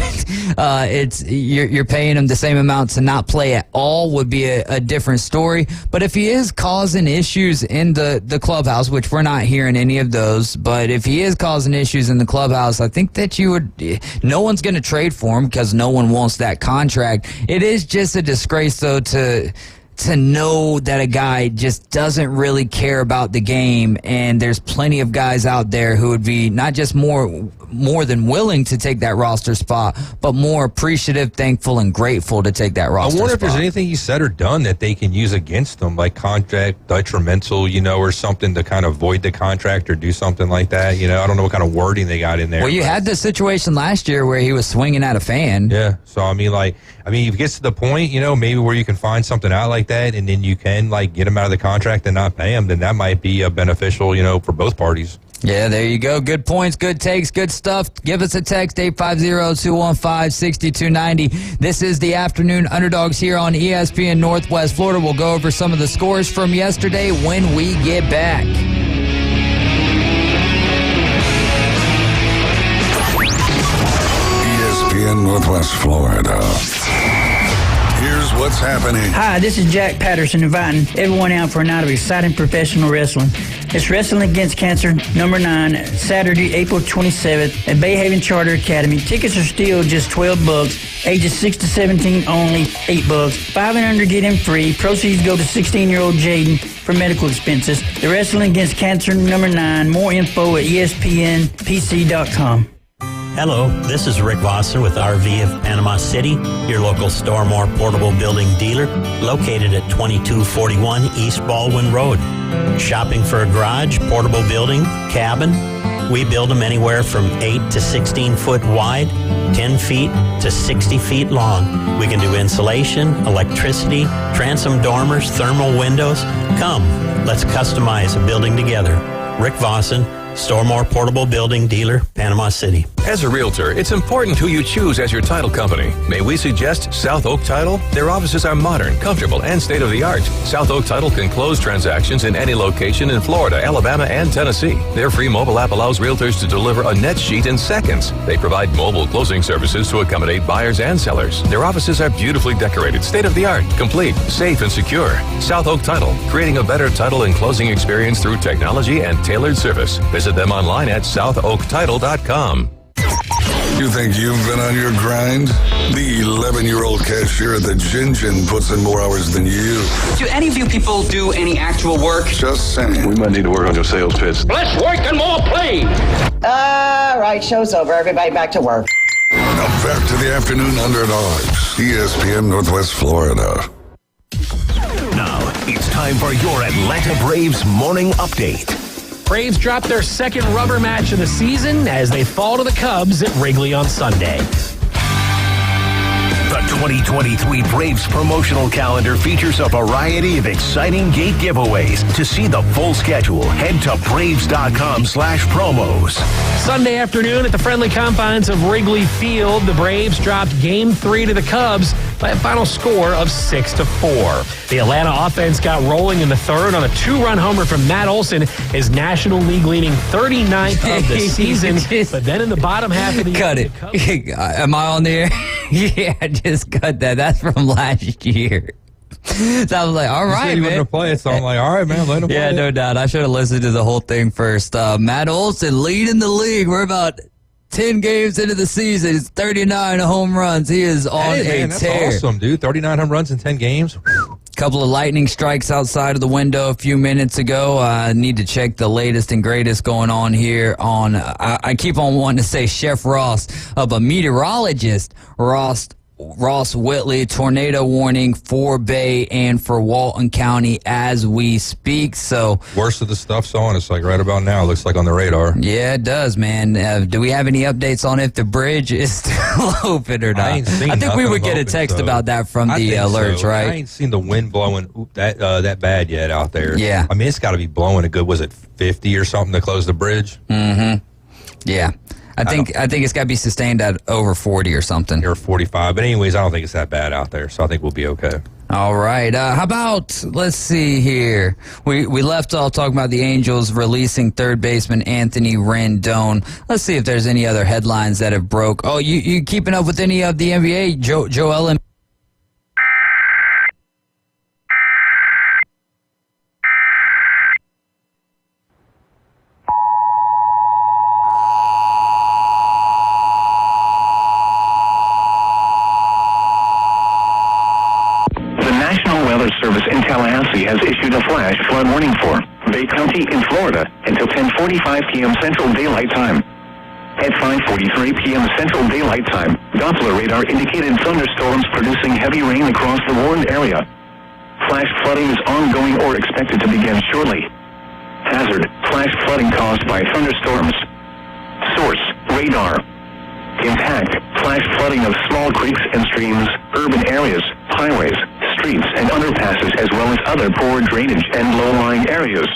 you're paying him the same amount to not play at all would be a different story. But if he is causing issues in the clubhouse, which we're not hearing any of those, but if he is causing issues in the clubhouse, I think that no one's going to trade for him, because no one wants that contract. It is just a disgrace, though, to know that a guy just doesn't really care about the game, and there's plenty of guys out there who would be not just more more than willing to take that roster spot, but more appreciative, thankful, and grateful to take that roster spot. I wonder if there's anything he said or done that they can use against them, like contract detrimental, or something to kind of void the contract or do something like that. I don't know what kind of wording they got in there. Well, you had the situation last year where he was swinging at a fan. Yeah. So, if it gets to the point, maybe where you can find something out like that and then you can, get him out of the contract and not pay him, then that might be beneficial, for both parties. Yeah, there you go. Good points, good takes, good stuff. Give us a text, 850-215-6290. This is the Afternoon Underdogs here on ESPN Northwest Florida. We'll go over some of the scores from yesterday when we get back. ESPN Northwest Florida. Here's what's happening. Hi, this is Jack Patterson inviting everyone out for a night of exciting professional wrestling. It's Wrestling Against Cancer, number 9, Saturday, April 27th at Bay Haven Charter Academy. Tickets are still just $12. Ages 6 to 17 only, $8. 5 and under get in free. Proceeds go to 16-year-old Jaden for medical expenses. The Wrestling Against Cancer, number 9. More info at ESPNPC.com. Hello, this is Rick Vosser with RV of Panama City, your local Stormore portable building dealer, located at 2241 East Baldwin Road. Shopping for a garage, portable building, cabin? We build them anywhere from 8 to 16 foot wide, 10 feet to 60 feet long. We can do insulation, electricity, transom dormers, thermal windows. Come, let's customize a building together. Rick Vossen, Stormore Portable Building Dealer, Panama City. As a realtor, it's important who you choose as your title company. May we suggest South Oak Title? Their offices are modern, comfortable, and state-of-the-art. South Oak Title can close transactions in any location in Florida, Alabama, and Tennessee. Their free mobile app allows realtors to deliver a net sheet in seconds. They provide mobile closing services to accommodate buyers and sellers. Their offices are beautifully decorated, state-of-the-art, complete, safe, and secure. South Oak Title, creating a better title and closing experience through technology and tailored service. Visit them online at southoaktitle.com. You think you've been on your grind? The 11-year-old cashier at the Gin Gin puts in more hours than you. Do any of you people do any actual work? Just saying. We might need to work on your sales pitch. Less work and more play. All right, show's over. Everybody back to work. Now back to the Afternoon Underdogs, ESPN Northwest Florida. Now, it's time for your Atlanta Braves morning update. Braves dropped their second rubber match of the season as they fall to the Cubs at Wrigley on Sunday. The 2023 Braves promotional calendar features a variety of exciting gate giveaways. To see the full schedule, head to Braves.com/promos. Sunday afternoon at the friendly confines of Wrigley Field, the Braves dropped Game 3 to the Cubs by a final score of 6-4. The Atlanta offense got rolling in the third on a 2-run homer from Matt Olson, his National League leading 39th of the season. But then in the bottom half of the cut it. Am I on there? Yeah, just cut that. That's from last year. So I was like, all right, man. To play it, so I'm like, all right, man, let him play. Yeah, no doubt. I should have listened to the whole thing first. Matt Olson leading the league. We're about 10 games into the season. It's 39 home runs. He is on a tear. That's awesome, dude. 39 home runs in 10 games. Couple of lightning strikes outside of the window a few minutes ago. I need to check the latest and greatest going on here on, I keep on wanting to say Chef Ross, but meteorologist Ross Whitley, tornado warning for Bay and for Walton County as we speak. So worst of the stuff's on. It's like right about now. It looks like on the radar. Yeah, it does, man. Do we have any updates on if the bridge is still open or not? I think we would get a text about that from the alerts, right? I ain't seen the wind blowing that bad yet out there. Yeah. I mean, it's got to be blowing a good, was it 50 or something to close the bridge? Mm-hmm. Yeah. I think it's got to be sustained at over 40 or something. Or 45. But anyways, I don't think it's that bad out there, so I think we'll be okay. All right. How about, let's see here. We left off talking about the Angels releasing third baseman Anthony Rendon. Let's see if there's any other headlines that have broke. Oh, you keeping up with any of the NBA? Joel and has issued a flash flood warning for Bay County in Florida until 10:45 p.m. Central Daylight Time. At 5:43 p.m. Central Daylight Time, Doppler radar indicated thunderstorms producing heavy rain across the warned area. Flash flooding is ongoing or expected to begin shortly. Hazard, flash flooding caused by thunderstorms. Source, radar. Impact, flash flooding of small creeks and streams, urban areas, highways, streets, and underpasses, as well as other poor drainage and low-lying areas.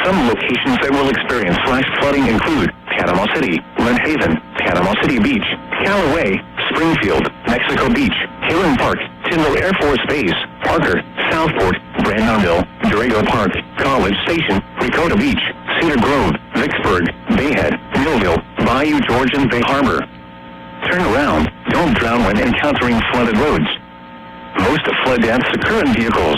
Some locations that will experience flash flooding include Panama City, Lynn Haven, Panama City Beach, Callaway, Springfield, Mexico Beach, Hill Park, Tyndall Air Force Base, Parker, Southport, Brandonville, Dorrego Park, College Station, Ricotta Beach, Cedar Grove, Vicksburg, Bayhead, Millville, Bayou George, and Bay Harbor. Turn around. Don't drown when encountering flooded roads. Most flood deaths occur in vehicles.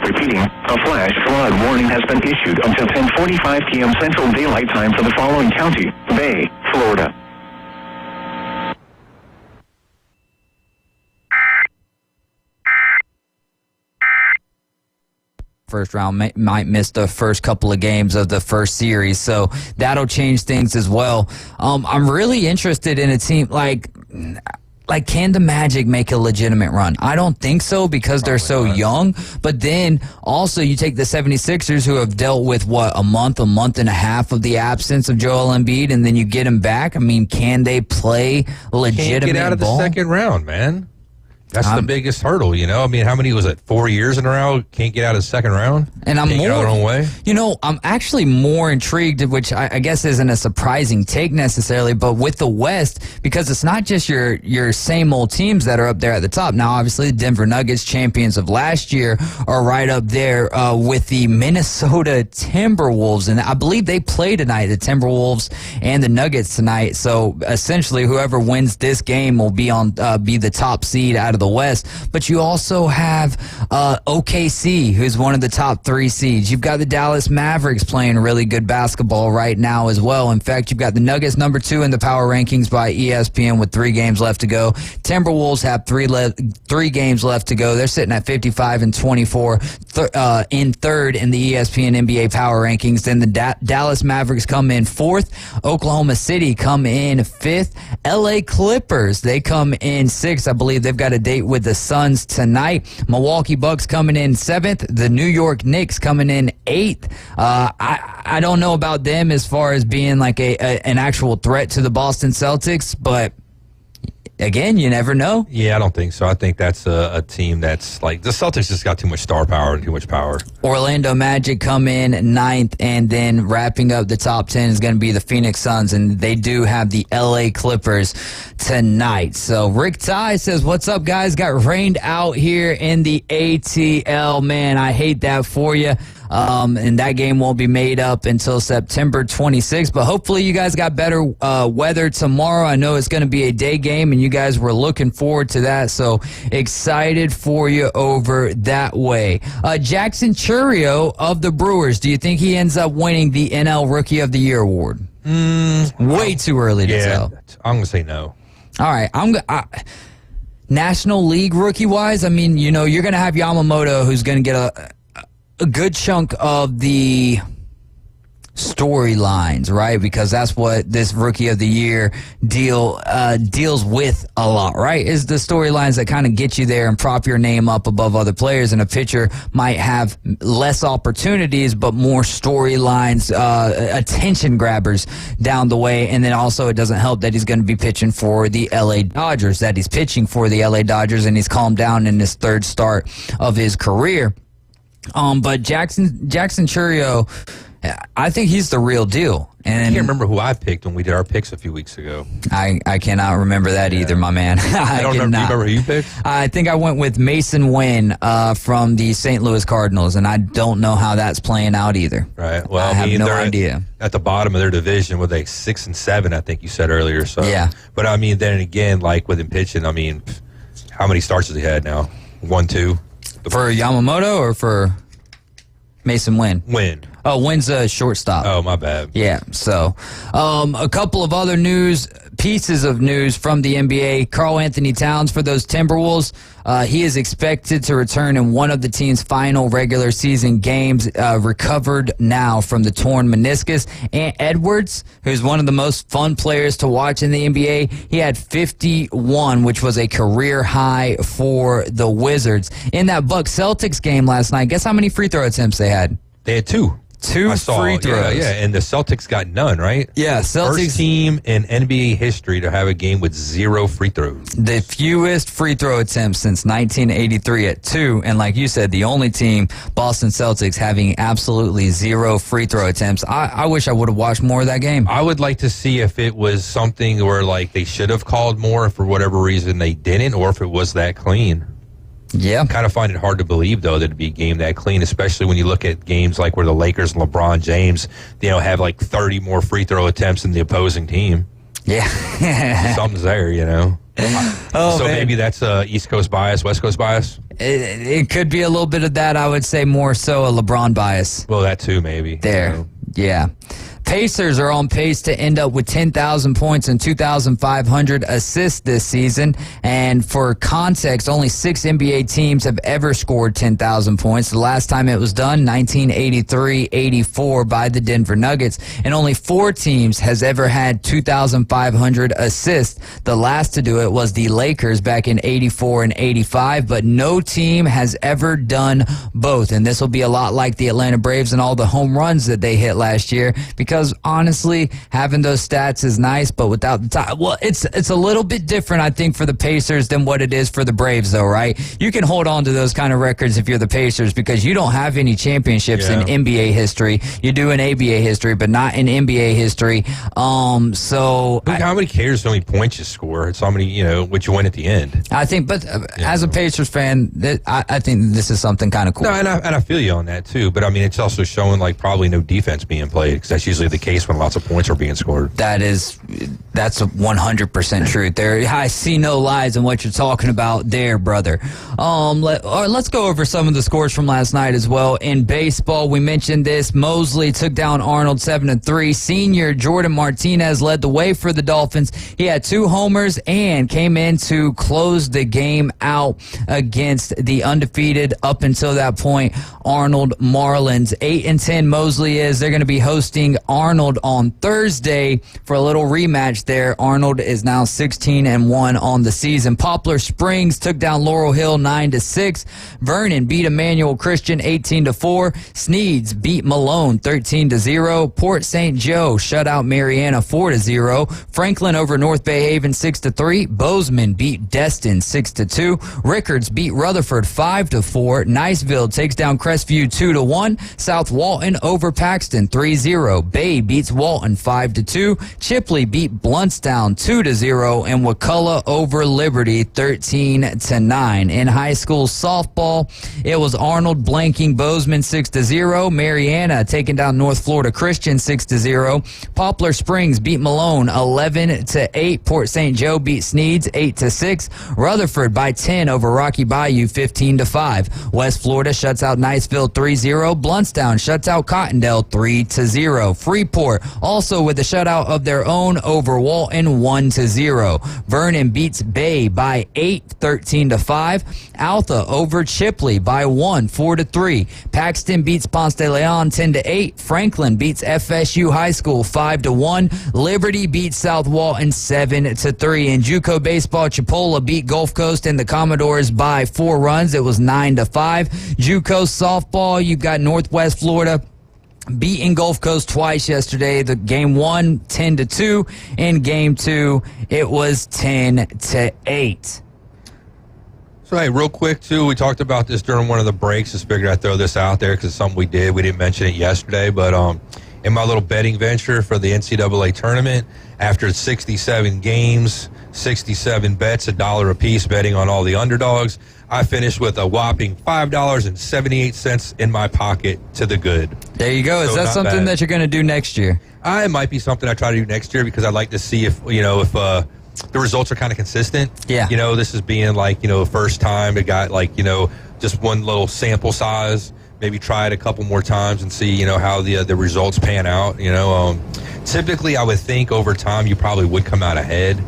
Repeating, a flash flood warning has been issued until 10:45 p.m. Central Daylight Time for the following county: Bay, Florida. First round might miss the first couple of games of the first series, so that'll change things as well. I'm really interested in a team like can the Magic make a legitimate run? I don't think so because they're so young, but then also you take the 76ers who have dealt with a month and a half of the absence of Joel Embiid, and then you get him back. I mean, can they play legitimate ball? Can't get out of the second round, man. That's the biggest hurdle, you know? I mean, how many was it? 4 years in a row? Can't get out of the second round? And I'm Can't get out their own way? You know, I'm actually more intrigued, which I guess isn't a surprising take necessarily, but with the West, because it's not just your same old teams that are up there at the top. Now, obviously, the Denver Nuggets, champions of last year, are right up there with the Minnesota Timberwolves. And I believe they play tonight, the Timberwolves and the Nuggets tonight. So essentially, whoever wins this game will be the top seed out of the West. But you also have OKC, who's one of the top 3 seeds. You've got the Dallas Mavericks playing really good basketball right now as well. In fact, you've got the Nuggets number 2 in the power rankings by ESPN with 3 games left to go. Timberwolves have 3 games left to go. They're sitting at 55 and 24 in third in the ESPN NBA power rankings. Then the Dallas Mavericks come in 4th. Oklahoma City come in 5th. LA Clippers, they come in 6th. I believe they've got a date with the Suns tonight. Milwaukee Bucks coming in 7th. The New York Knicks coming in 8th. I don't know about them as far as being like an actual threat to the Boston Celtics, but again, you never know. Yeah, I don't think so. I think that's a team that's like the Celtics just got too much star power and too much power. Orlando Magic come in 9th, and then wrapping up the top 10 is going to be the Phoenix Suns, and they do have the LA Clippers tonight. So Rick Ty says, what's up, guys? Got rained out here in the ATL. Man, I hate that for you. And that game won't be made up until September 26th. But hopefully you guys got better weather tomorrow. I know it's going to be a day game, and you guys were looking forward to that. So excited for you over that way. Jackson Churio of the Brewers, do you think he ends up winning the NL Rookie of the Year award? Way too early to tell. I'm going to say no. All right. National League rookie-wise, I mean, you know, you're going to have Yamamoto, who's going to get a good chunk of the storylines, right? Because that's what this Rookie of the Year deals with a lot, right? Is the storylines that kind of get you there and prop your name up above other players. And a pitcher might have less opportunities, but more storylines, attention grabbers down the way. And then also it doesn't help that he's going to be pitching for the LA Dodgers, and he's calmed down in his 3rd start of his career. But Jackson Churio, I think he's the real deal. And I can't remember who I picked when we did our picks a few weeks ago. I cannot remember that either, my man. I don't remember. Do you remember who you picked? I think I went with Mason Wynn from the St. Louis Cardinals, and I don't know how that's playing out either. Right. Well, I have no idea. At the bottom of their division with 6 and 7, I think you said earlier. So yeah. But I mean, then again, like with him pitching, I mean, how many starts has he had now? 1, 2. For Yamamoto or for Mason Wynn? Wynn. Oh, Wynn's a shortstop. Oh, my bad. Yeah, so a couple of other news. pieces of news from the NBA. Karl Anthony Towns for those Timberwolves. He is expected to return in one of the team's final regular season games, recovered now from the torn meniscus. Ant Edwards, who's one of the most fun players to watch in the NBA, he had 51, which was a career high for the Wizards. In that Bucks Celtics game last night, guess how many free throw attempts they had? They had two. Free throws. Yeah, and the Celtics got none, right? Yeah, Celtics. First team in NBA history to have a game with 0 free throws. The fewest free throw attempts since 1983 at 2. And like you said, the only team, Boston Celtics, having absolutely 0 free throw attempts. I wish I would have watched more of that game. I would like to see if it was something where like they should have called more, for whatever reason they didn't, or if it was that clean. Yeah. I kind of find it hard to believe, though, that it'd be a game that clean, especially when you look at games like where the Lakers and LeBron James, have like 30 more free throw attempts than the opposing team. Yeah. Something's there, so man. Maybe that's East Coast bias, West Coast bias? It could be a little bit of that. I would say more so a LeBron bias. Well, that too, maybe. There. Yeah. Pacers are on pace to end up with 10,000 points and 2,500 assists this season. And for context, only 6 NBA teams have ever scored 10,000 points. The last time it was done, 1983-84 by the Denver Nuggets. And only 4 teams has ever had 2,500 assists. The last to do it was the Lakers back in 84 and 85, but no team has ever done both. And this will be a lot like the Atlanta Braves and all the home runs that they hit last year, because honestly, having those stats is nice, but without the time, well, it's a little bit different, I think, for the Pacers than what it is for the Braves, though, right? You can hold on to those kind of records if you're the Pacers, because you don't have any championships in NBA history. You do in ABA history, but not in NBA history. How many cares how many points you score? It's how many, what you win at the end. I think, but as a Pacers fan, I think this is something kind of cool. No, and I feel you on that too. But I mean, it's also showing like probably no defense being played, because that's usually the case when lots of points are being scored. That's 100% truth. There, I see no lies in what you're talking about there, brother. Let's go over some of the scores from last night as well. In baseball, we mentioned this. Mosley took down Arnold 7-3. Senior Jordan Martinez led the way for the Dolphins. He had 2 homers and came in to close the game out against the undefeated up until that point Arnold Marlins. 8-10 Mosley is. They're going to be hosting Arnold on Thursday for a little rematch there. Arnold is now 16-1 on the season. Poplar Springs took down Laurel Hill 9-6. Vernon beat Emmanuel Christian 18-4. Sneeds beat Malone 13-0. Port St. Joe shut out Mariana 4-0. Franklin over North Bay Haven 6-3. Bozeman beat Destin 6-2. Rickards beat Rutherford 5-4. Niceville takes down Crestview 2-1. South Walton over Paxton 3-0. Bay beats Walton 5-2. Chipley beat Bluntstown 2-0, and Wakulla over Liberty 13-9. In high school softball, it was Arnold blanking Bozeman 6-0. Mariana taking down North Florida Christian 6-0. Poplar Springs beat Malone 11-8. Port St. Joe beat Sneeds 8-6. Rutherford by 10 over Rocky Bayou 15-5. West Florida shuts out Niceville 3-0. Bluntstown shuts out Cottondale 3-0. Freeport also with a shutout of their own over Walton 1-0. Vernon beats Bay by 8, 13-5. Alpha over Chipley by 1, 4-3. Paxton beats Ponce de Leon 10-8. Franklin beats FSU High School 5-1. Liberty beats South Walton 7-3. In JUCO baseball, Chipola beat Gulf Coast and the Commodores by 4 runs. It was 9-5. JUCO softball, you've got Northwest Florida beating Gulf Coast twice yesterday. The game 1, 10-2. In game 2, it was 10-8. So, hey, real quick, too, we talked about this during one of the breaks. Just figured I'd throw this out there because it's something we did. We didn't mention it yesterday, but in my little betting venture for the NCAA tournament, after 67 games, 67 bets, $1 a piece, betting on all the underdogs, I finished with a whopping $5.78 in my pocket to the good. There you go. Is that something that you're going to do next year? It might be something I try to do next year, because I'd like to see if the results are kind of consistent. Yeah. This is being like, first time it got like, just one little sample size. Maybe try it a couple more times and see, how the results pan out. typically I would think over time you probably would come out ahead.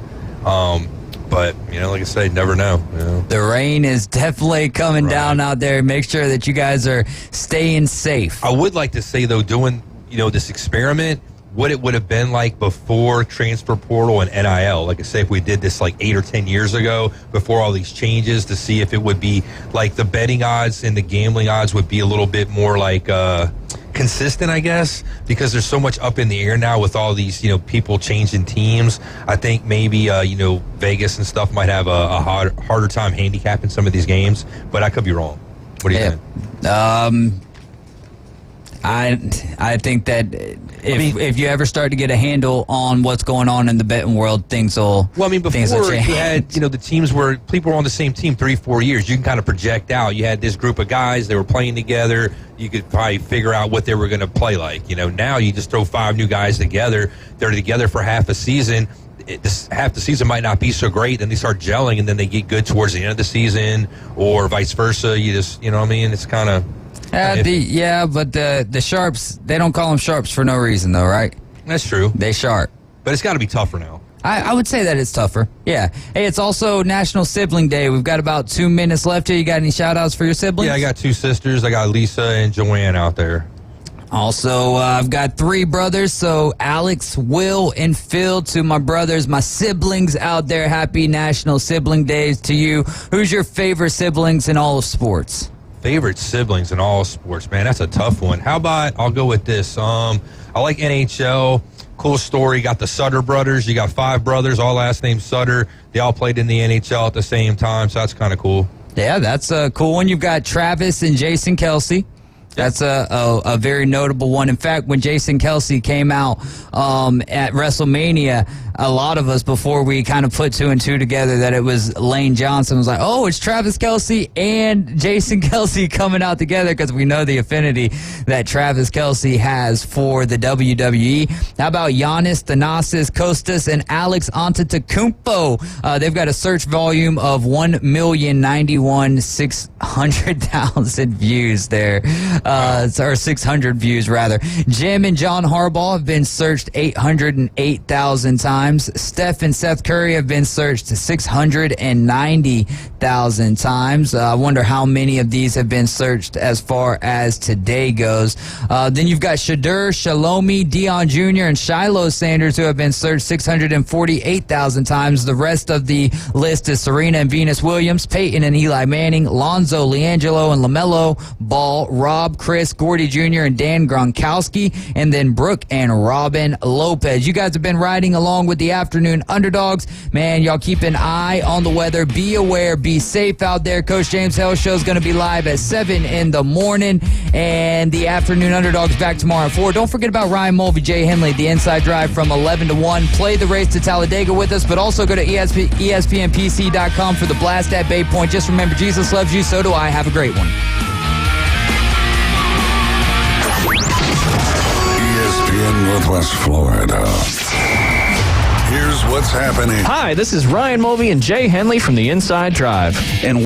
But, like I say, never know. The rain is definitely coming down out there. Make sure that you guys are staying safe. I would like to say, though, doing, this experiment, what it would have been like before transfer portal and NIL. Like I say, if we did this like 8 or 10 years ago, before all these changes, to see if it would be like the betting odds and the gambling odds would be a little bit more like consistent, I guess, because there's so much up in the air now with all these, people changing teams. I think maybe, Vegas and stuff might have a harder time handicapping some of these games, but I could be wrong. What do you think? I think that if you ever start to get a handle on what's going on in the betting world, things will. Well, I mean, before change. you had, the teams where people were on the same team 3-4 years, you can kind of project out. You had this group of guys, they were playing together. You could probably figure out what they were going to play like. Now you just throw 5 new guys together. They're together for half a season. Half the season might not be so great. Then they start gelling, and then they get good towards the end of the season, or vice versa. You just, it's kind of. But the Sharps, they don't call them Sharps for no reason, though, right? That's true. They sharp. But it's got to be tougher now. I would say that it's tougher. Yeah. Hey, it's also National Sibling Day. We've got about 2 minutes left here. You got any shout-outs for your siblings? Yeah, I got 2 sisters. I got Lisa and Joanne out there. Also, I've got 3 brothers, so Alex, Will, and Phil, to my brothers, my siblings out there. Happy National Sibling Days to you. Who's your favorite siblings in all of sports? Favorite siblings in all sports, man, that's a tough one. How about I'll go with this. I like NHL. Cool story. Got the Sutter brothers. You got 5 brothers, all last name Sutter. They all played in the NHL at the same time, so that's kind of cool. Yeah, that's a cool one. You've got Travis and Jason Kelsey. That's a very notable one. In fact, when Jason Kelsey came out at WrestleMania, a lot of us, before we kind of put 2 and 2 together that it was Lane Johnson, was like, oh, it's Travis Kelsey and Jason Kelsey coming out together, because we know the affinity that Travis Kelsey has for the WWE. How about Giannis, Thanasis, Kostas, and Alex Antetokounmpo? They've got a search volume of 1,091,600,000 views there. Or 600 views, rather. Jim and John Harbaugh have been searched 808,000 times. Steph and Seth Curry have been searched 690,000 times. I wonder how many of these have been searched as far as today goes. Then you've got Shadur, Shalomi, Deion Jr., and Shiloh Sanders, who have been searched 648,000 times. The rest of the list is Serena and Venus Williams, Peyton and Eli Manning, Lonzo, LiAngelo, and LaMelo Ball, Rob, Chris, Gordy Jr., and Dan Gronkowski, and then Brooke and Robin Lopez. You guys have been riding along with the Afternoon Underdogs. Man, y'all keep an eye on the weather. Be aware, be safe out there. Coach James Hell Show is going to be live at 7 in the morning, and the Afternoon Underdogs back tomorrow at 4. Don't forget about Ryan Mulvey, Jay Henley, the Inside Drive from 11 to 1. Play the race to Talladega with us, but also go to ESPNPC.com for the blast at Bay Point. Just remember, Jesus loves you, so do I. Have a great one. ESPN Northwest Florida. Here's what's happening. Hi, this is Ryan Mulvey and Jay Henley from the Inside Drive.